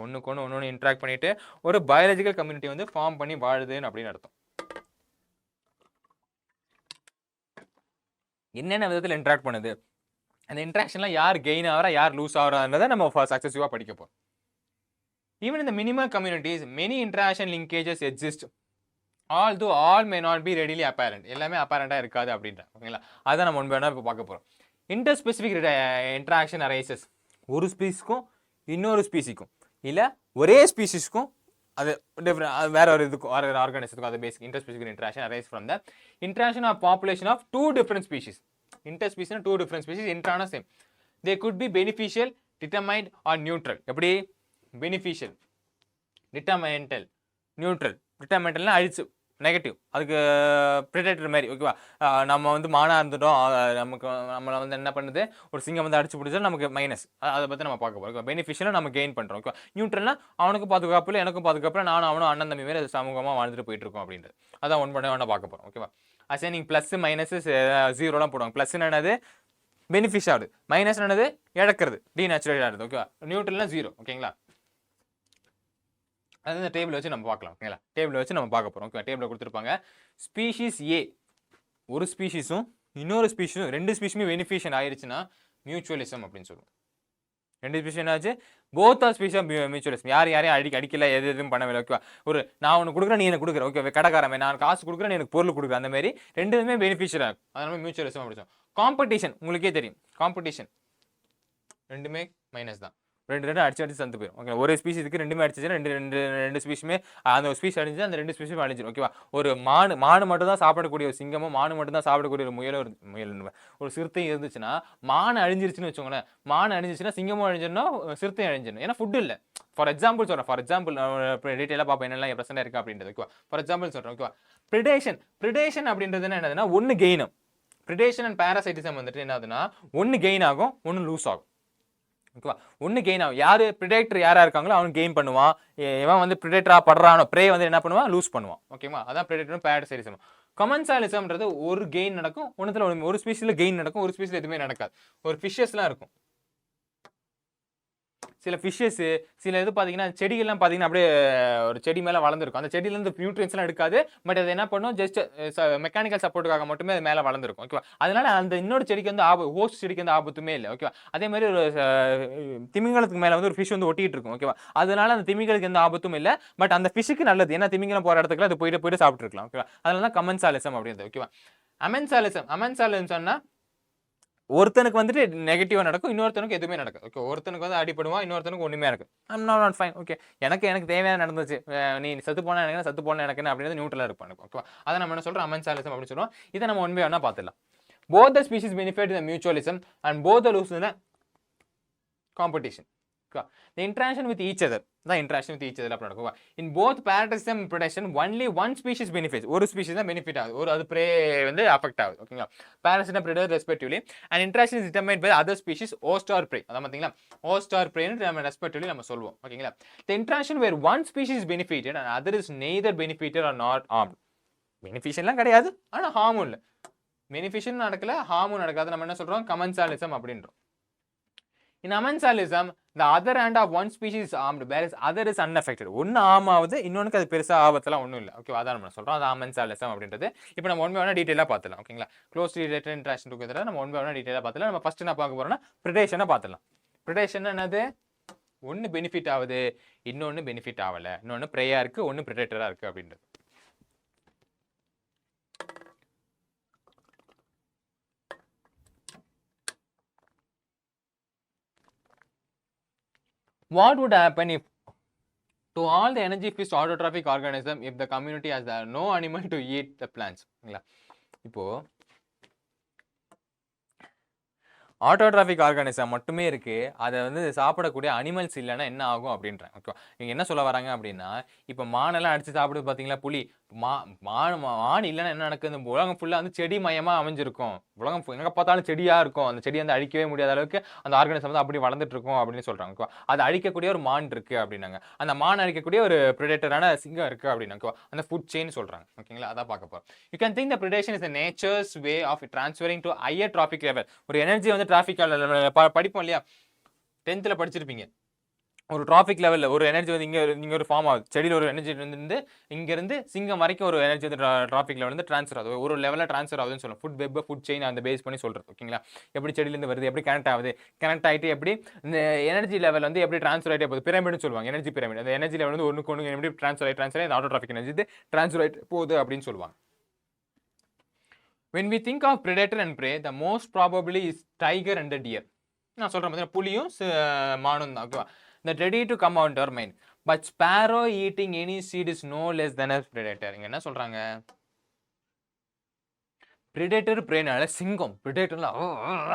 ஒன்றுக்கு ஒன்று இன்டராக்ட் பண்ணிட்டு ஒரு பயாலஜிக்கல் கம்யூனிட்டி வந்து ஃபார்ம் பண்ணி வாழுதுன்னு அப்படின்னு அர்த்தம். என்னென்ன விதத்தில் இன்டராக்ட் பண்ணுது, அந்த இன்ட்ராக்ஷன்லாம் யார் கெயின் ஆகிறா யார் லூஸ் ஆகிறான்றதை நம்ம சக்ஸஸிவாக படிக்க போகிறோம். ஈவன் இந்த minimal communities many interaction linkages exist although all may not be readily apparent. எல்லாமே அப்பேரண்டாக இருக்காது அப்படின்ற. ஓகேங்களா? அதான் நம்ம ஒன்று வேணா இப்போ பார்க்க போகிறோம். Interspecific interaction arises. ஒரு ஸ்பீஸிக்கும் இன்னொரு ஸ்பீஸிக்கும் இல்லை ஒரே ஸ்பீசிஸ்க்கும் அது டிஃப்ரெண்ட் வேற ஒரு இதுக்கும் வேற ஒரு ஆர்கானிசத்துக்கும் அது basic interspecific interaction arise from the interaction of population of two different species. Interspecies two different species இன்ட்ரானா same. They could be beneficial, detrimental or neutral. எப்படி? Beneficial, detrimental, neutral. டிட்டர்மைண்டல்னா அழிச்சு நெகட்டிவ், அதுக்கு ப்ரிடேட்டர் மாதிரி. ஓகேவா? நம்ம வந்து மானா இருந்துட்டோம், நம்மளை வந்து என்ன பண்ணுது, ஒரு சிங்கம் வந்து அடிச்சு பிடிச்சா நமக்கு மைனஸ். அதை பற்றி நம்ம பார்க்க போகிறோம். பெனிஃபிஷியலாக நம்ம கெயின் பண்ணுறோம். ஓகே, நியூட்ரல்னா அவனுக்கு பாதுகாப்பு இல்லை எனக்கும் பாதுகாப்பு, நானும் அவனும் அண்ணன் தம்பி மாதிரி சமூகமாக வாழ்ந்துட்டு போயிட்டு இருக்கோம் அப்படின்றது. அதான் ஒன் பண்ண வேணா பார்க்க போகிறோம். ஓகேவா? அசே நீங்கள் ப்ளஸ் மைனஸ் ஜீரோலாம் போடுவாங்க. ப்ளஸ் என்னது பெனிஃபிஷ் ஆகுது, மைனஸ் என்னது இழக்கிறது, டீநேச்சுரல் ஆகுது. ஓகேவா? நியூட்ரல்னா ஜீரோ. ஓகேங்களா? அது இந்த டேபிள் வச்சு நம்ம பார்க்கலாம். ஓகேங்களா? டேபிள் வச்சு நம்ம பார்க்க போகிறோம். ஓகே, டேபிள் கொடுத்துருப்பாங்க. ஸ்பீஷீஸ் ஏ ஒரு ஸ்பீஷீஸும் இன்னொரு ஸ்பீஷீஸும் ரெண்டு ஸ்பீஷுமே பெனிஃபிஷியல் ஆயிடுச்சுன்னா மியூச்சுவலிசம் அப்படின்னு சொல்லுவோம். ரெண்டு ஸ்பீஷ் என்னாச்சு? Both are species of mutualism. யாரையும் அடிக்கல, எதுவும் பண்ணவில்லை. ஓகேவா? ஒரு நான் ஒன்று கொடுக்குறேன், நீ எனக்கு கொடுக்குற. ஓகே, கடைக்காரமே நான் காசு கொடுக்குறேன், நீ எனக்கு பொருள் கொடுக்குறேன். அந்த மாதிரி ரெண்டுமே பெனிஃபிஷியல் ஆகும். அதனால மியூச்சுவலிசம் அப்படின்னு. காம்படிஷன் உங்களுக்கே தெரியும். காம்படிஷன் ரெண்டுமே மைனஸ் தான். ரெண்டு அடிச்சு சந்து போயிடும். ஓகே, ஒரு ஸ்பீஷிஸ்க்கு ரெண்டுமே அடிச்சுன்னா ரெண்டு ஸ்பீஷுமே அந்த ஸ்பீஷ் அடிஞ்சு அந்த ரெண்டு ஸ்பீஷுமே அழிஞ்சிடும். ஓகேவா? ஒரு மாடு மட்டும் தான் சாப்பிடக்கூடிய ஒரு சிங்கமும் மாடு மட்டும் தான் சாப்பிடக்கூடிய ஒரு முயல் ஒரு சிறுத்தையும் இருந்துச்சுன்னா மான் அழிஞ்சிருச்சுன்னு வச்சுக்கோங்களேன். மான் அழிஞ்சிச்சுன்னா சிங்கமும் அழிஞ்சிடணும், சிறுத்தையும் அழிஞ்சிடணும். ஏன்னா ஃபுட் இல்லை. ஃபார் எக்ஸாம்பிள் சொல்கிறேன். ஃபார் எக்ஸாம்பிள் டீட்டெயிலாக பார்ப்பேன் என்னெல்லாம் பிரச்சனை இருக்கா அப்படின்றது. ஓகேவா? ஃபார் எக்ஸாம்பிள் சொல்கிறேன். ஓகேவா? ப்ரிடேஷன் அப்படின்றது என்னதுன்னா ஒன்று கெயினும். ப்ரிடேஷன் அண்ட் பாராசைட்டிசம் வந்துட்டு என்னதுன்னா ஒன்று கெயின் ஆகும், ஒன்று லூஸ் ஆகும். ஓகேவா? ஒன்று கெயின் ஆகும். யார் ப்ரிடேட்டர் யாராக இருக்காங்களோ அவன் கெயின் பண்ணுவான். இவன் வந்து ப்ரிடேட்டராக படுறானோ ப்ரே வந்து என்ன பண்ணுவான், லூஸ் பண்ணுவான். ஓகேவா? அதான் ப்ரிடேட்டரும் பாராசைட்டிசம். கமென்சாலிசம்ன்றது ஒரு கெயின் நடக்கும், ஒன்றுத்தில் ஒரு ஸ்பீஷியில் கெயின் நடக்கும், ஒரு ஸ்பீஷியில் எதுவுமே நடக்காது. ஒரு ஃபிஷ்ஷஸ்லாம் இருக்கும். சில ஃபிஷ்ஷஸ் சில இது பார்த்தீங்கன்னா செடிகள்லாம் பார்த்தீங்கன்னா அப்படியே ஒரு செடி மேலே வளர்ந்துருக்கும். அந்த செடியிலேருந்து நியூட்ரியன்ஸ்லாம் எடுக்காது. பட் அது என்ன பண்ணும், ஜஸ்ட் மெக்கானிக்கல் சப்போர்ட்டுக்காக மட்டுமே அது மேலே வளர்ந்துருக்கும். ஓகேவா? அதனால அந்த இன்னொரு செடிக்கு வந்து ஹோஸ்ட் செடிக்கு வந்து ஆபத்துமே இல்லை. ஓகேவா? அதே மாதிரி ஒரு திமிங்கலத்துக்கு மேலே வந்து ஒரு ஃபிஷ் வந்து ஒட்டிட்டு இருக்கும். ஓகேவா? அதனால அந்த திமிங்கலுக்கு எந்த ஆபத்தும் இல்லை. பட் அந்த ஃபிஷ்ஷுக்கு நல்லது. ஏன்னா திமிங்கலம் போகிற இடத்துக்குலாம் அது போயிட்டு சாப்பிட்டுருக்கலாம். ஓகேவா? அதனால தான் கமென்சாலிசம் அப்படின்றது. ஓகேவா? அமென்சாலிசம் சொன்னால் ஒருத்தனுக்கு வந்துட்டு நெகட்டிவா நடக்கும், இன்னொருத்தனுக்கு எதுவுமே நடக்கும். ஓகே, ஒருத்தனுக்கு வந்து அடிப்படுவான், இன்னொருத்தனுக்கு ஒண்ணுமே நடக்கும். I'm not fine. ஓகே, எனக்கு தேவையான நடந்துச்சு, நீ செத்து போனா எனக்கு சத்து போனா எனக்கு அப்படின்னு நியூட்ரலா இருப்பான். ஓகேவா? அதை நம்ம என்ன சொல்றோம், அமென்சாலிசம் அப்படின்னு சொல்றோம். இதை நம்ம ஒன் பை ஒன்னா பார்த்துடலாம். Both the species benefit in the mutualism and both the lose in the competition. The interaction with each other. The interaction with each other நடக்கும். In both parasitism and predation, only one species benefits. ஒரு species தான் benefit ஆகுது, ஒரு அது prey வந்து affect ஆகுது. ஓகேங்களா? Parasite and predator respectively, and interaction is determined by other species, host or prey. அதான் பாத்தீங்களா, host or prey நம்ம respectively நம்ம சொல்லுவோம். ஓகேங்களா? The interaction where one species is benefited and other is neither benefited or not harmed. பெனிஃபிஷியல்லாம் கிடையாது, ஆனா ஹார்மும் இல்லை. Beneficial நடக்கல, ஹார்மும் நடக்காது. நம்ம என்ன சொல்றோம், கமென்சாலிசம் அப்படின்றோம். In Commensalism, the other hand of one species is armed, whereas other is unaffected. ஒன்னு ஆர்ம் ஆகுது, இன்னொன்னுக்கு அது பெருசா ஆபத்தெல்லாம் ஒன்றும் இல்லை. ஓகே, அதான் நம்ம சொல்றோம். அது Commensalism அப்படின்றது. இப்போ நம்ம ஒன் பை ஒன்னா டீட்டெயிலாக பார்த்துலாம். ஓகேங்களா, க்ளோஸ் ரிலேட்டட் இன்ட்ராக்ஷன் டுகெதர் நம்ம ஒன் பை ஒன்னா டீட்டெயிலாக பார்த்துலாம். நம்ம ஃபர்ஸ்ட் என்ன பார்க்க போறோம்னா ப்ரிடேஷனை பார்த்துலாம். ப்ரிடேஷன் என்னது? ஒன்று பெனிஃபிட் ஆகுது, இன்னொன்று பெனிஃபிட் ஆகலை. இன்னொன்று ப்ரேயா இருக்கு, ஒன்று ப்ரிடேட்டரா இருக்கு அப்படின்றது. What would happen if to all the energy fixed autotrophic organism if the community has no animal to eat the plants? இப்போ ஆட்டோட்ராஃபிக் ஆர்கானிசம் மட்டுமே இருக்கு, அதை வந்து சாப்பிடக்கூடிய அனிமல்ஸ் இல்லைன்னா என்ன ஆகும் அப்படின்றாங்க. ஓகே, இவங்க என்ன சொல்ல வராங்க அப்படின்னா, இப்போ மானெல்லாம் அடிச்சு சாப்பிடுது பார்த்தீங்களா, புலி. மான் இல்லைன்னா என்ன நடக்குது? உலகம் ஃபுல்லாக வந்து செடி மயமா அமைஞ்சிருக்கும். உலகம் எங்கே பார்த்தாலும் செடியா இருக்கும். அந்த செடி வந்து அழிக்கவே முடியாத அளவுக்கு அந்த ஆர்கானிசம் வந்து அப்படி வளர்ந்துட்டு இருக்கும் அப்படின்னு சொல்றாங்க. அது அழிக்கக்கூடிய ஒரு மான் இருக்கு அப்படின்னாங்க. அந்த மான் அழிக்கக்கூடிய ஒரு பிரெடேட்டரான சிங்கம் இருக்கு அப்படின்னாங்க. அந்த ஃபுட் செயின் சொல்றாங்க. ஓகேங்களா, அதான் பார்க்க போறோம். You can think the predation is nature's way of transferring to higher trophic level. ஒரு எனர்ஜி வந்து டிராஃபிக் படிப்போம் இல்லையா, 10th படிச்சிருப்பீங்க. ஒரு டிராஃபிக் லெவலில் ஒரு எனர்ஜி வந்து இங்கே ஒரு ஃபார்ம் ஆகுது. செடியில் ஒரு எனர்ஜி வந்து இங்கேருந்து சிங்கம் வரைக்கும் ஒரு எனர்ஜி வந்து டிராஃபிக் லெவல் வந்து ட்ரான்ஸ்ஃபர் ஆகுது. ஒரு லெவலில் ட்ரான்ஸ்ஃபர் ஆகுதுன்னு சொல்லலாம். ஃபுட் வெப், ஃபுட் செயின் அந்த பேஸ் பண்ணி சொல்கிறது. ஓகேங்களா, எப்படி செடியிலேருந்து வருது, எப்படி கனெக்ட் ஆகுது, கனெக்ட் ஆகிட்டு எப்படி இந்த எனர்ஜி லெவல் வந்து எப்படி ட்ரான்ஸ்ஃபர் ஆகிட்டே போகுது. பிரமிட்னு சொல்லுவாங்க, எனர்ஜி பிரமிட். அந்த எனர்ஜி லெவல் வந்து ஒன்று எப்படி ட்ரான்ஸ்ஃபர் ஆகி ஆட்டோ டிராஃபிக் எனர்ஜி ட்ரான்ஸ்ஃபர் ஆகிட்டு போகுது அப்படின்னு சொல்லுவாங்க. When we think of predator and prey, the most probably is tiger and the deer. நான் சொல்கிறேன் பார்த்தீங்கன்னா புலியும் மானும் தான். ஓகேவா, that ready to come out our mind, but sparrow eating any seed is no less than a predator. இங்க என்ன சொல்றாங்க? predator preyனால சிங்கம், predatorல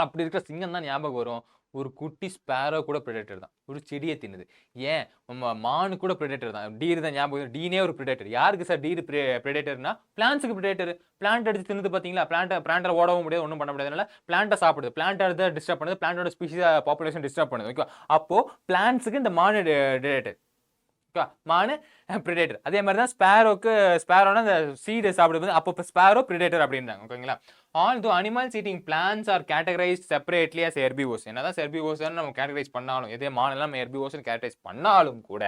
அப்படி இருக்கிற சிங்கம் தான் ஞாபகம் வரும். ஒரு குட்டி ஸ்பேரோ கூட predator தான், ஒரு செடியை தின்னுது. ஏன் மானு கூட predator தான். டீர் தான் ஞாபகம், டீனே ஒரு predator. யாருக்கு சார் டீர் predatorனா? பிளான்ட்ஸுக்கு predator. பிளான்ட் எடுத்து தின்னுது பார்த்தீங்களா, பிளான்ட்டை ஓடவும் முடியாது, ஒன்றும் பண்ண முடியாதுனால பிளான்ட்டை சாப்பிடுது. பிளான்ட் எடுத்து டிஸ்டர்ப் பண்ணுது, பிளான்ட்டோட ஸ்பீஷிஸ் பாப்புலேஷன் டிஸ்டர்ப் பண்ணுது. ஓகே, அப்போ பிளான்ட்ஸுக்கு இந்த மானு predator, மானு predator. அதே மாதிரி தான் ஸ்பேரோனா அந்த சீடு சாப்பிடுறது, அப்போ ஸ்பேரோ predator அப்படின்றாங்க. ஓகேங்களா, although animals eating plants are categorized separately as herbivores. என்னதான் herbivores நம்ம கேட்டகரைஸ் பண்ணாலும், இதே மானெல்லாம் herbivores கேட்டகரைஸ் பண்ணாலும் கூட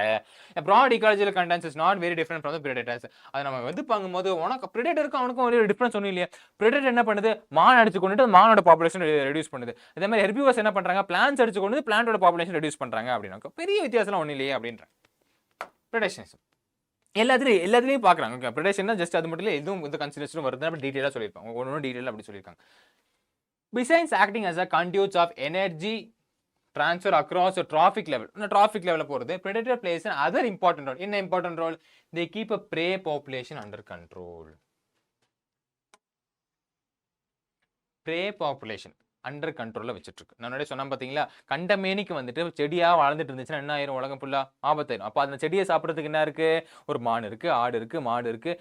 broad ecological contents is not very different from the predators. அதை நம்ம வந்து பார்க்கும்போது உனக்கு predatorக்கும் அவனுக்கும் ஒரு டிஃபரன்ஸ் ஒன்றும் இல்லையா. predator என்ன பண்ணுது? மான் அடிச்சு கொண்டுட்டு மானோட பாப்புலேஷன் ரெடியூஸ் பண்ணுது. அதே மாதிரி herbivores என்ன பண்றாங்க? பிளான்ஸ் அடிச்சு கொண்டு பிளான்ட்டோட பாப்புலேஷன் ரெடியூஸ் பண்றாங்க அப்படின்னா பெரிய வித்தியாசம் ஒன்றும் இல்லையே அப்படின்றாங்க. Predationism எல்லாத்துலயும் பார்க்குறாங்க. ஓகே, ப்ரெடேஷன் ஜஸ்ட் அது மட்டும் இல்லை, எதுவும் இந்த கன்சிடரேஷன் வருது அப்படி டீட்டெயிலாக சொல்லியிருப்பாங்க. ஒன்று டீட்டெயிலாக அப்படி சொல்லியிருக்காங்க. Besides acting as a conduits of energy transfer across a trophic level, trophic level போகிறது, predator plays an other important role. என்ன important role? They keep a prey population under control. prey population under கண்ட்ரோலில் வச்சுட்டு இருக்கு. நான் சொன்னா பார்த்தீங்களா, கண்டமேனிக்கு வந்துட்டு செடியா வளர்ந்துட்டு இருந்துச்சுன்னா என்ன ஆயிரும்? உலகம் ஃபுல்லா ஆபத்தாயிரும். அப்போ அந்த செடியை சாப்பிட்றதுக்கு என்ன இருக்கு? ஒரு மான் இருக்கு, ஆடு இருக்கு, மாடு இருக்கு,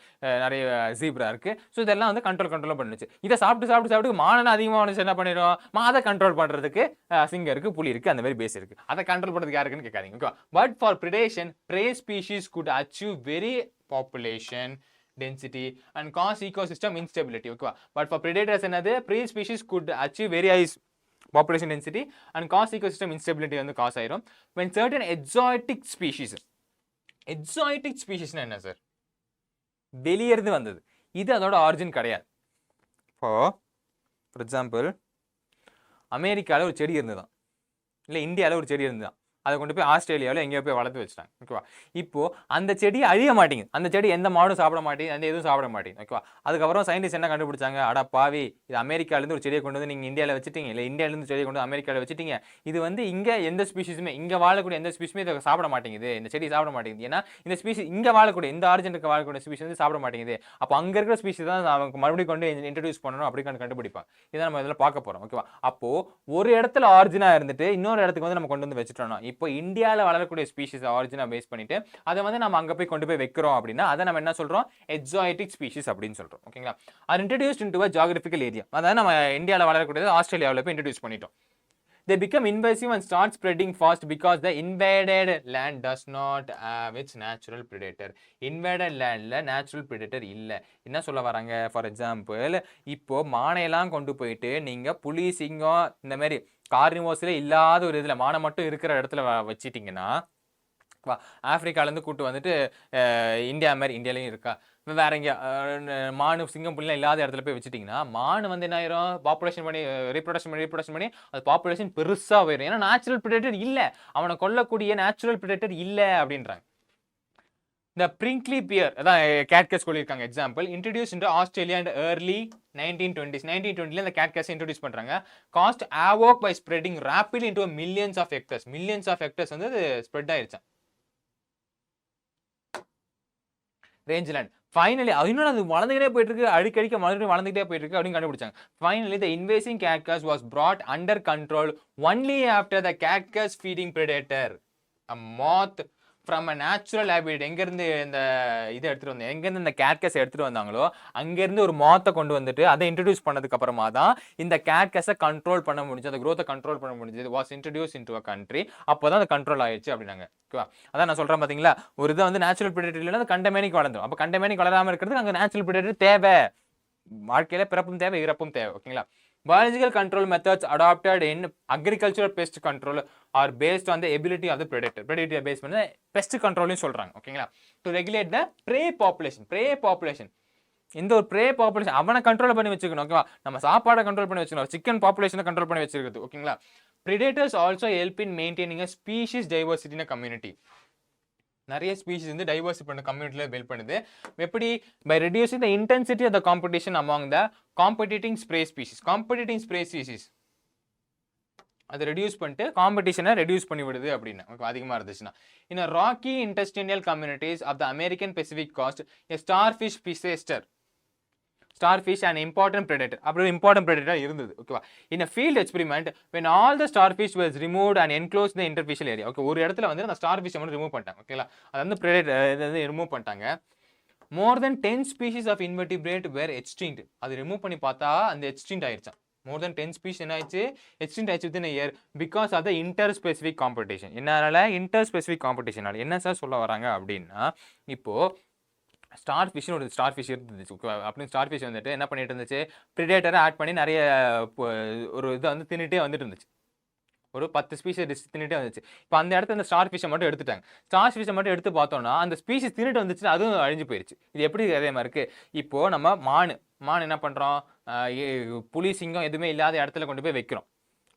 நிறைய ஜீப்ரா இருக்கு. ஸோ இதெல்லாம் வந்து கண்ட்ரோல் பண்ணுச்சு. இதை சாப்பிட்டு மானெல்லாம் அதிகமாக வந்துச்சு, என்ன பண்ணிடும்? அதை கண்ட்ரோல் பண்றதுக்கு சிங்கம் இருக்கு, புலி இருக்கு, அந்த மாதிரி பேஸ் இருக்கு. அதை கண்ட்ரோல் பண்ணுறதுக்கு யாருக்குன்னு கேட்காதீங்க. Okay, but for predation, prey species could achieve very population density and cause ecosystem instability. Okay, but for predators another prey species could achieve very high population density and cause ecosystem instability வந்து cause ஆயிரும். When certain exotic species என்ன sir? வெளிய இருந்து வந்தது, இது அதோட origin கிடையாது. For example, அமெரிக்காவில் ஒரு செடி இருந்துதான், இல்லை இந்தியாவில் ஒரு செடி இருந்துதான், அதை கொண்டு போய் ஆஸ்திரேலியாவில் எங்கேயோ போய் வளர்த்து வச்சுட்டாங்க. ஓகேவா, இப்போ அந்த செடி அழிய மாட்டேங்குது. அந்த செடி எந்த மாடும் சாப்பிட மாட்டேங்குது, அந்த எதுவும் சாப்பிட மாட்டேங்குது. ஓகேவா, அதுக்கப்புறம் சயின்டிஸ்ட் என்ன கண்டுபிடிச்சாங்க? அடா பாவி, இது அமெரிக்காலேருந்து ஒரு செடியை கொண்டு வந்து நீங்கள் இந்தியாவில் வச்சுட்டீங்க, இல்லை இந்தியாவிலேருந்து செடியை கொண்டு வந்து அமெரிக்காவில் வச்சுட்டீங்க. இது வந்து இங்கே எந்த ஸ்பீஷிஸுமே, இங்கே வாழக்கூடிய எந்த ஸ்பீஷிஸுமே இதை சாப்பிட மாட்டேங்குது, இந்த செடி சாப்பிட மாட்டேங்குது. ஏன்னா இந்த ஸ்பீஷிஸ் இங்கே வாழக்கூடிய, இந்த ஆரிஜினுக்கு வாழக்கூடிய ஸ்பீஷிஸ் வந்து சாப்பிட மாட்டேங்குது. அப்போ அங்கே இருக்கிற ஸ்பீஷிஸ் தான் அவங்க மறுபடியும் கொண்டு இன்ட்ரடியூஸ் பண்ணணும் அப்படி கண்டுபிடிப்பாங்க. இதை நம்ம இதில் பார்க்க போகிறோம். ஓகேவா, அப்போ ஒரு இடத்துல ஆரிஜினாக இருந்துட்டு இன்னொரு இடத்துக்கு வந்து நம்ம கொண்டு வந்து வச்சுட்டோம்னா, இப்போ இந்தியாவில் வளரக்கூடிய ஸ்பீஷிஸ் ஆரிஜினை பேஸ் பண்ணிட்டு அதை வந்து நம்ம அங்க போய் கொண்டு போய் வைக்கிறோம் அப்படின்னா அதை நம்ம என்ன சொல்றோம்? எக்ஸாட்டிக் ஸ்பீஷிஸ் அப்படின்னு சொல்றோம். ஓகேங்களா, are introduced into a geographical area. அதாவது நம்ம இந்தியாவில் வளரக்கூடியது ஆஸ்திரேலியாவில் போய் இன்ட்ரோடியூஸ் பண்ணிட்டோம். they become invasive and start spreading fast because the invaded land does not have its natural predator. Invaded landல natural predator இல்ல. என்ன சொல்ல வராங்க? ஃபார் எக்ஸாம்பிள் இப்போ மானையெல்லாம் கொண்டு போயிட்டு நீங்க புலி, சிங்கம் இந்த மாதிரி கார்னிவோர்ஸ்ல இல்லாத ஒரு இதுல மானை மட்டும் இருக்கிற இடத்துல வச்சிட்டீங்கன்னா, ஆப்பிரிக்காலேருந்து கூட்டு வந்துட்டு இந்தியா மாதிரி இந்தியாலையும் இருக்கா, வேற எங்கேயா மானு, சிங்கம், புலிலாம் இல்லாத இடத்துல போய் வச்சுட்டிங்கன்னா மானு வந்து என்ன ஆயிரும், பாப்புலேஷன் பண்ணி ரீப்ரொடக்ஷன் பண்ணி அது பாப்புலேஷன் பெருசாக போயிடும். ஏன்னா நேச்சுரல் பிரிடேட்டர் இல்லை, அவனை கொல்லக்கூடிய நேச்சுரல் பிரிடேட்டர் இல்லை அப்படின்றாங்க. இந்த பிரிங்க்லி பியர் அதான் கேட்கஸ் சொல்லியிருக்காங்க example. Introduced into Australia and early 1920s. 1920ல இந்த கேட்கஸ் இன்ட்ரடியூஸ் பண்றாங்க. Caused havoc by spreading rapidly into millions of hectares. Millions of hectares வந்து ஸ்ப்ரெட் ஆயிருச்சான் ரேஞ்ச்லேண்ட். ஃபைனலி இன்னும் அது வளர்ந்துகிட்டே போயிட்டு இருக்கு, அடிக்கடிக்க வளர்ந்துகிட்டே போயிட்டு இருக்கு அப்படின்னு கண்டுபிடிச்சாங்க. Finally the invading cactus was brought under control only after the carcass feeding predator, a moth from a natural habitat. எங்கேருந்து இந்த இதை எடுத்துகிட்டு வந்தோம், எங்கேருந்து இந்த கேட்கஸை எடுத்துகிட்டு வந்தாங்களோ அங்கேருந்து ஒரு மாத்தை கொண்டு வந்துட்டு அதை இன்ட்ரடியூஸ் பண்ணதுக்கு அப்புறமா தான் இந்த கேட்கஸை கண்ட்ரோல் பண்ண முடிஞ்சு, அந்த க்ரோத்தை கண்ட்ரோல் பண்ண முடிஞ்சது. Was introduce into a country. அப்போ தான் அது கண்ட்ரோல் ஆயிடுச்சு அப்படின்னாங்க. ஓகேவா? அதான் நான் சொல்கிறேன் பார்த்தீங்களா, ஒரு இதை வந்து நேச்சுரல் பிரிடேட்டர் இல்லைன்னா அது கண்டமேனிக்கு வளர்ந்துடும். அப்போ கண்டமேனிக்கு வளராமல் இருக்கிறதுக்கு அங்கே நேச்சுரல் பிரிடேட்டர் தேவை. வாழ்க்கையில் பிறப்பும் தேவை, இறப்பும் தேவை. ஓகேங்களா? Biological control methods adopted in agricultural pest control are based on the ability of the predator. Predator based பண்ண pest control னு சொல்றாங்க. ஓகேங்களா? To regulate the prey population. Prey population. இந்த ஒரு prey population அவனை கண்ட்ரோல் பண்ணி வச்சுக்கணும். ஓகேவா? நம்ம சாப்பாடை கண்ட்ரோல் பண்ணி வச்சுக்கணும், சிக்கன் பாப்புலேஷனை கண்ட்ரோல் பண்ணி வச்சிருக்கிறது. ஓகேங்களா? Predators also help in maintaining a species diversity in a community. நிறைய ஸ்பீஷிஸ் வந்து டைவர்சிட்டி பண்ண கம்யூனிட்டியில் பில்ட் பண்ணுது. எப்படி? By reducing the intensity of the competition among the competing prey species. Competing prey species அதை ரெடியூஸ் பண்ணிட்டு காம்படிஷனை ரெடியூஸ் பண்ணி விடுது அப்படின்னு அதிகமாக இருந்துச்சுன்னா. In rocky intertidal communities of the American Pacific coast a starfish Pisaster, starfish an important predator. அப்படி important predator இருந்தது. ஓகேவா? in a field experiment when all the starfish was removed and enclosed in the interfacial area. Okay, ஒரு இடத்துல வந்து அந்த starfish மட்டும் remove பண்ணிட்டாங்க. ஓகேங்களா? அது வந்து predator இதை ரிமூவ் பண்ணிட்டாங்க. more than 10 species of invertebrate were extinct. அது ரிமூவ் பண்ணி பார்த்தா அந்த extinct ஆயிடுச்சான். more than 10 species என்ன ஆயிடுச்சு, extinct ஆயிடுச்சு within a year because of the interspecific competition. என்னனால interspecific competition. என்ன சார் சொல்ல வராங்க அப்படின்னா, இப்போ ஸ்டார்ஃபிஷ்னு ஒரு ஸ்டார்ஃபிஷ் இருந்துச்சு. அப்படின்னு ஸ்டார்ஃபிஷ் வந்துட்டு என்ன பண்ணிட்டு இருந்துச்சு, ப்ரிடேட்டரை ஆட் பண்ணி நிறைய ஒரு இதை வந்து தின்னுட்டே வந்துட்டு இருந்துச்சு. ஒரு 10 ஸ்பீஷிஸ் தின்னுட்டே வந்துச்சு. இப்போ அந்த இடத்துல அந்த ஸ்டார்ஃபிஷை மட்டும் எடுத்துட்டாங்க. ஸ்டார்ஃபிஷை மட்டும் எடுத்து பார்த்தோம்னா அந்த ஸ்பீஷிஸ் தின்னுட்டு வந்துச்சு, அதுவும் அழிஞ்சு போயிடுச்சு. இது எப்படி அதே மாதிரி இருக்குது. இப்போது நம்ம மான் என்ன பண்ணுறோம், புலி, சிங்கம் எதுவுமே இல்லாத இடத்துல கொண்டு போய் வைக்கிறோம்.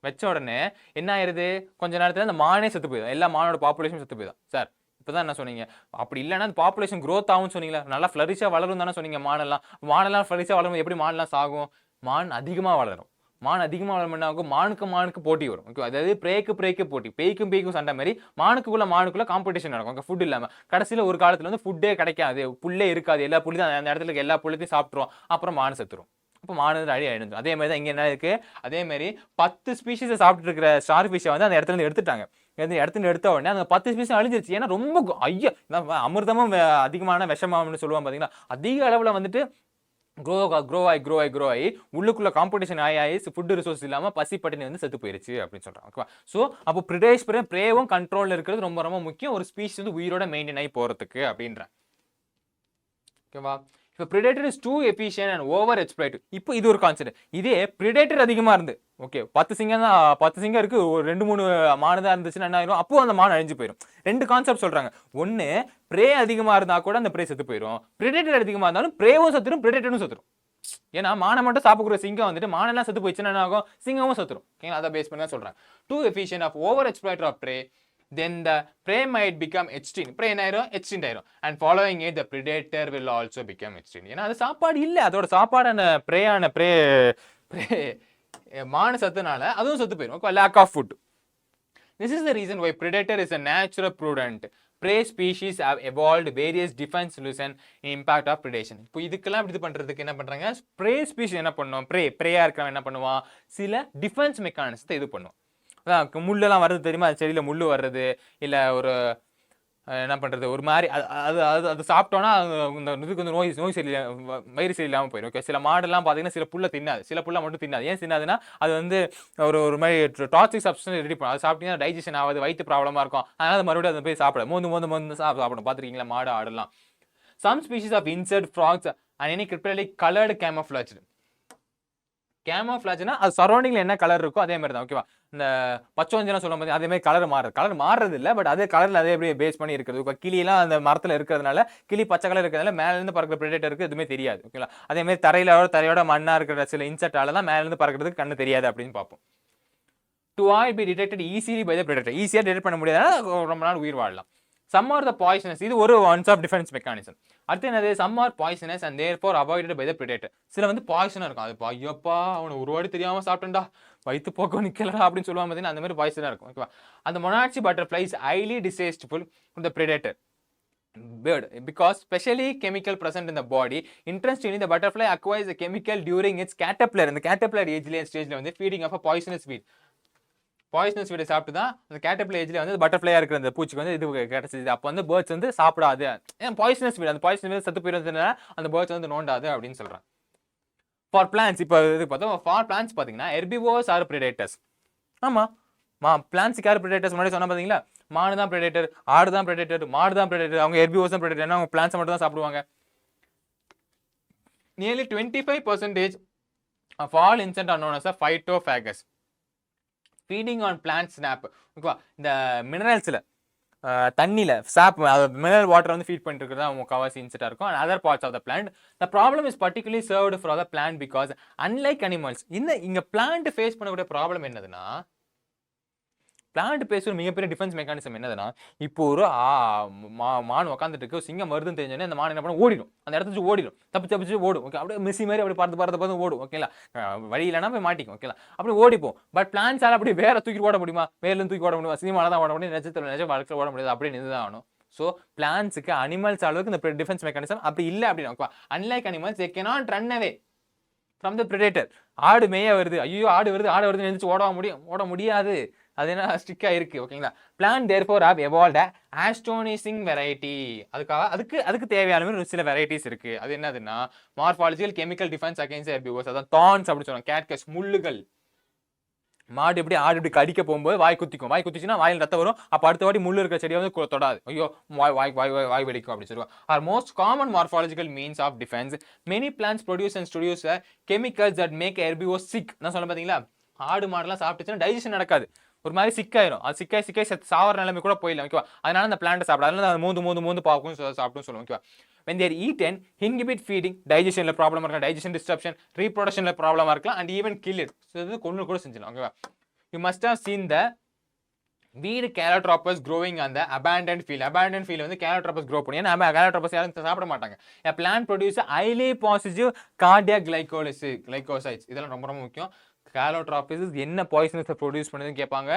வச்ச உடனே என்ன ஆயிடுது, கொஞ்ச நேரத்தில் அந்த மானே செத்து போயிடும், எல்லா மானோட பாப்புலேஷன் செத்து போயிடும். சார் இப்போதான் என்ன சொன்னீங்க, அப்படி இல்லைன்னா அந்த பாப்புலேஷன் க்ரோத் ஆகும்னு சொன்னீங்களா, நல்லா ஃப்ளரிஷாக வளரும் தானே சொன்னீங்க. மானெல்லாம் ஃப்ளரிஷாக வளரும், எப்படி மானெல்லாம் சாகும், மான் அதிகமாக வளரும். மான் அதிகமாக வளரும் ஆகும், மானுக்கு போட்டி வரும். ஓகே, அதாவது பிரேக்கு போட்டி, பேய்க்கும் சண்டை மாதிரி மானுக்குள்ள காம்படிஷன் நடக்கும். ஓகே, ஃபுட் இல்லாமல் கடைசியில் ஒரு காலத்தில் வந்து ஃபுட்டே கிடைக்காது, புல்லே இருக்காது, எல்லா புள்ளி தான் அந்த இடத்துல எல்லா புள்ளையும் சாப்பிட்ருவோம், அப்புறம் மான் செத்துரும். அப்போ மானு அழிஞ்சிடும். அதே மாதிரி தான் இங்கே என்ன இருக்குது, அதே மாதிரி 10 ஸ்பீஷிஸை சாப்பிட்டு இருக்கிற ஸ்டார்ஃபிஷை வந்து அந்த இடத்துல இருந்து எடுத்துட்டாங்க. எடுத்த உடனே அந்த 10 ஸ்பீஷிஸ் அழிஞ்சிருச்சு. ஏன்னா ரொம்ப அமிர்தமும் அதிகமான விஷமாகனு சொல்லுவாங்க பார்த்தீங்கன்னா, அதிக அளவில் வந்துட்டு க்ரோ ஆகி உள்ளுக்குள்ள காம்படிஷன் ஆகி ஃபுட் ரிசோர்ஸ் இல்லாமல் பசி பட்டினி வந்து செத்து போயிருச்சு அப்படின்னு சொல்கிறாங்க. ஓகேவா? ஸோ அப்போ ப்ரேவும் கண்ட்ரோலில் இருக்கிறது ரொம்ப ரொம்ப முக்கியம், ஒரு ஸ்பீஷிஸ் வந்து உயிரோட மெயின்டைன் ஆகி போகிறதுக்கு அப்படின்றாங்க. ஓகேவா? இப்போ predator is too efficient and over exploited. இப்போ இது ஒரு கான்செப்ட். இதே predator அதிகமாக இருந்து, ஓகே 10 சிங்கம் இருக்கு, ஒரு 2-3 மானு தான் இருந்துச்சுன்னா என்ன ஆயிரும், அப்போ அந்த மான் அழிஞ்சு போயிடும். 2 கான்செப்ட் சொல்றாங்க. ஒன்று ப்ரே அதிகமாக இருந்தால் கூட அந்த ப்ரே செத்து போயிடும், predator அதிகமாக இருந்தாலும் ப்ரேவும் செத்துரும், predatorனும் செத்துரும். ஏன்னா மானை மட்டும் சாப்பிடுற சிங்கம் வந்துட்டு மானெல்லாம் செத்து போயிடுச்சுன்னா என்ன ஆகும், சிங்கமும் செத்துரும். ஓகேங்களா? அதை பேஸ் பண்ணி தான் சொல்றாங்க. Too efficient of over exploiter of prey, then the prey might become extinct. Prey ஆயிரும், extinct ஆயிரும். And following it the predator will also become extinct. ஏன்னா அது சாப்பாடு இல்லை, அதோட சாப்பாடான ப்ரே மானு சத்துனால அதுவும் செத்து போயிடும். lack of food. This is the reason why predator is a natural prudent. Prey species have evolved various defense solution in impact of predation. இப்போ இதுக்கெல்லாம் இது பண்றதுக்கு என்ன பண்றாங்க, prey species என்ன பண்ணுவோம், ப்ரேயா இருக்கிறவன் என்ன பண்ணுவான், சில டிஃபென்ஸ் மெக்கானிசத்தை இது பண்ணுவோம். முள்ளெல்லாம் வர்றது தெரியுமா, செடியில் முள் வர்றது, இல்லை ஒரு என்ன பண்ணுறது ஒரு மாதிரி அது அது அது சாப்பிட்டோன்னா இந்த இதுக்கு வந்து நோய் சரியில்லை வயிறு சரியில்லாமல் போயிடும். ஓகே, சில மாடெல்லாம் பார்த்தீங்கன்னா சில புல்லை தின்னாது, சில புல்லை மட்டும் தின்னாது. ஏன் தின்னாதுன்னா அது வந்து ஒரு மாதிரி டாக்ஸிக் சப்ஸ்டன்ஸ் ரெடி பண்ணும். அது சாப்பிட்டீங்கன்னா டைஜஷன் ஆகாது, வயிற்று ப்ராப்ளமாக இருக்கும். அதனால் மறுபடியும் அதை போய் சாப்பிடும், மோந்து சாப்பிடும். பார்த்துருக்கீங்களா மாடு ஆடெல்லாம்? Some species of insect, frogs and any cryptically colored camouflage. கேமோஃப்ளாஜ்னா அது சரௌண்டிங்ல என்ன கலர் இருக்கோ அதே மாதிரி தான். ஓகேவா? இந்த பச்சோஞ்சனா சொல்லும் போது அதே மாதிரி கலர் மாறுறது இல்லை, பட் அதே கலர்ல அதே எப்படி பேஸ் பண்ணி இருக்கிறது. இப்போ கிளியெல்லாம் அந்த மரத்தில் இருக்கிறதுனால கிளி பச்சை கலர் இருக்கிறதுனால மேலேருந்து பறக்கிற பிரெடேட்டருக்கு எதுவுமே தெரியாது. ஓகேங்களா? அதே மாதிரி தரையோட மண்ணா இருக்கிற சில இன்செக்டால தான் மேலேருந்து பறக்கிறதுக்கு கண்ணு தெரியாது அப்படின்னு பார்ப்போம். To all be detected easily by the predator. ஈஸியாக டிடெக்ட் பண்ண முடியாதுன்னா ரொம்ப நாள் உயிர் வாழலாம். Some are the poisonous. இது ஒரு ஒன்ஸ் ஆஃப் டிஃபென்ஸ் மெக்கானிசம். அடுத்து என்னது? Some are poisonous and therefore avoided by the predator. சில வந்து பாய்சனாக இருக்கும். அது ஐயோப்பா அவனை ஒரு வாடி தெரியாமல் சாப்பிட்டேன்டா, வயிற்று போக்க நிற்கலடா அப்படின்னு சொல்லுவாங்க. பார்த்தீங்கன்னா அந்த மாதிரி பாய்சனாக இருக்கும். ஓகேவா? அந்த monarch butterfly is highly distasteful from the predator bird because specially chemical present in the body. Interestingly, the butterfly acquires a chemical during its caterpillar. இந்த caterpillar stage வந்து feeding of a poisonous weed. Poisonous வீடை சாப்பிட்டு தான் அந்த caterpillar ஏஜ்ல வந்து பட்டர்ஃப்ளையா இருக்கிற அந்த பூச்சிக்கு வந்து இது கிடைச்சது. அப்போ வந்து பேர்ட்ஸ் வந்து சாப்பிடாது. ஏன் பாய்சனஸ் வீடு, அந்த பாய்சனஸ் வீடு செத்து போயிருந்ததுனால அந்த பேர்ட்ஸ் வந்து நோண்டாது அப்படின்னு சொல்றாங்க. ஃபார் பிளான்ஸ், இப்போ இது பார்த்தோம். ஃபார் பிளான்ஸ் பார்த்தீங்கன்னா ஹெர்பிவோர்ஸ் ஆர் பிரெடேட்டர்ஸ். ஆமாம், பிளான்ஸுக்கு யார் பிரெடேட்டர்ஸ் முன்னாடி சொன்னா பார்த்தீங்களா? மாடு தான் பிரெடேட்டர், ஆடு தான் பிரெடேட்டர், மாடு தான் பிரெடேட்டர். அவங்க ஹெர்பிவோர்ஸ் தான் பிரெடேட்டர். ஏன்னா அவங்க பிளான்ஸை மட்டும் தான் சாப்பிடுவாங்க. Nearly 25% of all insects are known as a phytophagous. Feeding on plant snap. ஓகேவா? இந்த மினரல்ஸில் தண்ணியில் சாப் மினரல் வாட்டர் வந்து ஃபீட் பண்ணிட்டு இருக்கிறது தான் முக்கால்வாசி இன்செக்டாக இருக்கும். And other parts of the plant. The problem is particularly served for the plant because unlike animals. இங்கே பிளான்ட் ஃபேஸ் பண்ணக்கூடிய ப்ராப்ளம் என்னதுன்னா, பிளான்ட் பேசுகிற மிகப்பெரிய டிஃபென்ஸ் மெக்கானிசம் என்னதுன்னா, இப்போ ஒரு மான் உட்காந்துட்டு இருக்கு, சிங்கம் வருதுன்னு தெரிஞ்சோன்னே அந்த மான் என்ன பண்ண ஓடிடும், அந்த இடத்துல ஓடிடும், தப்பிச்சு ஓடும். ஓகே, அப்படியே மிஸ்ஸி மாதிரி அப்படி பார்த்து ஓடும். ஓகேங்களா? வழி இல்லைனா போய் மாட்டிக்கும். ஓகேங்களா? அப்படி ஓடிப்போம். பட் பிளான்ஸால் அப்படி வேற தூக்கி ஓட முடியுமா? வேர்லேருந்து தூக்கி ஓட முடியுமா? சினிமாவில் தான் ஓட முடியும், நிஜ வாழ்க்கையில் ஓட முடியாது. அப்படியே நின்று தான் ஆகணும். ஸோ பிளான்ஸுக்கு அனிமல்ஸ் அளவுக்கு இந்த டிஃபென்ஸ் மெக்கானிசம் அப்படி இல்லை அப்படின்னா, unlike animals they cannot run away from the predator. ஆடு மேய வருது, ஐயோ ஆடு வருது நினைச்சு ஓட முடியாது. அது என்ன ஸ்ட்ரிக்டா இருக்கு. ஓகேங்களா? Plant therefore have evolved a astonishing variety. அதுக்கு தேவையான சில வெரைட்டிஸ் இருக்கு. அது என்னதுன்னா morphological chemical defence against herbivores. அதான் தார்ன்ஸ் அப்படி சொல்லுவாங்க. கேட்கஸ் முள்ளுகள். மாடு எப்படி ஆடு இப்படி கடிக்க போகும்போது வாய் குத்திச்சுன்னா வாயில் ரத்தம் வரும். அப்போ அடுத்த வாட்டி முள்ளு இருக்கிற செடியை வந்து தொடாது, ஐயோ வாய் வெடிக்கும் அப்படின்னு சொல்லுவாங்க. Are most common morphological means of defence. Many plants produce and store chemicals that make herbivores sick. நான் சொல்ல பார்த்தீங்களா, ஆடு மாடெல்லாம் சாப்பிட்டுச்சுன்னா டைஜஷன் நடக்காது, ஒரு மாதிரி சிக்காயிரும். அது சிக்காய் சாவர நிலைமை கூட போயிடலாம். ஓகேவா? அதனால அந்த பிளான்ட்டை சாப்பிடாது. அதனால அது மூந்து பார்க்கும் சாப்பிடும் சொல்லுவோம். ஓகேவா? when they are eaten inhibit feeding, digestionல ப்ராப்ளமா இருக்கலாம், digestion disruption, reproductionல ப்ராப்ளமா இருக்கலாம், and even kill it. So இது கொன்று கூட செஞ்சிடலாம். ஓகேவா? you must have seen the weed calotropis growing on the abandoned field. abandoned field வந்து calotropis grow பண்ணி, ஏன்னா calotropis யாரும் சாப்பிட மாட்டாங்க. a plant produces highly positive cardiac glycosides. இதெல்லாம் ரொம்ப ரொம்ப முக்கியம். calotropis என்ன பாய்சனஸை ப்ரொடியூஸ் பண்ணுதுன்னு கேட்பாங்க.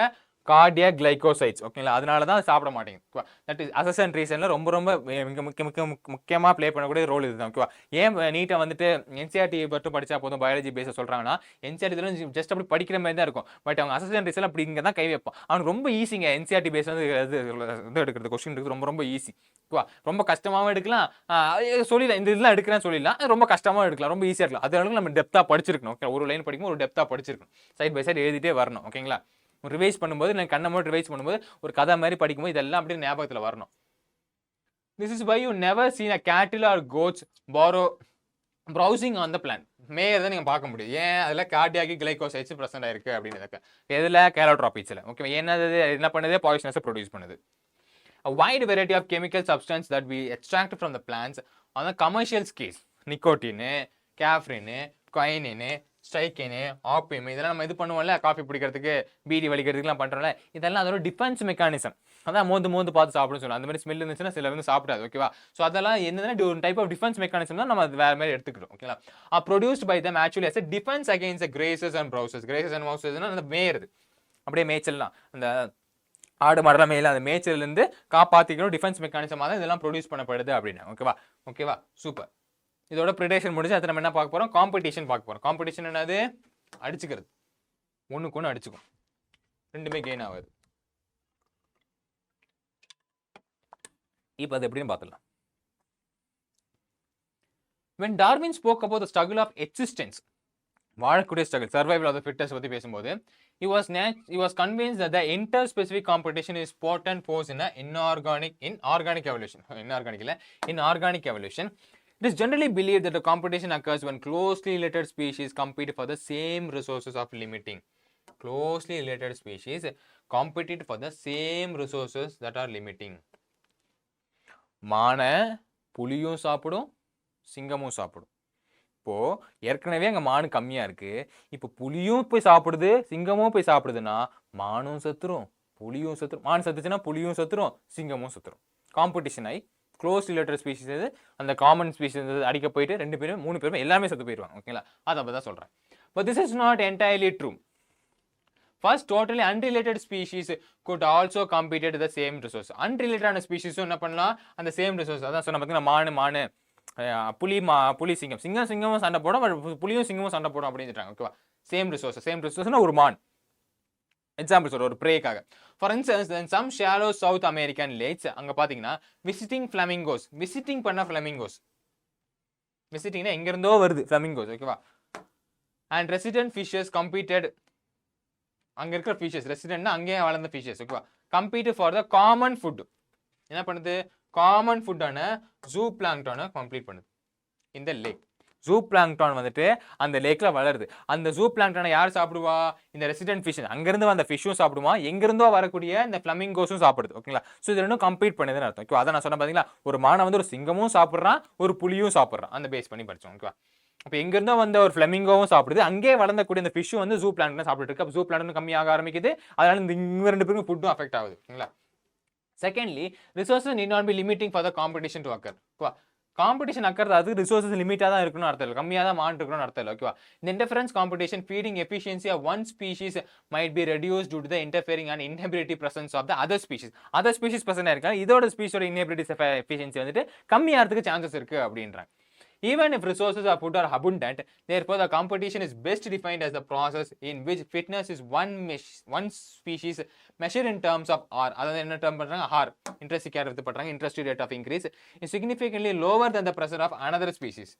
Cardiac glycosides. ஓகேங்களா? அதனால தான் சாப்பிட மாட்டேங்க. தட் இஸ் அசசன் ரீசன்ல ரொம்ப முக்கியமாக ப்ளே பண்ணக்கூடிய ரோல் இதுதான். ஓகேவா? ஏன் நீட்டாக வந்துட்டு என்சிஆர்டி மட்டும் படித்தா போதும் பயாலஜி பேஸை சொல்கிறாங்கன்னா, என்சிஆர்டி ஜஸ்ட் அப்படி படிக்கிற மாதிரி தான் இருக்கும். பட் அவங்க அசசன் ரீசன் அப்படி இங்கே தான் கை வைப்பான். அவனுக்கு ரொம்ப ஈஸிங்க. என்சிஆர்டி பேஸ் வந்து இது எடுக்கிறது, கொஸ்டின் எடுக்கிறது ரொம்ப ஈஸி. ஓகேவா? ரொம்ப கஷ்டமாகவும் எடுக்கலாம், சொல்லிடலாம். இந்த இதெல்லாம் எடுக்கிறேன்னு சொல்லிடலாம். ரொம்ப கஷ்டமாக எடுக்கலாம், ரொம்ப ஈஸியாக இருக்கலாம். அதனால நம்ம டெப்த்தாக படிச்சிருக்கணும். ஓகே, ஒரு லைன் படிக்கும்போது ஒரு டெப்த்தாக படிச்சிருக்கணும். சைட் பை சைடு எழுதிட்டே வரணும். ஓகேங்களா? ரிவைஸ் பண்ணும்போது நான் கண்ணை மட்டும் ரிவைஸ் பண்ணும்போது ஒரு கதை மாதிரி படிக்கும்போது இதெல்லாம் அப்படியே ஞாபகத்தில் வரணும். This is why you never seen a cattle or goats browsing on the plant. மேயறதை நீங்கள் பார்க்க முடியும். ஏன் அதில் கார்டியாக் கிளைகோசைட்ஸ் ப்ரெசென்ட் ஆயிருக்கு அப்படின்னு. எதில்? கேலோட்ராபிக்ஸில். ஓகே, என்னது என்ன பண்ணுது? பாய்சனஸை ப்ரொடியூஸ் பண்ணுது. A wide variety of chemical substance that we extract from the plants on the commercial scale. Nicotine, caffeine, quinine, strychnine, opium, இதெல்லாம் நம்ம இது பண்ணுவோம்ல, காஃபி பிடிக்கிறதுக்கு, பீடி வலிக்கிறதுக்குலாம் பண்ணுறோம்ல, இதெல்லாம் அதோட டிஃபென்ஸ் மெக்கானிசம். அதான் மோந்து பார்த்து சாப்பிடுன்னு சொல்லுவோம். அந்த மாதிரி ஸ்மெல் இருந்துச்சுன்னா சில வந்து சாப்பிடாது. ஓகேவா? ஸோ அதெல்லாம் என்னதுன்னா ஒரு டைப் ஆஃப் டிஃபென்ஸ் மெக்கானிசம் தான் நம்ம அது வேறு மாதிரி எடுத்துக்கிறோம். ஓகேங்களா? Produced by them actually as a defense against the grazers and browsers. grazers and browsers அந்த மேயறது, அப்படியே மேய்ச்சல்லாம், அந்த ஆடு மாடெல்லாம் மேல அந்த மேய்ச்சல்லேருந்து காப்பாற்றிக்கணும் டிஃபென்ஸ் மெக்கானிசமாக தான் இதெல்லாம் ப்ரொடியூஸ் பண்ணப்படுது அப்படின்னு. ஓகேவா? சூப்பர். இதோட ப்ரிடேஷன் முடிஞ்சு அதை நம்ம என்ன பார்க்க போகிறோம்? காம்படிஷன் பார்க்க போகிறோம். காம்படிஷன் என்னது? அடிச்சுக்கிறது. ஒன்றுக்கு ஒன்று அடிச்சுக்கும், ரெண்டுமே கெயின் ஆகுது. இப்போ அது எப்படின்னு பார்த்துடலாம். When Darwin spoke about the struggle of existence, வாழக்கூடிய struggle, survival of the fittest பத்தி பேசும்போது, he was convinced that the interspecific competition is potent force in organic evolution. Inorganic evolution. It is generally believed that the competition occurs when closely related species compete for the same resources of limiting. Closely related species compete for the same resources that are limiting. மானை புலியும் சாப்பிடும், சிங்கமும் சாப்பிடும். இப்போ ஏற்கனவே அங்கே மானு கம்மியாக இருக்கு, இப்போ புலியும் போய் சாப்பிடுது, சிங்கமும் போய் சாப்பிடுதுன்னா மானும் செத்துரும், புலியும் செத்துரும். மான் செத்துச்சுன்னா புலியும் செத்துரும், சிங்கமும் செத்துரும். காம்படிஷன் ஆகி க்ளோஸ் ரிலேட்டட் ஸ்பீஷிஸ் அந்த காமன் ஸ்பீஷிஸ் அடிக்க போயிட்டு 2 பேரும் 3 பேரும் எல்லாமே செத்து போயிடுவாங்க. ஓகேங்களா, அதை அப்போ தான் சொல்கிறேன். But this is not entirely true. First, totally unrelated species could also compete at the same resource. Unrelated species என்ன பண்ணலாம், அந்த சேம் ரிசோர்ஸ். அதான் சொன்ன பார்த்தீங்கன்னா, மானு புலி சிங்கமும் சண்டை போடும், புலியும் சிங்கமும் சண்டை போடும் அப்படின்னு சொல்றாங்க. ஓகேவா, சேம் ரிசோர்ஸ்னா ஒரு மான். எக்ஸாம்பிள் சொல்ற ஒரு பிரேக்காக. For instance, in some shallow South American lakes அங்க பாத்தீங்கன்னா விசிட்டிங் பண்ண ஃபிளமிங்கோஸ், விசிட்டிங்னா எங்க இருந்தோ வருது ஃபிளமிங்கோஸ். ஓகேவா, அண்ட் ரெசிடென்ட் ஃபிஷஸ் கம்பீட்டட், அங்க இருக்கிற ஃபிஷஸ் ரெசிடென்ட்னா அங்கேயே வளர்ந்த ஃபிஷஸ். ஓகேவா, compete for the common food. என்ன பண்ணுது, காமன் ஃபுட்டான ஜூ பிளாங்க்டானை கம்ப்ளீட் பண்ணுது இந்த லேக். ஜூ பிளாங்க்டான் வந்துட்டு அந்த லேக்ல வளருது. அந்த ஜூ பிளாங்க்டானை யார் சாப்பிடுவா, இந்த ரெசிடென்ட் ஃபிஷ். அங்கிருந்து வந்த ஃபிஷ்ஷும் சாப்பிடுமா, எங்கிருந்தோ வரக்கூடிய இந்த ஃபிளமிங்கோஸும் சாப்பிடுது. ஓகேங்களா, ஸோ இது ரெண்டும் கம்ப்ளீட் பண்ணுதுன்னு அர்த்தம். ஓகே, அதை நான் சொன்ன பார்த்தீங்களா, ஒரு மானை வந்து ஒரு சிங்கமும் சாப்பிட்றான், ஒரு புலியும் சாப்பிட்றான், அந்த பேஸ் பண்ணி படிச்சோம். ஓகேவா, அப்போ எங்கிருந்தோ வந்த ஒரு ஃபிளமிங்கோவும் சாப்பிடுது, அங்கே வளர்ந்தக்கூடிய இந்த ஃபிஷ்ஷும் வந்து ஜூ பிளாங்க்டன் சாப்பிட்டு இருக்கு. அப்போ ஜூ பிளாங்க்டன் கம்மியாக ஆரம்பிக்குது, அதனால இந்த இவங்க 2 பேருக்கும் ஃபுட்டும் அஃபெக்ட் ஆகுது. ஓகேங்களா. Secondly, resources need not be limiting for the competition to occur. ஓகேவா, காம்படிஷன் அக்கறது அது ரிசோர்ஸஸ் லிமிட்டாக தான் இருக்கணும்னு அர்த்தம் இல்லை, கம்மியாக தான் மான் இருக்கணும்னு அர்த்தம் இல்லை. ஓகேவா, இந்த interference competition feeding efficiency of one species might be reduced due to the interfering and inhibitory presence of the other species present இருக்காங்க. இதோட ஸ்பீஷோட இன்ஹிபிலிட்டி எஃபிஷியன்சி வந்துட்டு கம்மியாகிறதுக்கு சான்சஸ் இருக்கு அப்படின்றாங்க. Even if resources of food are abundant, therefore the competition is best defined as the process in which fitness is one species measured in terms of R. That is term R. Intrinsic rate of increase is significantly lower than the pressure of another species.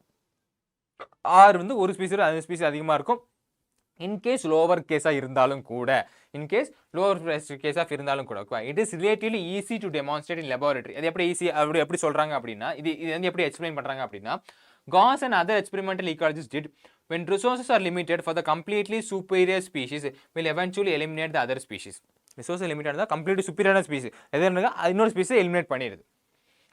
R வந்து ஒரு species அந்த species அதிகமாக இருக்கும். In case lower கேஸாக இருந்தாலும் கூட, it is relatively easy to demonstrate in laboratory. அது எப்படி ஈஸி எப்படி சொல்றாங்க அப்படின்னா, இது வந்து எப்படி எக்ஸ்பிளைன் பண்றாங்க அப்படின்னா, Gauss and other experimental ecologists did, when resources are limited for the completely superior species will eventually eliminate the other species. Resources limited the completely superior species, இன்னொரு species eliminate பண்ணிடுது.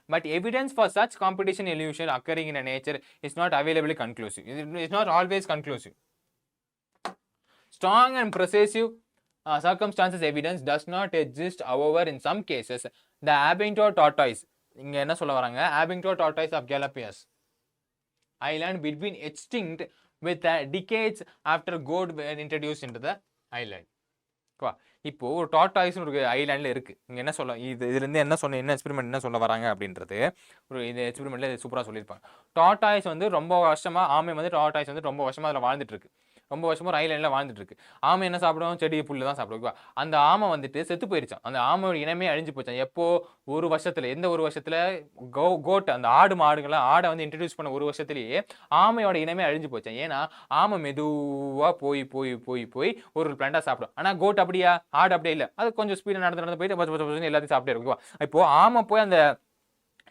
But evidence for such competition illusion occurring in a nature is not availably conclusive. It is not always conclusive. Strong and persuasive circumstances evidence does not exist. However, in some cases, the Abingdon tortoise, இங்க என்ன சொல்ல வராங்க, Abingdon tortoise of Galapagos Island between extinct with decades after goat were introduced into the island. இப்போ ஒரு tortoise ஒரு ஐலாண்ட்ல இருக்கு. இங்க என்ன சொல்ல, இதுல இருந்து என்ன எக்ஸ்பெரிமெண்ட் என்ன சொல்ல வராங்க அப்படின்றது ஒரு இந்த எக்ஸ்பெரிமெண்ட்ல சூப்பரா சொல்லியிருப்பாங்க. டார்டாய்ஸ் வந்து ரொம்ப வருஷமா, ஆமை வந்து டார்டாய்ஸ் வந்து ரொம்ப வருஷமா அதில் வாழ்ந்துட்டு இருக்கு, ரொம்ப வருஷமா ஒரு ஐலாண்ட்ல வாழ்ந்துட்டு இருக்கு. ஆமை என்ன சாப்பிடும், செடி புல்லு தான் சாப்பிடுவா. அந்த ஆமை வந்துட்டு செத்து போயிருச்சான், அந்த ஆமையோட இனமே அழிஞ்சு போச்சான். எப்போ, ஒரு வருஷத்துல, எந்த ஒரு வருஷத்துல, கோட் அந்த மாடுகளை ஆடை வந்து இன்ட்ரடியூஸ் பண்ண ஒரு வருஷத்துலயே ஆமையோட இனமே அழிஞ்சு போச்சான். ஏன்னா ஆமை மெதுவா போய் போய் போய் போய் ஒரு பிளான்டா சாப்பிடும். ஆனா கோட் அப்படியா, ஆடு அப்படியே இல்லை, அது கொஞ்சம் ஸ்பீடா நடந்து போயிட்டு எல்லாத்தையும் சாப்பிட்டே இருக்கும். இப்போ ஆமை போய் அந்த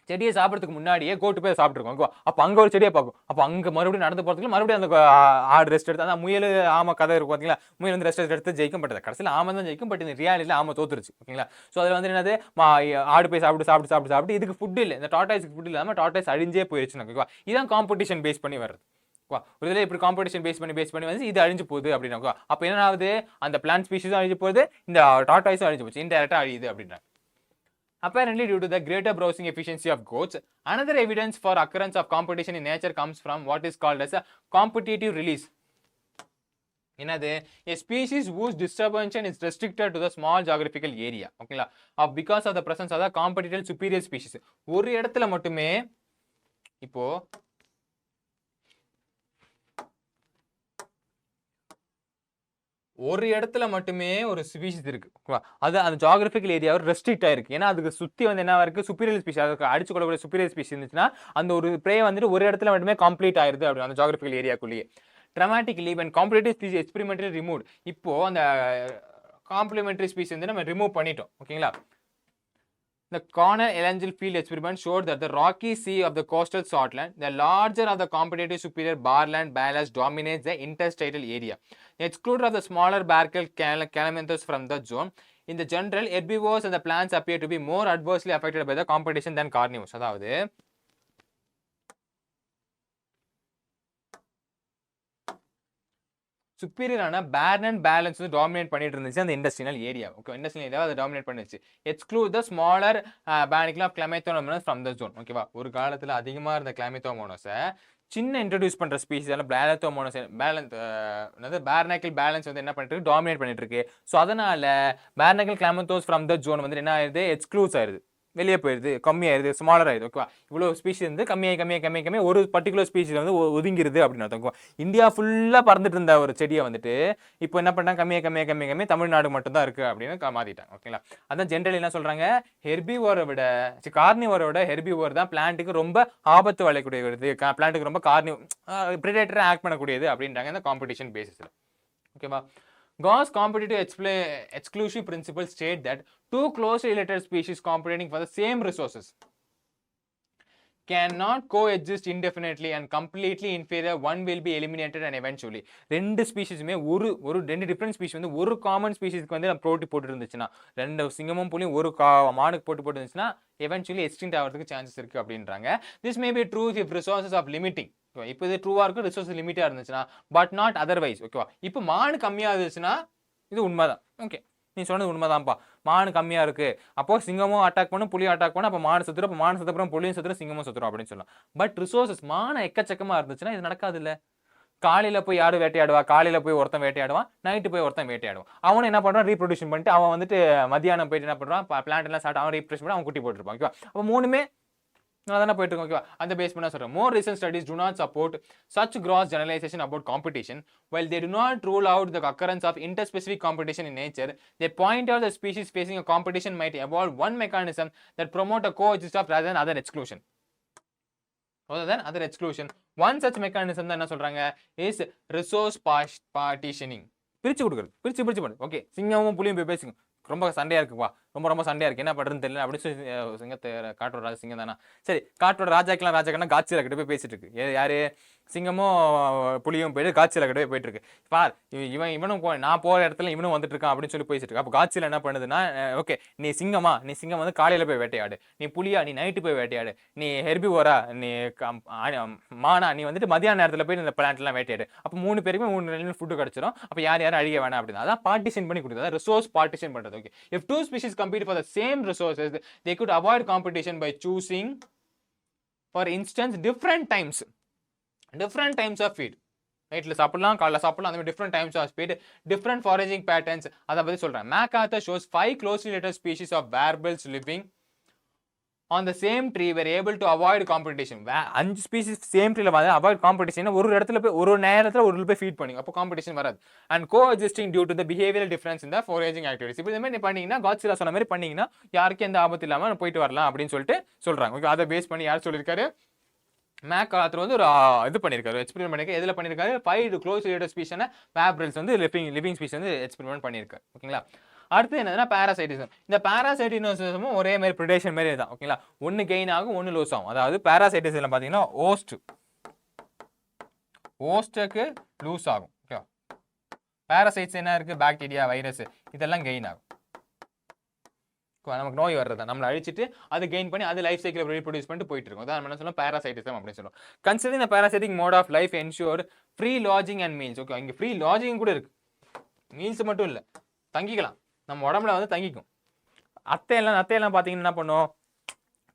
செடியை சாப்பிட்றதுக்கு முன்னாடியே கோட்டு போய் சாப்பிட்டுருக்கோம். அப்போ அங்கே ஒரு செடியை பார்க்கும், அப்போ அங்கே மறுபடியும் நடந்து போகிறதுக்கு மறுபடியும் அந்த ஆடு ரெஸ்ட் எடுத்து, அந்த முயல் ஆமை கதை இருக்கும் பார்த்தீங்களா, முயல் வந்து ரெஸ்ட் எடுத்து ஜெயிக்கும். பட்டது கடைசியில் ஆமை தான் ஜெயிக்கும். பட் இந்த ரியாலிட்டியில் ஆமை தோத்துருச்சு. ஓகேங்களா, ஸோ அதில் வந்து என்னது, ஆடு போய் சாப்பிட்டு இதுக்கு ஃபுட் இல்லை, இந்த டார்டாய்ஸ்க்கு ஃபுட் இல்லாமல் டார்டாய்ஸ் அழிஞ்சே போயிடுச்சுன்னு. ஓகேவா, இதான் காம்படிஷன் பேஸ் பண்ணி வருது. ஒரு இதில் இப்படி காம்படிஷன் பேஸ் பண்ணி வந்து இது அழிஞ்சு போகுது அப்படின்னா, அப்போ என்ன ஆகுது, அந்த பிளான்ட் ஸ்பீஷிஸும் அழிஞ்சு போகுது, இந்த டார்டாய்ஸும் அழிஞ்சு போச்சு, இன்டெரக்டாக அழியுது அப்படின்னா. Apparently, due to the greater browsing efficiency of goats, another evidence for occurrence of competition in nature comes from what is called as a competitive release. என்னது, a species whose distribution is restricted to the small geographical area. ஓகேங்களா, because of the presence of the competitive superior species. ஒரு இடத்துல மட்டுமே, இப்போ ஒரு இடத்துல மட்டுமே ஒரு ஸ்பீஷிஸ் இருக்கு. அது அந்த ஜியோகிராபிக்கல் ஏரியா ரெஸ்ட்ரிக்ட் ஆயிருக்கு. ஏன்னா அதுக்கு சுத்தி வந்து என்ன இருக்கு, சுப்பீரியர் ஸ்பீஷிஸ், அதுக்கு அடிச்சு கொள்ளக்கூடிய சுப்பீரியர் ஸ்பீஷிஸ் இருந்துச்சுன்னா அந்த ஒரு ப்ரே வந்துட்டு ஒரு இடத்துல மட்டுமே கம்ப்ளீட் ஆயிருது அப்படி அந்த geographical ஏரியாக்குள்ளேயே. dramatically when competitive species experimentally removed, இப்போ அந்த காம்ப்ளிமெண்டரி ஸ்பீஷிஸ் வந்து நம்ம ரிமூவ் பண்ணிட்டோம். ஓகேங்களா? The Cornell Elangel field experiment showed that the rocky sea of the coastal Scotland, the larger of the competitive superior barland ballast, dominates the interstitial area. Excluded of the smaller barcal calaminthus from the zone. In the general, herbivores and the plants appear to be more adversely affected by the competition than carnivores. அதாவது சுப்பீரியரான பேர் and balance வந்து dominate பண்ணிட்டு இருந்துச்சு அந்த industrial area. Okay, industrial area அதை dominate பண்ணிச்சு. Exclude the smaller barnacle of கிளைமேத்தோமோனஸ் from the zone. ஓகேவா? ஒரு காலத்தில் அதிகமாக இருந்த கிளைமேத்தோமோனஸை சின்ன இன்ட்ரடியூஸ் பண்ணுற ஸ்பீஷிஸ் எல்லாம் பிளாலத்தோமோனஸ் பேர்னக்கல் பேலன்ஸ் வந்து என்ன பண்ணிட்டு டாமினேட் பண்ணிட்டு இருக்கு. ஸோ அதனால பேர்னக்கல் கிளைமேத்தோஸ் ஃப்ரம் த ஜோன் வந்து என்ன ஆயிருது, எக்ஸ்க்ளூஸ் ஆயிருது, வெளியே போயிருது, கம்மியாயிருது, ஸ்மாலர் ஆயிருது. ஓகேவா? இவ்வளோ ஸ்பீஷிஸ் வந்து கம்மியாகி ஒரு பர்டிகுலர் ஸ்பீஷிஸ் வந்து ஒதுங்கிருது அப்படின்னு அர்த்தம். இந்தியா ஃபுல்லாக பறந்துட்டு இருந்த ஒரு செடியை வந்துட்டு இப்போ என்ன பண்ணாங்க, கம்மியாக தமிழ்நாடு மட்டும் தான் இருக்கு அப்படின்னு மாத்திட்டாங்க. ஓகேங்களா? அதான் ஜென்ரல் என்ன சொல்றாங்க, ஹெர்பிவோரை விட கார்னிவோரை விட ஹெர்பிவோர் தான் பிளான்ட்டுக்கு ரொம்ப ஆபத்து விளையக்கூடியது, பிளான்ட்டுக்கு ரொம்ப பிரிடேட்டரை ஆக்ட் பண்ணக்கூடியது அப்படின்றாங்க இந்த காம்படிஷன் பேசிஸில். ஓகேவா? Gauss competitive exclusion principle state that two closely related species competing for the same resources cannot coexist indefinitely and completely inferior one will be eliminated and eventually. ரெண்டு ஸ்பீஷிஸுமே ரெண்டு டிஃப்ரெண்ட் ஸ்பீஷிஸ் வந்து ஒரு common ஸ்பீஷிஸ்க்கு வந்து போட்டு இருந்துச்சுன்னா, ரெண்டு சிங்கமும் புலியும் ஒரு மானுக்கு போட்டு இருந்துச்சுன்னா எவென்ச்சுவலி எக்ஸ்டிங்க்ட் ஆகிறதுக்கு சான்சஸ் இருக்கு அப்படின்றாங்க. This may be true if resources of limiting. இப்போ இது ட்ரூவா இருக்கும், ரிசோர்ஸ் லிமிட்டா இருந்துச்சுன்னா, பட் நாட் அதர்வைஸ். ஓகேவா? இப்போ மானு கம்மியா இருந்துச்சுன்னா இது உண்மைதான். ஓகே, நீ சொன்னது உண்மைதான்ப்பா, மானு கம்மியா இருக்கு, அப்போ சிங்கமும் அட்டாக் பண்ணும், புலியும் அட்டாக் பண்ணும், அப்போ மானு செத்துரும், அப்போ மானு செத்துறோம், புலியும் செத்துரும், சிங்கமும் செத்துரும் அப்படின்னு சொல்லலாம். பட் ரிசோர்சஸ் மான எக்கச்சக்கமா இருந்துச்சுன்னா இது நடக்காது இல்ல. காலையில போய் யாரும் வேட்டையாடுவா, காலையில போய் ஒருத்தன் வேட்டையாடுவான், நைட்டு போய் ஒருத்தன் வேட்டையாடுவான். அவனும் என்ன பண்றான், ரீப்ரொடியூஷன் பண்ணிட்டு அவன் வந்துட்டு மத்தியானம் போயிட்டு என்ன பண்றான், பிளான்ட் எல்லாம் சாப்பிட்டு அவன் ரீப்ரொடியூஸ் பண்ணி அவன் குட்டி போட்டுருப்பான். ஓகேவா? அப்போ மூணுமே அதான போயிட்டு இருக்கு. ஓகேவா? அந்த பேஸ் பண்ண சொல்றேன். More recent studies do not support such gross generalization about competition. While they do not rule out the occurrence of interspecific competition in nature, they point out that species facing a competition might evolve one mechanism that promote a coexistence rather than other exclusion. One such mechanism தான் என்ன சொல்றாங்க, is resource partitioning. பிரிச்சு கொடுக்குறது, பிரிச்சு பண்ணு. Okay, சிங்கமும் புலியும் போய் பேசுங்க, ரொம்ப சண்டையா இருக்குப்பா, ரொம்ப சண்டையா இருக்கு, என்ன பண்றதுன்னு தெரியல அப்படின்னு சொல்லி சிங்கத்தை காட்டோட ராஜா சிங்கம் தானா, சரி காட்டோட ராஜாக்கெல்லாம் காட்சியில கிட்ட போய் பேசிட்டு இருக்கு. யாரு, சிங்கமும் புலியும் போயிட்டு காட்சியில கிட்ட போயிட்டு இருக்கு. பார் இவனும் நான் போற இடத்துல இவனும் வந்துட்டு இருக்கான் அப்படின்னு சொல்லி பேசிட்டு இருக்கு. அப்போ காட்சியில என்ன பண்ணுதுன்னா, ஓகே நீ சிங்கம் வந்து காலையில போய் வேட்டையாடு, நீ புலியா நீ நைட்டு போய் வேட்டையாடு, நீ ஹெர்பிவோரா நீ மானா நீ வந்துட்டு மதியான நேரத்துல போய் இந்த பிளான்ட் எல்லாம் வேட்டையாடு. அப்போ 3 பேருமே 3 ஃபுட்டு கிடைச்சிடும். அப்போ யாரும் அழிய வேணாம் அப்படின்னு அதான் பார்ட்டிஷன் பண்ணி கொடுத்தது, ரிசோர்ஸ் பார்ட்டிஷன் பண்றது. Okay, if two species compete for the same resources, they could avoid competition by choosing, for instance, different times of feed. நைட்ல சாப்பிடலாம், காலைல சாப்பிடலாம், அந்த மாதிரி different times of feed, different foraging patterns. அதை பத்தி சொல்றேன். MacArthur shows 5 closely related species of warblers living on the same tree were able to avoid competition. 5 species same treeல வந்து avoid competition. ஒரு இடத்துல போய் ஒரு நேரத்துல ஒரு போய் ஃபீட் பண்ணி, அப்போ காம்படிஷன் வராது. and coexisting due to the behavioral difference in the foraging activities. இப்போ இந்த மாதிரி பண்ணீங்கன்னா, காட்சிலா சொன்ன மாதிரி பண்ணீங்கன்னா யாருக்கும் எந்த ஆபத்து இல்லாம போயிட்டு வரலாம் அப்படின்னு சொல்லிட்டு சொல்றாங்க. ஓகே, அதை பேஸ் பண்ணி யார் சொல்லியிருக்காரு, மேக்கார்த்தர் வந்து ஒரு இது பண்ணியிருக்காரு, எக்ஸ்பெரிமெண்ட் பண்ணியிருக்காரு. எதில் பண்ணியிருக்காரு, 5 க்ளோஸ் ரிலேட்டட் ஸ்பீஷான வேப்ரல்ஸ் வந்து லிவிங் ஸ்பீஷ் வந்து எக்ஸ்பெரிமெண்ட் பண்ணியிருக்காரு. ஓகேங்களா? அடுத்து என்னதுன்னா பாராசைட்டிசம். இந்த பாராசைட்டிசமும் ஒரே மாதிரி பிரிடேஷன் மாதிரி தான். ஓகேங்களா? ஒன்று கெயின் ஆகும், ஒன்று லூஸ் ஆகும். அதாவது பாராசைட்டிசம் பார்த்தீங்கன்னா ஓஸ்ட்டுக்கு லூஸ் ஆகும். ஓகேவா? பாராசைட்ஸ் என்ன இருக்கு, பாக்டீரியா, வைரஸ், இதெல்லாம் கெயின் ஆகும். நமக்கு நோய் வர்றது, நம்மளை அழிச்சிட்டு அது கெயின் பண்ணி அது லைஃப் சைக்கிள் ரீப்ரொடியூஸ் பண்ணிட்டு போயிட்டு இருக்கும். அதான் என்ன சொல்லலாம், பாராசைட்டிசம் அப்படின்னு சொல்லுவோம். Considering the parasitic mode of life ensure free lodging and meals. Okay, இங்கே ஃப்ரீ லாட்ஜிங் கூட இருக்கு, மீல்ஸ் மட்டும் இல்லை, தங்கிக்கலாம், நம்ம உடம்புல வந்து தங்கிக்கும். அத்தையெல்லாம் பார்த்தீங்கன்னா என்ன பண்ணும்,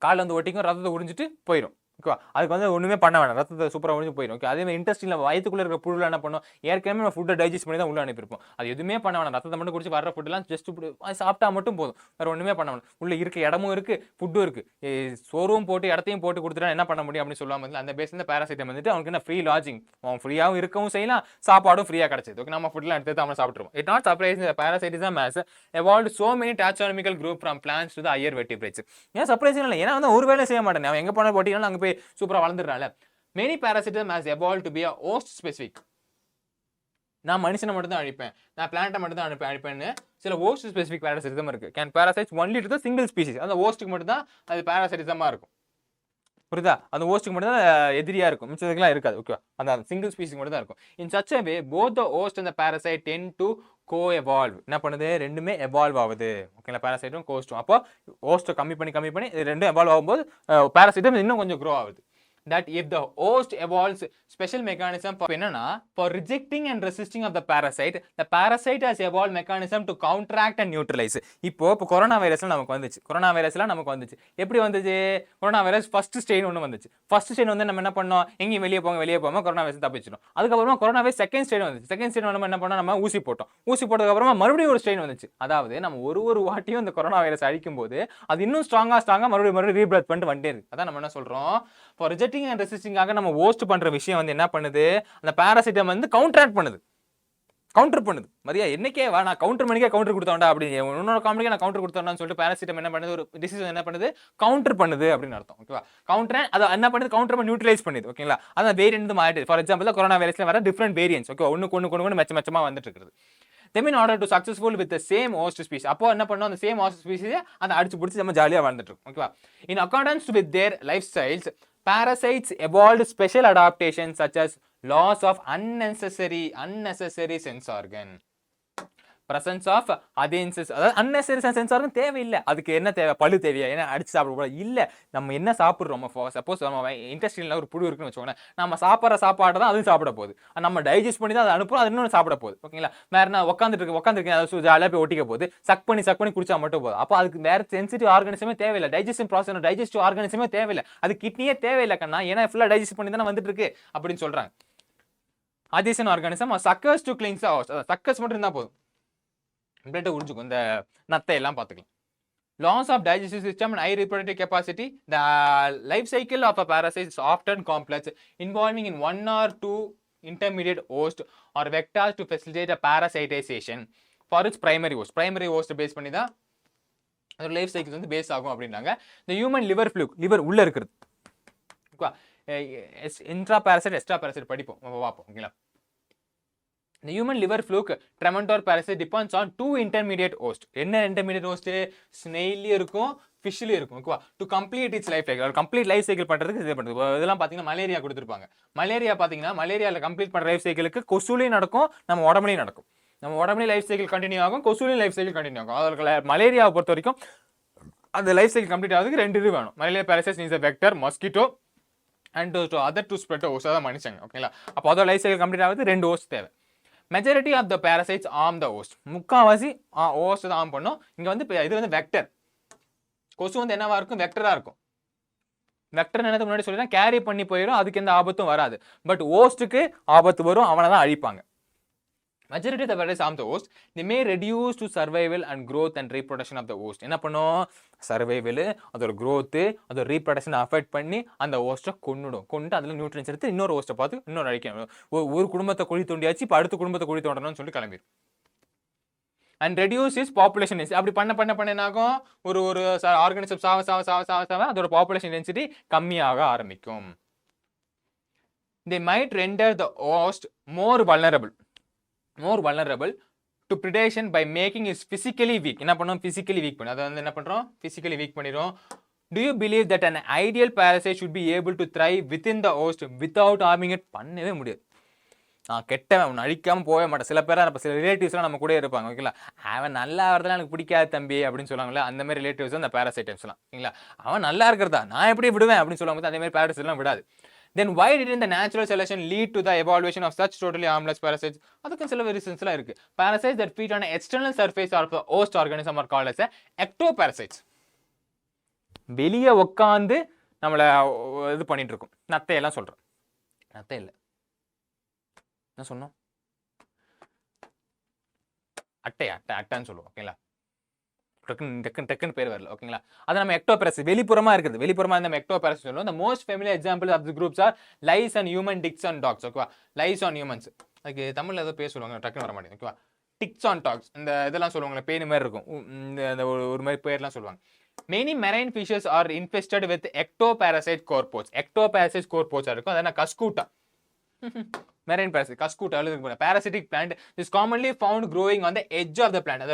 காலில் வந்து ஒட்டிக்கும், ரத்தத்தை உறிஞ்சிட்டு போயிடும். ஓகேவா? அதுக்கு வந்து ஒன்றுமே பண்ண வேணாம், ரத்தத்தை சூப்பராக ஒழிஞ்சு போயிடும். ஓகே, அதே மாதிரி இன்டெஸ்டினில் வயிற்றுக்குள்ளே இருக்க புழுவில் என்ன பண்ணும், ஏற்கனவே நம்ம ஃபுட்டை டைஜஸ்ட் பண்ணி தான் உள்ள அனுப்பியிருப்போம். அது எதுவுமே பண்ண வேணாம், ரத்தத்தை மட்டும் குடிச்சு வர ஃபுட்டெல்லாம் ஜஸ்ட் சாப்பிட்டா மட்டும் போதும், வேறு ஒன்றுமே பண்ண வேணாம். உள்ள இருக்க இடமும் இருக்குது, ஃபுட்டும் இருக்குது, சோறும் போட்டு இடத்தையும் போட்டு கொடுத்துட்டா என்ன பண்ண முடியும் அப்படின்னு சொல்லுவாங்க. அந்த பேஸில் பேராசைட்டம் வந்துட்டு அவனுக்கு என்ன ஃப்ரீ லாஜிங், அவன் ஃப்ரீயாகவும் இருக்கவும் செய்யலாம், சாப்பாடும் ஃப்ரீயாக கிடச்சிது. ஓகே, நம்ம ஃபுட்லாம் எடுத்து அவன் சாப்பிட்டுருவோம். It not surprising that parasitism has evolved so many taxonomical group from plants to the higher vertebrates. ஏன் சர்ப்ரைசிங் இல்லை, ஏன்னா வந்து ஒரு வேலை செய்ய மாட்டேன், அவன் எங்கே போனால் போட்டிங்கன்னா அங்கே போய் சூப்பராக வளர்ந்துடுறான்ல. Many parasitism has evolved to be a host specific. நான் மனுஷனை மட்டும் தான் அழிப்பேன், நான் பிளான்ட்டை மட்டும் தான் அழிப்பேன்னு சில ஹோஸ்ட் ஸ்பெசிஃபிக் பேராசிட்டிசம் இருக்கு. Can parasites only to the single species, அந்த ஹோஸ்ட்டுக்கு மட்டும் தான் அது பேராசிட்டிசமாக இருக்கும். புரியுதா? அந்த ஹோஸ்ட்டுக்கு மட்டும் தான் எதிரியா இருக்கும், மிச்சதுக்கெல்லாம் இருக்காது. ஓகேவா? அந்த சிங்கிள் ஸ்பீசிஸ் மட்டும் தான் இருக்கும். In such a way both the host and the parasite tend to co-evolve. என்ன பண்ணுது, ரெண்டுமே எவால்வ் ஆகுது. ஓகேங்களா? பேராசைட்டும் ஹோஸ்ட்டும். அப்போ ஹோஸ்ட்டை கம்மி பண்ணி இது ரெண்டும் எவால்வ் ஆகும்போது பேராசைட்டும் இன்னும் கொஞ்சம் க்ரோ ஆகுது. That if the host evolves special mechanism for rejecting and resisting of the parasite has evolved mechanism to counteract and neutralize. இப்போ கொரோனா வைரஸ்ல நமக்கு வந்துச்சு. எப்படி வந்துச்சு? கொரோனா வைரஸ் ஃபர்ஸ்ட் ஸ்ட்ரெயின் ஒன்று வந்துச்சு. ஃபர்ஸ்ட் ஸ்ட்ரெயின் வந்து நம்ம என்ன பண்ணோம், எங்கேயும் வெளியே போகாம கொரோனா வைரஸ் தப்பிச்சிடும். அதுக்கப்புறமா கொரோனா வைரஸ் செகண்ட் ஸ்ட்ரெயின் வந்துச்சு. செகண்ட் ஸ்ட்ரெயின் நம்ம என்ன பண்ணோம், நம்ம ஊசி போட்டதுக்கு அப்புறமா மறுபடியும் ஒரு ஸ்ட்ரெயின் வந்துச்சு. அதாவது நம்ம ஒரு வாட்டியும் இந்த கொரோனா வைரஸ் அழிக்கும் போது அது இன்னும் ஸ்ட்ராங்கா மறுபடியும் ரீபிரத் பண்ணிட்டு வந்துட்டே இருக்கு. அதான் நம்ம என்ன சொல்றோம், for rejecting and resisting ஆக நம்ம ஹோஸ்ட் பண்ற விஷயம் வந்து என்ன பண்ணுது, அந்த பாராசைட்டம் வந்து கவுண்டர் பண்ணுது. மரியா என்னைக்கே வா நான் கவுண்டர் கொடுத்தோம்டா அப்படின்னு இன்னொரு காமெடிக்கு நான் கவுண்டர் கொடுத்தோம்னு சொல்லிட்டு பாராசைட்டம் என்ன பண்ணுது, ஒரு டிசீஸ் என்ன பண்ணுது, கவுண்டர் பண்ணுது அப்படின்னு அர்த்தம். ஓகேவா? கவுண்டர் அது என்ன பண்ணுது, கவுண்டர் பண்ணி நியூட்ரலைஸ் பண்ணுது. ஓகேங்களா? அந்த வேரியன்ட் மாறிடுது. ஃபார் எக்ஸாம்பிள் கொரோனா வைரஸ்ல வர டிஃபரெண்ட் வேரியன்ட்ஸ். ஓகே, ஒன்று மெச்சமா வந்துட்டு இருக்குது. Them in order to successful with the same host species. அப்போ என்ன பண்ணோம், அந்த சேம் host species அதை அடிச்சு பிடிச்சி நம்ம ஜாலியாக வாழ்ந்துட்டு இருக்கோம். ஓகேவா? In accordance with their lifestyles, parasites evolved special adaptations such as loss of unnecessary sense organ, presence of adhesions. அதாவது unnecessary sense organ தேவையில்லை. அதுக்கு என்ன தேவை, பழு தேவையா, ஏன்னா அடிச்சு சாப்பிடக்கூடாது இல்லை. நம்ம என்ன சாப்பிட்றோம், சப்போஸ் நம்ம இன்டெஸ்டினில் ஒரு புழு இருக்குன்னு வச்சுக்கோங்க, நம்ம சாப்பிட்ற சாப்பாடு தான் அதுவும் சாப்பிட போகுது. நம்ம டைஜஸ்ட் பண்ணி தான் அதை அனுப்புறோம், அது இன்னொன்று சாப்பிட போகுது. ஓகேங்களா? வேற நான் உட்காந்துருக்கேன் அதை ஜாலியாக போய் ஒட்டிக்க போகுது, சக் பண்ணி குடிச்சா மட்டும் போதும். அப்போ அதுக்கு வேற சென்சிட்டிவ் ஆர்கானிசமே தேவையில்லை, டைஜஸ்டிவ் ஆர்கானிசமே தேவையில்லை, அது கிட்னியே தேவையில்லை கண்ணா, ஏன்னா ஃபுல்லாக டைஜஸ்ட் பண்ணி தானே வந்துட்டு இருக்கு அப்படின்னு சொல்றாங்க. adhesion organism suckers to cleanse the host. Suckers மட்டும் இருந்தால் போதும், பிளட்டை உறிஞ்சுக்கும், இந்த நத்தை எல்லாம் பார்த்துக்கலாம். Loss of digestive system and high reproductive capacity. The life cycle of a parasite is often complex, involving in one or two intermediate hosts or vectors to facilitate a parasitization for its primary host. Primary host base பண்ணி தான் அதோட life cycle வந்து base ஆகும் அப்படின்னாங்க. The human liver fluke, liver உள்ள இருக்கிறது. Intra parasite extra parasite படிப்போம், பார்ப்போம். ஓகேங்களா? The human liver fluke trementor parasite depends on two intermediate host. என்ன intermediate host? ஸ்னெயிலி இருக்கும், ஃபிஷ்லி இருக்கும். ஓகேவா? To complete it's life cycle, complete life cycle பண்றதுக்கு இது பண்ணுறது. இதெல்லாம் பார்த்தீங்கன்னா மலேரியா கொடுத்துருப்பாங்க. மலேரியா பார்த்தீங்கன்னா மலேரியாவில் கம்ப்ளீட் பண்ணுற லைஃப் சைக்கிளுக்கு கொசுலையும் நடக்கும், நம்ம உடம்புலையும் நடக்கும். நம்ம உடம்புலையும் லைஃப் சைக்கிள் கண்டினியூ ஆகும், கொசுலையும் லைஃப் சைக்கிள் கண்டினியூ ஆகும். அதில் மலேரியாவை பொறுத்த வரைக்கும் அந்த லைஃப் சைக்கிள் கம்ப்ளீட் ஆகிறதுக்கு 2 இது வேணும். Malaria parasites is a vector, mosquito and to other to spread the host. அதான் மனுஷங்க. ஓகேங்களா? அப்போ அதோட லைஃப் சைக்கிள் கம்ப்ளீட் ஆகுது, 2 host தேவை. Majority of the parasites harm the host, முக்கால்வாசி ஹோஸ்ட் தான் ஆர்ம் பண்ணும். இங்கே வந்து இது வந்து வெக்டர், கொசு வந்து என்னவா இருக்கும், வெக்டராக இருக்கும். வெக்டர் என்னது முன்னாடி சொல்லிதான் கேரி பண்ணி போயிடும், அதுக்கு எந்த ஆபத்தும் வராது. பட் ஹோஸ்ட்டுக்கு ஆபத்து வரும், அவனை தான் அழிப்பாங்க. Majority of the parasites harm the host. They may reduce to survival and growth and reproduction of the host. என்ன பண்ணும், சர்வைவல், அதோட growth, அதோட reproduction அஃபெக்ட் பண்ணி அந்த ஹோஸ்ட்டை கொண்டு அதில் நியூட்ரியன்ஸ் எடுத்து இன்னொரு ஹோஸ்ட்டை பார்த்து இன்னொரு அழிக்கணும். ஒரு குடும்பத்தை குழி தோண்டியாச்சு, இப்போ அடுத்த குடும்பத்தை குழி தோண்டணும்னு சொல்லி கிளம்பிடும். And reduce is population density. அப்படி பண்ண என்னாகும், ஒரு ஆர்கானிசம் சாவ அதோட பாப்புலேஷன் டென்சிட்டி கம்மியாக ஆரம்பிக்கும். They might render the host more vulnerable to predation by making it physically weak. என்ன பண்ணும், physically weak பண்ணி, அதை வந்து என்ன பண்ணுறோம், physically weak பண்ணிடும். Do you believe that an ideal parasite should be able to thrive within the host without harming it? பண்ணவே முடியாது. கெட்டவன் அழிக்காமல் போகவே மாட்டேன். சில பேர் சில ரிலேட்டிவ்ஸ்லாம் நம்ம கூட இருப்பாங்க. ஓகேங்களா? அவன் நல்லா வரதெல்லாம் எனக்கு பிடிக்காது தம்பி அப்படின்னு சொல்லுவாங்களே, அந்த மாதிரி ரிலேட்டிவ்ஸ் அந்த பேராசைட்டம்ஸ்லாம். ஓகேங்களா? அவன் நல்லா இருக்கிறதா நான் எப்படி விடுவேன் அப்படின்னு சொல்லுவாங்க. அதே மாதிரி பேராசைட்லாம் விடாது. Then why didn't the natural selection lead to the evolution of such totally harmless parasites? அதுக்கு சில reasonsலாம் இருக்கு. Parasites that feed on an external surface of the host organism are called as ectoparasites. வெளியே உட்காந்து நம்மளை இது பண்ணிட்டு இருக்கும். நத்தையெல்லாம் சொல்கிறேன். நத்தை இல்லை, என்ன சொன்னோம்? அட்டைன்னு சொல்லுவோம். ஓகேங்களா? டக்குன்னு பேர் வரல. ஓகேங்களா? அது நம்ம ectopteryx வெளிப்புறமா இருக்குது. வெளிப்புறமா நம்ம ectopteryx சொல்லுவோம். The most familiar example of the groups are lice and human ticks and dogs. ஓகேவா? lice on humans. அதுக்கு தமிழ்ல ஏதோ பேர் சொல்லுவாங்க, டக்குன்னு வர மாட்டேங்குது. ஓகேவா? ticks on dogs. இந்த இதெல்லாம் சொல்லுவாங்களே, பேனு மாதிரி இருக்கும். இந்த ஒரு மாதிரி பேர்லாம் சொல்லுவாங்க. Many marine fishes are infested with ectoparasite copepods. ectoparasite copepods இருக்கும். அதான் கஸ்கூட்டா. marine parasite கஸ்கூட்டா எழுதுங்க. parasitic plant is commonly found growing on the edge of the plant.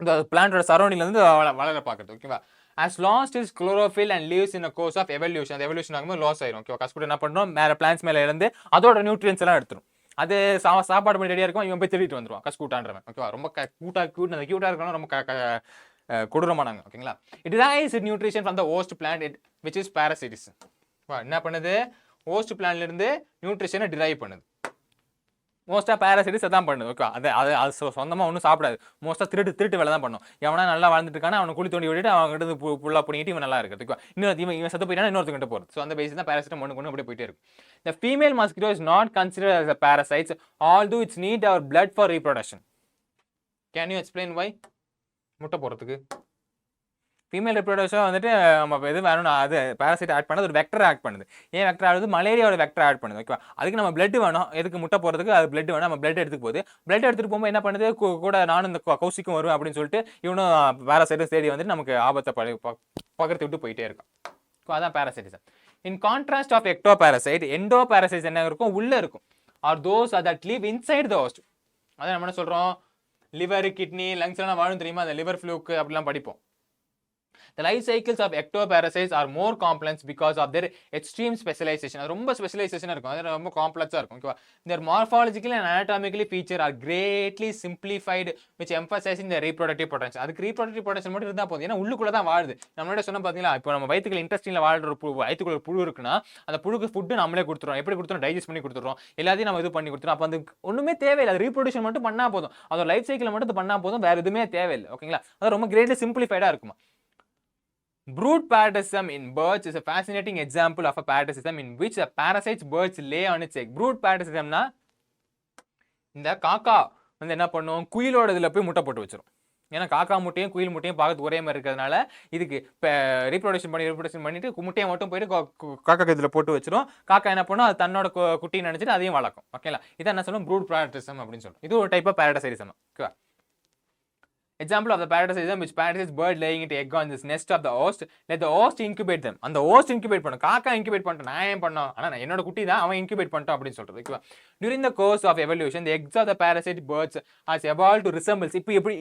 இந்த பிளான்டோட சரௌண்டிங்ல இருந்து வளர பார்க்குறது. ஓகேவா? as lost is chlorophyll and lives in a course of evolution. அந்த evolution ஆகும்போது லாஸ் ஆயிரும். ஓகேவா? கஸ்கூட் என்ன பண்ணுறோம், மேலே பிளான்ஸ் மேலே இருந்து அதோட நியூட்ரியன்ஸ் எல்லாம் எடுத்துரும். அது சாப்பாடு பண்ணி ரெடியாக இருக்கும், இவன் போய் திருடிட்டு வந்துருவான் கஸ்கூட்டான்றவன். ஓகேவா? ரொம்ப அந்த கியூட்டாக இருக்கணும், ரொம்ப கொடூரமானாங்க. ஓகேங்களா? it derives its nutrition from the host plant which is parasitism. என்ன பண்ணுது, host பிளான்ல இருந்து நியூட்ரிஷனை டிரைவ் பண்ணுது. மோஸ்ட்டாக பேராசைட்டிஸ் அதான் பண்ணுது. ஓகே, அது சொந்தமாக ஒன்றும் சாப்பிடாது. மோஸ்ட்டாக திருட்டு வேலை தான் பண்ணும். எவனா நல்லா வாழ்ந்துட்டு இருக்கானா அவனை குழி தோண்டி விட்டுட்டு அவங்ககிட்ட புல்லாக பண்ணிட்டு இவன் நல்லா இருக்குது. இவன் சத்து போயிட்டானா இன்னொருத்தங்கிட்ட போகிறது. ஸோ அந்த பேசிஸ் தான் பேராசைட்டம் ஒன்று அப்படியே போயிட்டே இருக்கும். The female mosquito is not considered as a parasite although it's need our blood for reproduction. Can you explain why? முட்டை போடுறதுக்கு ஃபீமேல் ரெப்ரொடக்ஷன் வந்துட்டு நம்ம எது வேணும்னா அது பேராசைட் ஆட் பண்ணது ஒரு வெக்டர் ஆட் பண்ணுது. ஏன் வெக்டர் ஆகுது, மலேரியாவோட வெக்டர் ஆட் பண்ணுது. ஓகேவா? அதுக்கு நம்ம பிளட் வேணும். எதுக்கு முட்டை போகிறதுக்கு அது பிளட் வேணும். நம்ம பிளட் எடுத்துக்கு போகுது. பிளட் எடுத்துகிட்டு போகும்போது என்ன பண்ணுது, கூட நானும் இந்த கௌசிக்கும் வரும் அப்படின்னு சொல்லிட்டு இவனும் பேராசைட்டும் தேடி வந்துட்டு நமக்கு ஆபத்தை பகர்த்து விட்டு போயிட்டே இருக்கும். அதான் பேராசைட்டிசம். இன் கான்ட்ராஸ்ட் ஆஃப் எக்டோபாரசைட், எண்டோபாரசைட்ஸ் என்ன இருக்கும், உள்ளே இருக்கும். Are those that live inside the host. அதான் நம்ம என்ன சொல்கிறோம், லிவர், கிட்னி, லங்ஸ் எல்லாம் வாழும் தெரியுமா, அந்த லிவர் ஃப்ளூக்கு அப்படிலாம் படிப்போம். The life cycles of ectoparasites are more complex because of their extreme specialization. அது ரொம்ப ஸ்பெஷலைசேஷனாக இருக்கும், அது ரொம்ப காம்ப்ளெக்ஸாக இருக்கும். ஓகேவா? Their morphological and anatomically feature are greatly simplified which emphasizing the reproductive potential. அதுக்கு reproductive potential மட்டும் இருந்தால் போதும். ஏன்னா உள்ளுக்குள்ளே தான் வாழுது. நம்மளோட சொன்ன பார்த்தீங்களா, இப்போ நம்ம வயிற்றுக்குள்ள இன்டெஸ்டைனில் வாழ்ற வயிற்றுக்குள்ள புழு இருக்குன்னா அந்த புழுக்கு ஃபுட்டு நம்மளே கொடுத்துருவோம். எப்படி கொடுத்துரும், டைஜஸ்ட் பண்ணி கொடுத்துருவோம். எல்லாத்தையும் நம்ம இது பண்ணி கொடுத்துரும். அப்போ அந்த ஒன்றுமே தேவையில்லை, அது ரீப்ரொடக்ஷன் மட்டும் பண்ணால் போதும். அதோட லைஃப் சைக்கிள் மட்டும் பண்ணால் போதும், வேறு எதுவுமே தேவையில்லை. ஓகேங்களா? அது ரொம்ப கிரேட்லி சிம்பிளிஃபைடாக இருக்குமா. Brood parasitism in birds is a fascinating example of a parasitism in which the parasites birds lay on its egg. Brood parasitism na இந்த காக்கா வந்து என்ன பண்ணும், குயிலோட இதில் போய் முட்டை போட்டு வச்சிரும். ஏன்னா காக்கா முட்டையும் குயில் முட்டையும் பார்க்கறது ஒரே மாதிரி இருக்கிறதுனால இதுக்கு ரீப்ரொடக்ஷன் பண்ணிட்டு முட்டையை மட்டும் போயிட்டு காக்கா இதில் போட்டு வச்சிரும். காக்கா என்ன பண்ணும், அது தன்னோட குட்டியை நினைச்சிட்டு அதையும் வளர்க்கும். ஓகேங்களா? இதை என்ன சொல்லுவோம், ப்ரூட் parasitism அப்படின்னு சொல்லுவோம். இது ஒரு டைப் ஆஃப் parasitism. ஓகேவா? Example of the parasitism which parasite bird laying its egg on this nest of the host, let the host incubate them. அந்த host incubate பண்ணும். காக்கா incubate பண்ணிட்டோம், நான் ஏன் பண்ணோம், ஆனால் நான் என்னோட குட்டி தான், அவன் incubate பண்ணிட்டோம் அப்படின்னு சொல்றது. ஓகேவா? During the course of evolution, the eggs of the parasite birds has evolved to resemble.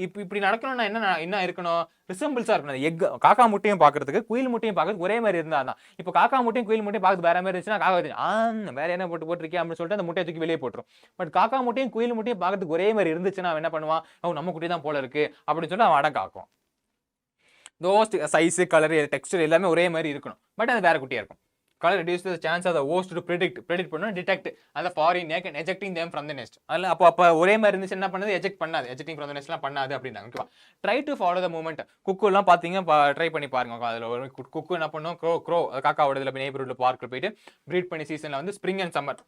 இப்படி நடக்கணும்னா என்ன இருக்கணும், ரிசம்பிள்ஸாக இருக்கணும். எக் காக்கா முட்டையும் பார்க்கறதுக்கு குயில் முட்டையும் பார்க்கறதுக்கு ஒரே மாதிரி இருந்தால் தான். இப்போ காக்கா முட்டையும் குயில் முட்டையும் பார்க்கறது வேற மாதிரி இருந்துச்சுன்னா காக்கா வேற என்ன போட்டிருக்கேன் அப்படின்னு சொல்லிட்டு அந்த முட்டையை தூக்கி வெளியே போட்டுரும். பட் காக்கா முட்டையும் குயில் முட்டையும் பார்க்கறதுக்கு ஒரே மாதிரி இருந்துச்சுன்னா அவன் என்ன பண்ணுவான், நம்ம குட்டி தான் போல இருக்கு அப்படின்னு சொல்லி அவன் அடம் காக்கும். தோஸ்ட் சைஸு, கலர், டெக்ஸ்டர் எல்லாமே ஒரே மாதிரி இருக்கணும். பட் அது வேற குட்டியாக இருக்கும். Color reduces the chance of the host to predict பண்ணணும், detect அந்த foreign egg and ejecting them from the nest. அதில் அப்போ ஒரே மாதிரி இருந்துச்சு என்ன பண்ணுது, எஜெக்ட் பண்ணாது, ejecting from the nestலாம் பண்ணாது அப்படின்னாங்க. ஓகேவா? Try to follow the movement. குக்குலாம் பார்த்தீங்க, ட்ரை பண்ணி பாருங்க. அதில் ஒரு குக்கு என்ன பண்ணும், க்ரோ காக்காவோட இதில் நெய்பர்ஹுட் பார்க்கில் போயிட்டு ப்ரீட் பண்ணி சீசனில் வந்து ஸ்ப்ரிங் அண்ட் சம்மர்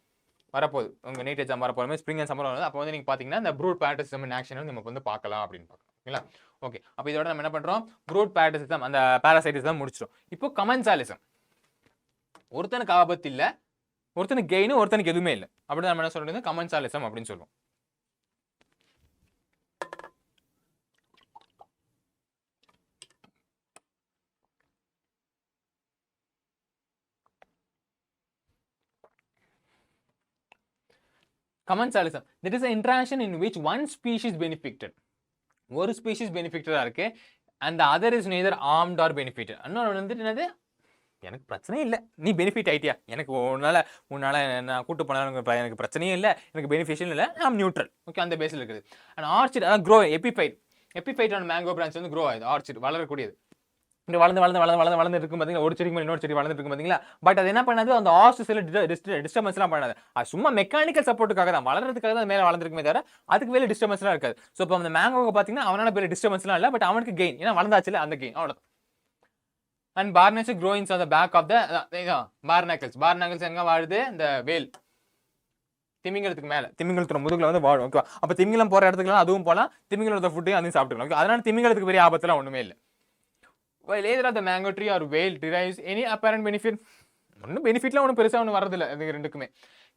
வரப்போகுது. உங்கள் நீட் எக்ஸாம் வரப்போகிற மாதிரி ஸ்ப்ரிங் அண்ட் சம்மர் வருது. அப்போ வந்து நீங்கள் பார்த்தீங்கன்னா இந்த ப்ரூட் parasitism in action வந்து நமக்கு வந்து பார்க்கலாம் அப்படின்னு பார்க்கலாம். ஓகேங்களா? ஓகே, அப்போ இதோட நம்ம என்ன பண்ணுறோம், ப்ரூட் parasitism அந்த parasitism முடிச்சிடும். இப்போ கமென்சாலிசம். ஒருத்தனுக்கு ஆபத்து இல்லை, ஒருத்தனுக்கு கெயின், ஒருத்தனுக்கு எதுவுமே இல்லை. அப்படிதான் நம்ம என்ன சொல்றது, கமென்சாலிசம் அப்படின்னு சொல்லுவோம். Commensalism, that is an interaction in which one species benefited. ஒரு ஸ்பீஷிஸ் பெனிஃபிட்டடாக இருக்கு and the other is neither harmed or benefited. இன்னொரு வந்துட்டு என்னது, எனக்கு பிரச்சனையே இல்லை, நீ பெனிஃபிட் ஆகிட்டியா, எனக்கு உன்னால் நான் கூட்டு போனாலும் எனக்கு பிரச்சனையும் இல்லை, எனக்கு பெனிஃபிஷியல் இல்லை, நான் நியூட்ரல். ஓகே, அந்த பேஸில் இருக்குது. அண்ட் ஆர்ச்சிட் அதான் க்ரோ எபிஃபைட் ஆன மேங்கோ பிரான்ச் வந்து க்ரோ ஆகுது. ஆர்ச்சிட் வளரக்கூடியது. இங்கே வளர்ந்து இருக்கும் பார்த்தீங்களா, ஒரு செடிக்கு மேலே இன்னொரு செடி வளர்ந்துட்டு இருக்கும் பார்த்தீங்களா. பட் அது என்ன பண்ணாது, அந்த ஆர்ச் சில டிஸ்டர்பன்ஸ்லாம் பண்ணாது. அது சும்மா மெக்கானிக்கல் சப்போர்ட்டுக்காக தான், வளர்றதுக்காக தான் மேலே வளர்ந்துருக்குமே தவிர அதுக்கு மேலே டிஸ்டர்பன்ஸ்லாம் இருக்காது. ஸோ இப்போ அந்த மேங்கோவை பார்த்தீங்கன்னா அவனால பேர் டிஸ்டர்பன்ஸ்லாம் இல்லை, பட் அவனுக்கு கெயின், ஏன்னா வளர்ந்தாச்சு அந்த கெயின், அவ்வளோதான். And barnacles growing on the back of the barnacles. Barnacles எங்க வாழுது? இந்த வேல் திமிங்கலத்துக்கு மேல, திமிங்கலத்தோட முதுகுல வந்து வாழும். ஓகேவா? அப்ப திமிங்கலம் போற இடத்துக்குலாம் அதுவும் போலாம், திமிங்கலத்தோட ஃபுட்டையும் அதையும் சாப்பிட்டுக்கலாம். ஓகே, அதனால திமிங்கலத்துக்கு பெரிய ஆபத்துலாம் ஒண்ணுமே இல்லை. while either of the mango tree or whale derives any apparent benefit, ஒன்றும் பெனிஃபிட்லாம் ஒன்றும் பெருசாக ஒன்றும் வரதில்லை இது ரெண்டுக்குமே.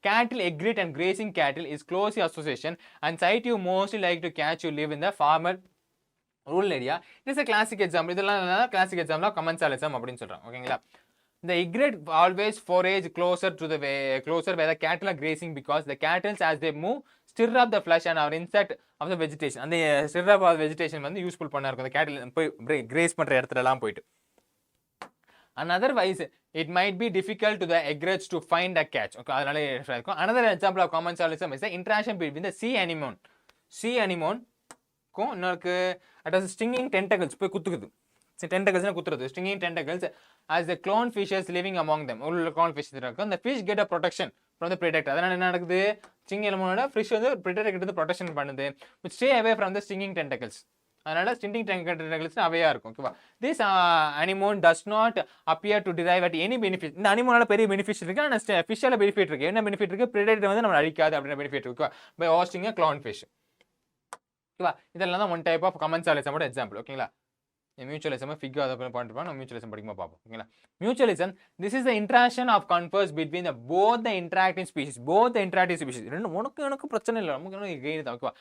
Cattle, egret and grazing cattle is closely association and site you mostly like to catch you live in the farmer rural area. It is a classic example. இதெல்லாம் classic example of Commensalism அப்படின்னு சொல்றாங்க. ஓகேங்களா? The egret always forage closer where the cattle are grazing because the cattle as they move stir up the flesh and are insect of the vegetation. அந்த stir up of vegetation வந்து useful பண்ணா இருக்கும். அந்த cattle போய் grace பண்ற இடத்துல எல்லாம் போயிட்டு. And otherwise it might be difficult to the egrets to find a catch. Okay, அதனால இருக்கும். Another example of commensalism is the interaction between the sea anemone. Sea anemone க்கும் இன்னொருக்கு it has stinging tentacles போய் குத்துக்குது. Tentacles னா குத்துறது. Stinging tentacles as the clown fishes living among them. உள்ள clown fish இருக்கும். The fish get a protection from the predator. அதனால என்ன நடக்குது? Stinging anemone fish வந்து predator கிட்ட இருந்து protection பண்ணுது. But stay away from the stinging tentacles. அதனால ஸ்டிங்கிங் டென்டக்கிள்ஸ் அவையா இருக்கும். ஓகேவா? This anemone does not appear to drive at any benefit. இந்த அனிமோனால பெரிய பெனிஃபிட் இருக்கு, ஆனால் ஃபிஷ்ஷால பெனிஃபிட் இருக்கு. என்ன பெனிஃபிட் இருக்கு? பிரெடேட்டர் வந்து நம்ம அழிக்காது அப்படின்ற பெனிஃபிட் இருக்கு by hosting a clown fish. ஓகேவா? இதெல்லாம் தான் ஒன் டைப் ஆஃப் கமென்சாலிசமோட எக்ஸாம்பிள். ஓகேங்களா? Mutualism figure அதை பண்ணிட்டு நம்ம mutualism படிக்கும்போது பார்ப்போம். ஓகேங்களா? Mutualism, this is the interaction of converse between both the interacting species. ரெண்டு உனக்கு பிரச்சனை இல்லை, நமக்கு கெயின் தான். ஓகேவா?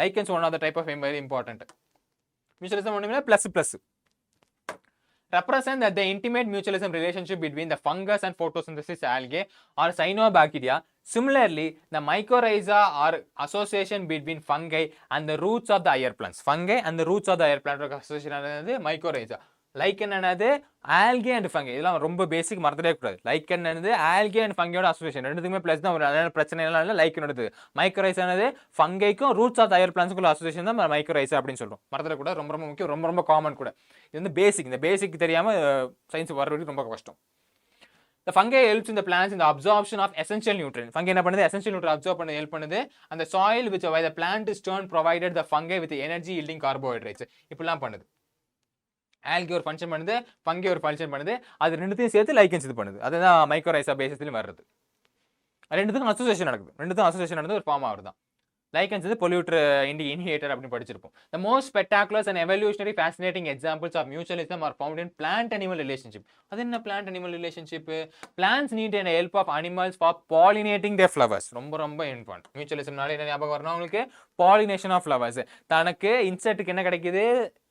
Lichens one of the type of very important. Mutualism ஒண்ணுமே plus represent that the intimate mutualism relationship between the fungus and photosynthesis algae or cyanobacteria. Similarly, the mycorrhiza or association between fungi and the roots of the higher plants. Fungi and the roots of the higher plant association is mycorrhiza. Lichen என்னது? algae and fungi. இதெல்லாம் ரொம்ப பேசிக் மறந்துடவே கூடாது. lichen என்னது? algae and fungi-யோட association. ரெண்டுத்துக்குமே plus தான். ஒரு பிரச்சனை எல்லாம் இல்லை. lichen-ஓடது. mycorrhiza என்னது? fungi-க்கும் roots of the higher plants-க்குள்ள அசோசியேஷன் தான் mycorrhiza அப்படின்னு சொல்றோம். மறந்துட கூடாது. ரொம்ப ரொம்ப முக்கியம், ரொம்ப ரொம்ப காமன் கூட. இது வந்து பேசிக். இந்த பேசிக் தெரியாம சயின்ஸ் வர்றதுக்கு ரொம்ப கஷ்டம். The fungi helps in the plants in the absorption of essential nutrients. Fungi என்ன பண்ணுது? essential nutrients absorb பண்ண help பண்ணுது. And the soil which by the plant is turned provided the fungi with the energy yielding carbohydrates. இப்படிலாம் பண்ணுது. algae ஒரு function பண்ணுது, fungi ஒரு function பண்ணுது. அது ரெண்டுத்தையும் சேர்த்து lichens இது பண்ணுது. அதுதான் mycorrhiza பேசிஸ்லயும் வருது. ரெண்டுத்துக்கும் அசோசியேஷன் நடக்குது. ஒரு ஃபார்ம் ஆகுது தான். Lichens is polluter inhibitor அப்படின்னு படிச்சிருப்போம். The most spectacular and evolutionary fascinating examples of mutualism are found in plant-animal relationship. அது என்ன plant-animal relationship? Plants need the help of animals for pollinating their flowers. ரொம்ப ரொம்ப important. Mutualismனால என்ன ஞாபகம் வரணும் உங்களுக்கு? Pollination of flowers. தனக்கு இன்செக்ட்டுக்கு என்ன கிடைக்குது?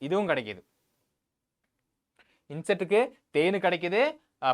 இதுவும் கிடைக்குது. இன்செக்ட்டுக்கு தேன் கிடைக்குது,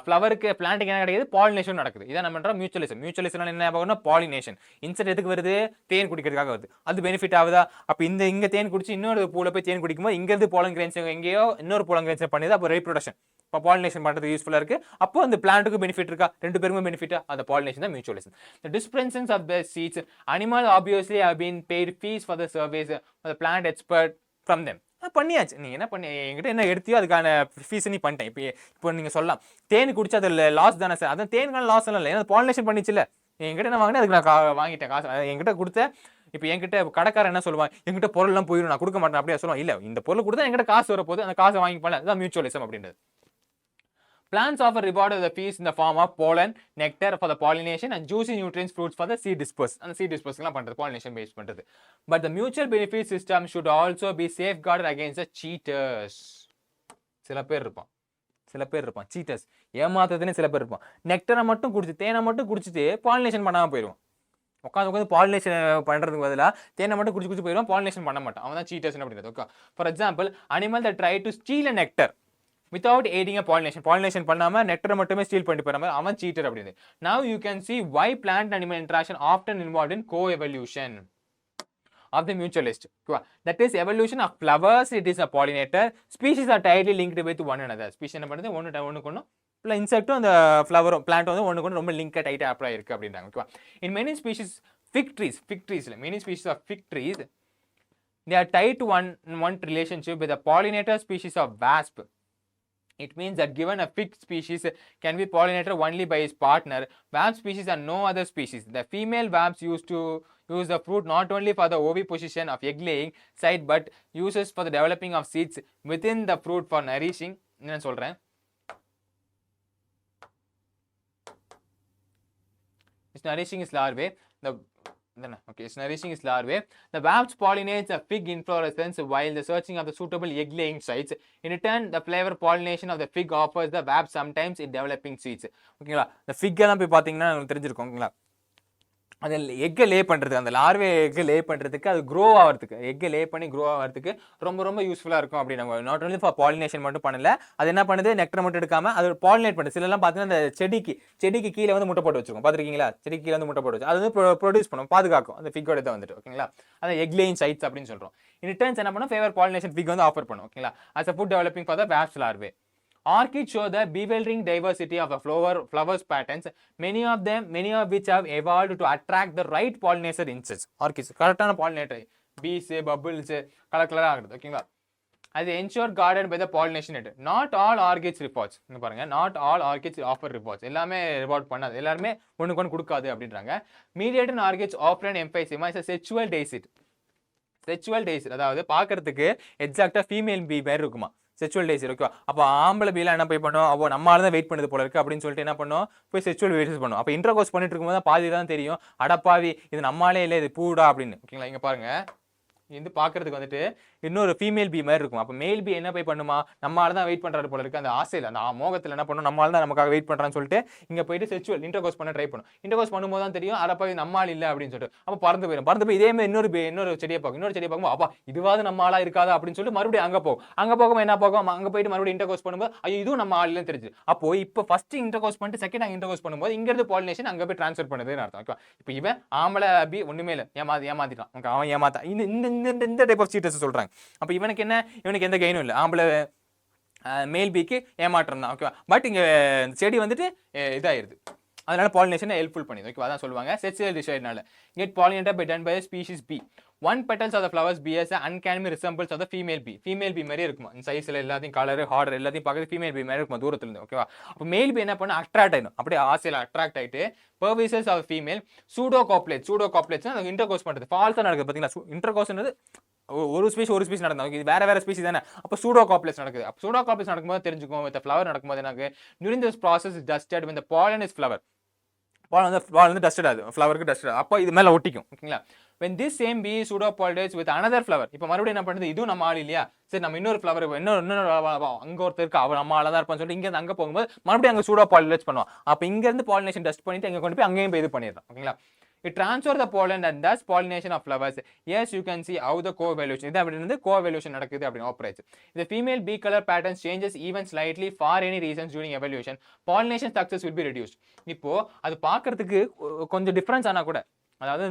ஃப்ளவருக்கு பிளான்ட்டுக்கு என்ன கிடைக்குது? பாலினேஷன் நடக்குது. இதான் நம்ம பண்றோம் மியூச்சுவலிசம். மியூச்சுவலிசம்னா என்ன ஆகும்னா பாலினேஷன். இன்செக்ட் எதுக்கு வருது? தேன் குடிக்கிறதுக்காக வருது. அது பெனிஃபிட் ஆகுதா? அப்போ இங்க தேன் குடிச்சு இன்னொரு பூல போய் தேன் குடிக்கும்போது இங்கிருந்து போலன் கிரெயின்ஸ் எங்கேயோ இன்னொரு போலன் கிரெயின்ஸ் பண்ணுது. அப்போ ரீப்ரொடக்ஷன், இப்போ பாலினேஷன் பண்ணுறது யூஸ்ஃபுல்லாக இருக்கு. அப்போ அந்த பிளான்ட்டுக்கு பெனிஃபிட் இருக்கா? ரெண்டு பேருமே பெனிஃபிட்டா? அந்த பாலினேஷன் தான் mutualism. The dispersals of the seeds, animals obviously have been paid fees for the surveys of the plant expert from them. பண்ணியாச்சு. நீ என்ன பண்ணி என்கிட்ட என்ன எடுத்தியோ அதுக்கான ஃபீஸ் நீ பண்ணிட்டேன். இப்போ நீங்கள் சொல்லலாம் தேன் குடிச்சா அதில் லாஸ் தானே சார்? அதான் தேனுக்கான லாஸ் எல்லாம் இல்லை, ஏன்னா பாலினேஷன் பண்ணிச்சுல. என்கிட்ட என்ன வாங்கினேன், அதுக்கு நான் வாங்கிட்டேன் காசு என்கிட்ட கொடுத்தேன். இப்போ என்கிட்ட கடைக்காரன் என்ன சொல்லுவான்? என்கிட்ட பொருள்லாம் போயிடும், நான் கொடுக்க மாட்டேன் அப்படியே சொல்லுவான். இல்லை, இந்த பொருள் கொடுத்தா என்கிட்ட காசு வரப்போகுது, அந்த காசை வாங்கி பண்ணல. அதுதான் மியூச்சுவலிசம் அப்படின்றது. Plants offer reward of the feast in the form of pollen, nectar for the pollination and juicy nutrients fruits for the seed disperse. And seed dispersal பண்றது pollination based பண்றது. But the mutual benefit system should also be safeguarded against the cheaters. சில பேர் இருப்பான் cheaters. ஏமாத்துறதுன்னு சில பேர் இருப்பான். நெக்டரை மட்டும் குடிச்சு தேனை மட்டும் குடிச்சிட்டு பாலினேஷன் பண்ணாம போயிடுவான். உட்காந்து பாலினேஷன் பண்றதுக்கு பதிலாக தேனை மட்டும் குடிச்சு போயிடுவான், பாலினேஷன் பண்ண மாட்டான். அவன் தான் cheaters அப்படின்றது. Okay, for example animal that try to steal a nectar without aiding a pollination பண்ணாம நெக்டரை மட்டுமே ஸ்டீல் பண்ணிட்டு போற மாதிரி அவன் சீட்டர் அப்படின்னு. Now you can see why plant animal interaction often involved in coevolution of the mutualist. That is evolution of flowers. It is a pollinator. Species are tightly linked with one another. Species என்ன பண்ணுது? ஒண்ணுக்கு ஒண்ணு இன்செக்ட்டும் அந்த ஃப்ளவரும் plant வந்து ஒண்ணுக்கு ஒண்ணு ரொம்ப link டைட்டா அப்ளை இருக்கு அப்படின்றாங்க. ஓகேவா? In many species fig trees many species of fig trees, they are tied to one relationship with a pollinator species of wasp. It means that given a fig species can be pollinated only by his partner, wasp species are no other species. The female wasps used to use the fruit not only for the oviposition of egg laying site but uses for the developing of seeds within the fruit for nourishing. என்ன சொல்றேன்? It's nourishing its larvae. It's nourishing its larvae. The wasp pollinates a fig inflorescence while the searching of the suitable egg-laying sites. In return, the flavor pollination of the fig offers the wasp sometimes in developing seeds. ஓகேங்களா, இந்த ஃபிக் எல்லாம் போய் பார்த்தீங்கன்னா உங்களுக்கு தெரிஞ்சிருக்கும். ஓகேங்களா, அது எக்கை லே பண்ணுறது, அந்த லார்வே எக்கை லே பண்ணுறதுக்கு, அது க்ரோ ஆகிறதுக்கு, எக்கை லே பண்ணி க்ரோ ஆகிறதுக்கு ரொம்ப ரொம்ப யூஸ்ஃபுல்லாக இருக்கும் அப்படின்னு. நாட் ஒன்லி ஃபார் பாலினேஷன் மட்டும் பண்ணல, அது என்ன பண்ணுது, நெக்டர் மட்டும் எடுக்காமல் அது பாலினேட் பண்ணுது. சிலலாம் பார்த்தீங்கன்னா அந்த செடிக்கு கீழே வந்து முட்டை போட்டு வச்சிருக்கோம், பார்த்துருக்கீங்களா? செடிக்கு கீழே வந்து முட்டை போட்டு வச்சு அது வந்து ப்ரொடியூஸ் பண்ணும், பாதுகாக்கும் அந்த ஃபிக்கோட இதை வந்துட்டு. ஓகேங்களா, அதை எக் லேயிங் சைட்ஸ் அப்படின்னு சொல்கிறோம். இன் ரிட்டர்ன்ஸ் என்ன பண்ணும், ஃபேவர் பாலினேஷன் ஃபிக் வந்து ஆஃபர் பண்ணும். ஓகேங்களா, as a food developing for the wasp larvae. Orchids show the bewildering diversity of the flowers patterns, many of which have evolved to attract the right pollinator insects. Orchids கரெக்டான pollinator, bees, bubbles, colour ஆகுது. ஓகேங்களா, as ensured guarded by the pollination net. Not all orchids rewards, இங்க பாருங்க, not all orchids offer rewards. எல்லாமே reward பண்ணாது, எல்லாருமே ஒண்ணுக்கு கொடுக்காது அப்படின்றாங்க. Mediator orchids often emphasize as a sexual deicid. அதாவது பார்க்கறதுக்கு எக்ஸாக்டா ஃபீமேல் பீ மாதிரி இருக்குமா, செக்சுவல் டேஸ். ஓகே, அப்போ ஆம்பளை பீலாம் என்ன போய் பண்ணும், அப்போ நம்மளால தான் வெயிட் பண்ணுது போல இருக்கு அப்படின்னு சொல்லிட்டு என்ன பண்ணும், போய் செக்சுவல் வெயிட் பண்ணும். அப்போ இன்டர்கோர்ஸ் பண்ணிட்டு இருக்கும்போது தான் பாதி தான் தெரியும், அடப்பாவி இது நம்மளாலே இல்லை, இது பூடா அப்படின்னு. ஓகேங்களா, இங்க பாருங்க, இது பார்க்கறதுக்கு வந்துட்டு இன்னொரு ஃபீமேல் பீ மாதிரி இருக்கும். அப்போ மேல் பீ என்ன போய் பண்ணுமா, நம்மளால தான் வெயிட் பண்றாரு போல இருக்கு, அந்த ஆசையில் அந்த மோகத்தில் என்ன பண்ணும், நம்மளால தான் நமக்காக வெயிட் பண்றான்னு சொல்லிட்டு இங்க போயிட்டு செக்சுவல் இன்டர்கோர்ஸ் பண்ண ட்ரை பண்ணும். இன்டர்கோர்ஸ் பண்ணும்போது தான் தெரியும், அடப்பாவி நம்மளால இல்லை அப்படின்னு சொல்லிட்டு. அப்போ பறந்து போய் இதே மாதிரி இன்னொரு செடியை பார்க்கும், அப்பா இதுவாது நம்ம ஆளா இருக்காதா அப்படின்னு சொல்லிட்டு மறுபடியும் அங்க போகும் என்ன போகும், அங்க போயிட்டு மறுபடியும் இன்டர்கோர்ஸ் பண்ணும்போது ஐயோ இதுவும் நம்ம ஆள் இல்லைன்னு தெரிஞ்சு. அப்போ இப்போ ஃபர்ஸ்ட் இன்டர்கோர்ஸ் பண்ணிட்டு செகண்ட் அங்கே இன்டர்கோர்ஸ் பண்ணும்போது இங்க இருந்து பாலினேஷன் அங்க போய் ட்ரான்ஸ்ஃபர் பண்ணுதுன்னு அர்த்தம். ஓகே, இப்போ இவன் ஆம்பளை பீ ஒண்ணுமே இல்லை, ஏமாத்திட்டான். அவன் ஏமாத்தான். இந்த டைப் ஆஃப் சீட்டர்ஸ் சொல்றாங்க. அப்போ இவனுக்கு எந்த கெயினும் இல்லை, ஆம்பளை மேல் பீக்கு ஏமாற்றம் தான். ஓகேவா, பட் இங்க செடி வந்துட்டு இதாயிருது, அதனால பாலினேஷன் ஹெல்ப்ஃபுல் பண்ணுது. ஓகேவா, அதான் சொல்லுவாங்க செக்சுவல் டிசைட்னால. கெட் பாலினேட்டட் பை டன் by species B. One petals of the flowers bears an uncanny resemblance of the female bee. Female bee மாதிரி இருக்குமா, இந்த சைஸ்ல எல்லாத்தையும் கலர் ஹார்டர் எல்லாத்தையும் பார்க்கறது ஃபீமேல் பீ மாதிரி இருக்குமா தூரத்துல இருந்து. ஓகேவா, அப்போ மேல் பீ என்ன பண்ண, அட்ராக்ட் ஆயிடும், அப்படியே ஆசையில் அட்ராக்ட் ஆயிட்டு பர்விசஸ் ஆஃப் ஃபீமேல் சூடோகாப்லேட்ஸ் அந்த இன்டர்கோர்ஸ் பண்றது ஃபால்ஸா நடக்குது. பாத்தீங்களா, இன்டர்கோர்ஸ்ன்றது ஒரு ஸ்பீஸ் நடந்தது, இது வேற ஸ்பீஸ் தானே. அப்போ சூடோகாப்லேட்ஸ் நடக்குது. அப்போ சூடோகாப்லேட்ஸ் நடக்கும்போது தெரிஞ்சுக்கும், வித் ஃப்ளவர் நடக்கும்போது எனக்கு during this process is dusted when the pollen is flower. பால் வந்து டஸ்டட் ஆகுது, ஃப்ளவருக்கு டஸ்டட், அப்போ இது மேலே ஒட்டிக்கும். ஓகேங்களா, when this same bee pseudopollinates with another flower. இப்போ மறுபடியும் என்ன பண்ணுது, இதுவும் நம்ம ஆள் இல்லையா, சரி நம்ம இன்னொரு ஃப்ளவர் அங்கே ஒருத்தர் இருக்கு, அவர் நம்ம ஆளாக தான் இருப்பான்னு சொல்லிட்டு இங்கே அங்கே போகும்போது மறுபடியும் அங்கே சூடோபாலினேட் பண்ணுவோம். அப்போ இங்கேருந்து பாலினேஷன் டஸ்ட் பண்ணிட்டு அங்கே கொண்டு போய் அங்கேயும் போய் இது பண்ணிடுறோம். ஓகேங்களா, it transfer the pollen and thus pollination of flowers. Yes, you can see how the coevolution, இது அப்படின்றது coevolution நடக்குது அப்படி operates. The female bee color patterns changes even slightly for any reasons during evolution. Pollination success will be reduced. இப்போ அது பார்க்கறதுக்கு கொஞ்சம் difference ஆனா கூட, அதாவது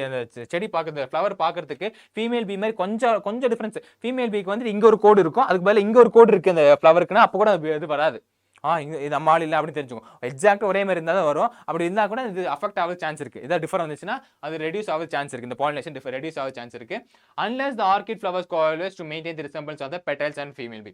இந்த செடி பார்க்கறது ஃப்ளவர் பார்க்கறதுக்கு ஃபீமேல் பீ மாதிரி கொஞ்சம் டிஃபரன்ஸ். ஃபீமேல் பீக்கு வந்து இங்க ஒரு கோடு இருக்கும், அதுக்கு பதிலாக இங்க ஒரு கோடு இருக்கு அந்த ஃப்ளவருக்குன்னா, அப்போ கூட இது வராது, இது நம்ம ஆள் இல்லை அப்படின்னு தெரிஞ்சுக்கும். எக்ஸாக்டாக ஒரே மாதிரி இருந்தால் தான் வரும். அப்படி இருந்தால் கூட இது அஃபெக்ட் ஆக சான்ஸ் இருக்கு. இதாக டிஃபர் வந்துச்சுன்னா அது ரெடியூஸ் ஆக சான்ஸ் இருக்கு, இந்த பாலினேஷன் ரெடியூஸ் ஆக சான்ஸ் இருக்கு. Unless the orchid flowers coevolve to maintain the resemblance of the petals and female bee.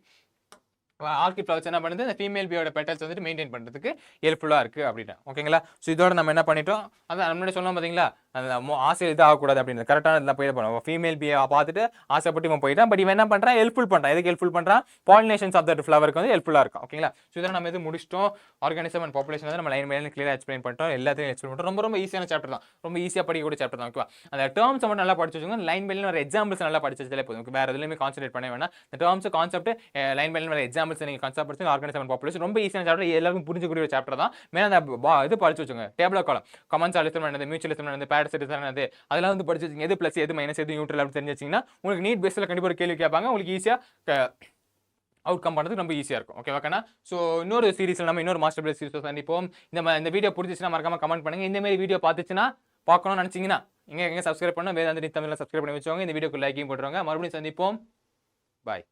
Orchid flowers என்ன பண்ணுது, இந்த ஃபீமேல் பீயோட பெட்டல்ஸ் வந்துட்டு மெயின்டைன் பண்ணுறதுக்கு ஹெல்ப்ஃபுல்லாக இருக்குது அப்படின்னா. ஓகேங்களா, ஸோ இதோட நம்ம என்ன பண்ணிட்டோம், அதான் முன்னாடி சொன்னோம் பார்த்தீங்களா, அந்த ஆசை இது ஆகக்கூடாது அப்படின்னு கரெக்டான இதில் போயிட்டு போனோம். ஃபீமேல் பீயை பார்த்துட்டு ஆசைப்பட்டு இவன் போயிட்டான், பட் இவன் என்ன பண்ணுறான், ஹெல்ப்ஃபுல் பண்ணுறான். எதுக்கு ஹெல்ப்ஃபுல் பண்ணுறான், பாலினேஷன்ஸ் ஆஃப் தட் ஃப்ளவருக்கு வந்து ஹெல்ப்ஃபுல்லாக இருக்கும். ஓகேங்களா, ஸோ இதெல்லாம் நம்ம இது முடிச்சிட்டோம். ஆர்கானிசம் அண்ட் பாப்புலேஷன் வந்து நம்ம லைன் பை லைன் கிளியராக எக்ஸ்பிளைன் பண்ணிட்டோம், எல்லாத்தையும் எக்ஸ்பிளைன் பண்ணிட்டோம். ரொம்ப ஈஸியான சாப்டர் தான், ரொம்ப ஈஸியாக படிக்கக்கூடிய சாப்டர் தான். ஓகேவா, அந்த டேர்ம்ஸ் மட்டும் நல்லா படிச்சு வச்சுக்கோங்க, லைன் பை லைன் ஒரு எக்ஸாம்பிள்ஸ் நல்லா படிச்சு வச்சாலே போதும், வேறு எதுலையுமே கான்சன்ட்ரேட் பண்ண வேணாம். இந்த terms concept line by line வர எக்ஸாம்பிள்ஸ் நீங்கள் கான்செப்ட் படிச்சு ஆர்கானிசம் அண்ட் பாப்புலேஷன் ரொம்ப ஈஸியான சாப்டர், எல்லாருக்கும் புரிஞ்சக்கூடிய ஒரு சாப்டர் தான். மேலே அந்த இது படிச்சு வச்சுங்க, டேபிள் காலம், கமென்சாலிசம் என்னது, மியூச்சுவலிசம் என்னது, பாரசிட்டிசம் என்னது, அதெல்லாம் வந்து படிச்சு வச்சுங்க. எது பிளஸ் எது மைனஸ் எது நியூட்ரல் அப்படி தெரிஞ்சு வச்சிங்கன்னா உங்களுக்கு நீட் பேஸில் கண்டிப்பாக ஒரு கேள்வி கேட்பாங்க, உங்களுக்கு ஈஸியாக அவுட் கம் பண்ணுறதுக்கு ரொம்ப ஈஸியாக இருக்கும். ஓகேவாக்கண்ணா, ஸோ இன்னொரு சீரிஸில் நம்ம இன்னொரு மாஸ்டர் பிளஸ் சீரிஸ் சந்திப்போம். இந்த வீடியோ பிடிச்சிச்சுன்னா மறக்காம கமெண்ட் பண்ணுங்க. இந்த மாதிரி வீடியோ பார்த்துச்சுன்னா பார்க்கணும்னு நினச்சிங்கன்னா எங்கே சப்ஸ்கிரைப் பண்ணணும், வேதாந்த் நீட் தமிழில் சப்ஸ்கிரைப் பண்ணி வச்சுக்கோங்க. இந்த வீடியோக்கு லைக்கையும் போட்டுருவாங்க. மறுபடியும் சந்திப்போம், பாய்.